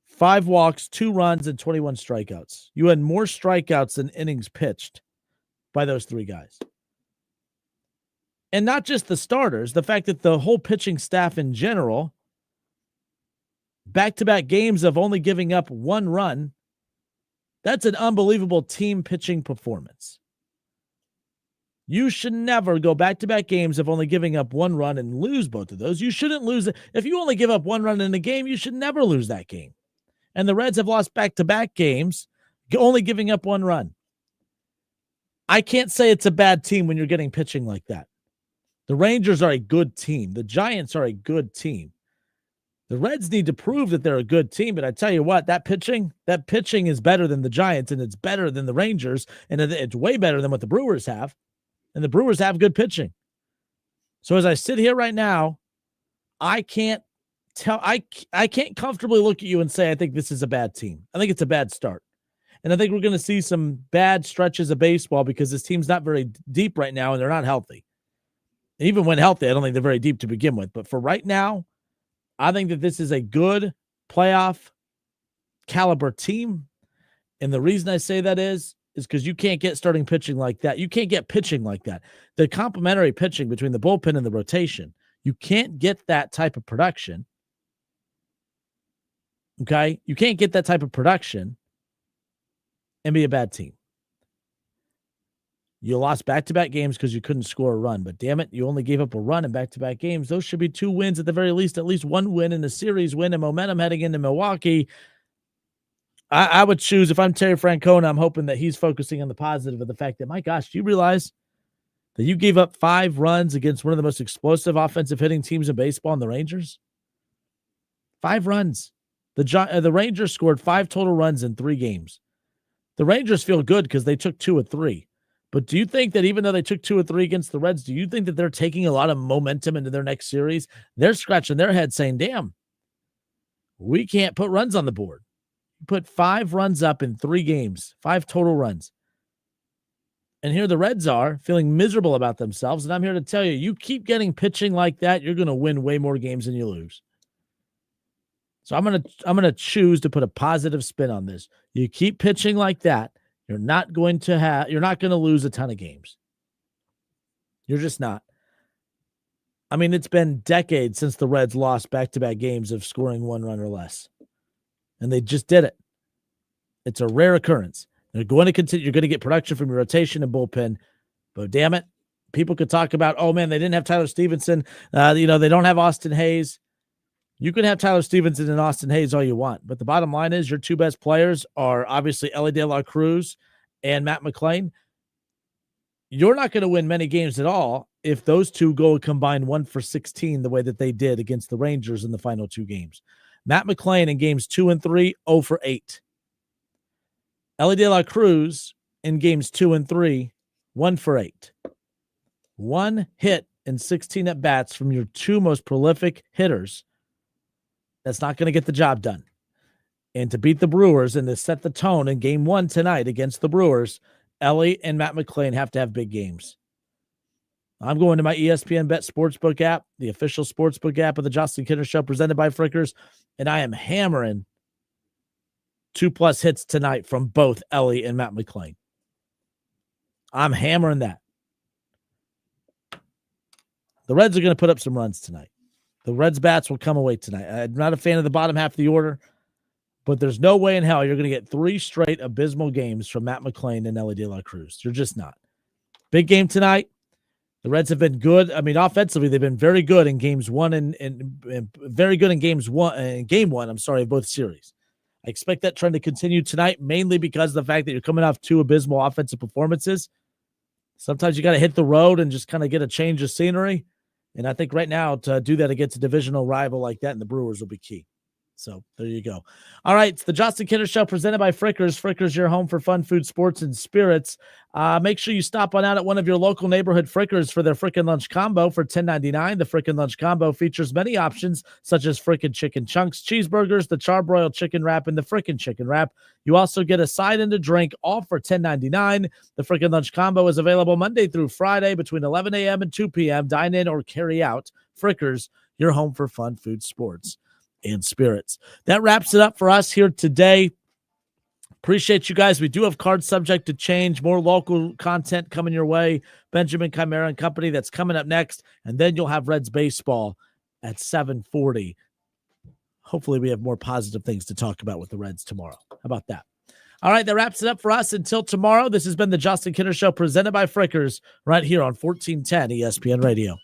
5 walks, 2 runs, and 21 strikeouts. You had more strikeouts than innings pitched by those three guys. And not just the starters, the fact that the whole pitching staff in general, back-to-back games of only giving up 1 run, that's an unbelievable team pitching performance. You should never go back-to-back games of only giving up 1 run and lose both of those. You shouldn't lose it. If you only give up 1 run in a game, you should never lose that game. And the Reds have lost back-to-back games, only giving up 1 run. I can't say it's a bad team when you're getting pitching like that. The Rangers are a good team. The Giants are a good team. The Reds need to prove that they're a good team, but I tell you what, that pitching is better than the Giants, and it's better than the Rangers, and it's way better than what the Brewers have, and the Brewers have good pitching. So as I sit here right now, I can't comfortably look at you and say I think this is a bad team. I think it's a bad start. And I think we're going to see some bad stretches of baseball because this team's not very deep right now, and they're not healthy. Even when healthy, I don't think they're very deep to begin with. But for right now, I think that this is a good playoff caliber team. And the reason I say that is because you can't get starting pitching like that. You can't get pitching like that. The complementary pitching between the bullpen and the rotation, you can't get that type of production. Okay? You can't get that type of production and be a bad team. You lost back-to-back games because you couldn't score a run. But damn it, you only gave up a run in back-to-back games. Those should be 2 wins at the very least. At least 1 win in a series win and momentum heading into Milwaukee. I would choose, if I'm Terry Francona, I'm hoping that he's focusing on the positive of the fact that, my gosh, do you realize that you gave up 5 runs against one of the most explosive offensive hitting teams in baseball in the Rangers? 5 runs. The Rangers scored 5 total runs in 3 games. The Rangers feel good because they took 2 of 3. But do you think that even though they took 2 or 3 against the Reds, do you think that they're taking a lot of momentum into their next series? They're scratching their head saying, damn, we can't put runs on the board. Put 5 runs up in 3 games, 5 total runs. And here the Reds are feeling miserable about themselves. And I'm here to tell you, you keep getting pitching like that, you're going to win way more games than you lose. So I'm going to choose to put a positive spin on this. You keep pitching like that, you're not going to lose a ton of games. You're just not. I mean, it's been decades since the Reds lost back-to-back games of scoring 1 run or less. And they just did it. It's a rare occurrence. They're going to continue. You're going to get production from your rotation and bullpen. But damn it, people could talk about, oh man, they didn't have Tyler Stevenson. They don't have Austin Hayes. You can have Tyler Stevenson and Austin Hayes all you want. But the bottom line is your 2 best players are obviously Elly De La Cruz and Matt McClain. You're not going to win many games at all if those 2 go combine 1 for 16 the way that they did against the Rangers in the final 2 games. Matt McClain in games 2 and 3, 0 for 8. Ellie De La Cruz in games 2 and 3, 1 for 8. One hit in 16 at-bats from your two most prolific hitters. That's not going to get the job done. And to beat the Brewers and to set the tone in game 1 tonight against the Brewers, Ellie and Matt McClain have to have big games. I'm going to my ESPN Bet Sportsbook app, the official sportsbook app of the Justin Kinner Show presented by Frickers, and I am hammering 2+ hits tonight from both Ellie and Matt McClain. I'm hammering that. The Reds are going to put up some runs tonight. The Reds bats will come away tonight. I'm not a fan of the bottom half of the order, but there's no way in hell you're going to get 3 straight abysmal games from Matt McClain and Ellie De La Cruz. You're just not. Big game tonight. The Reds have been good. I mean, offensively, they've been very good in games 1 and very good in game 1, of both series. I expect that trend to continue tonight, mainly because of the fact that you're coming off 2 abysmal offensive performances. Sometimes you got to hit the road and just kind of get a change of scenery. And I think right now to do that against a divisional rival like that in the Brewers will be key. So there you go. All right. It's the Justin Kinner Show presented by Frickers. Frickers, your home for fun, food, sports, and spirits. Make sure you stop on out at one of your local neighborhood Frickers for their Frickin' Lunch Combo for $10.99. The Frickin' Lunch Combo features many options such as Frickin' Chicken Chunks, cheeseburgers, the charbroiled chicken wrap, and the Frickin' Chicken Wrap. You also get a side and a drink, all for $10.99. The Frickin' Lunch Combo is available Monday through Friday between 11 a.m. and 2 p.m. Dine in or carry out. Frickers, your home for fun, food, sports, and spirits. That wraps it up for us here today. Appreciate you guys. We do have cards subject to change. More local content coming your way. Benjamin Chimera and Company, that's coming up next. And then you'll have Reds baseball at 7:40. Hopefully we have more positive things to talk about with the Reds tomorrow. How about that? All right, that wraps it up for us. Until tomorrow, this has been the Justin Kinner Show presented by Frickers right here on 1410 ESPN Radio.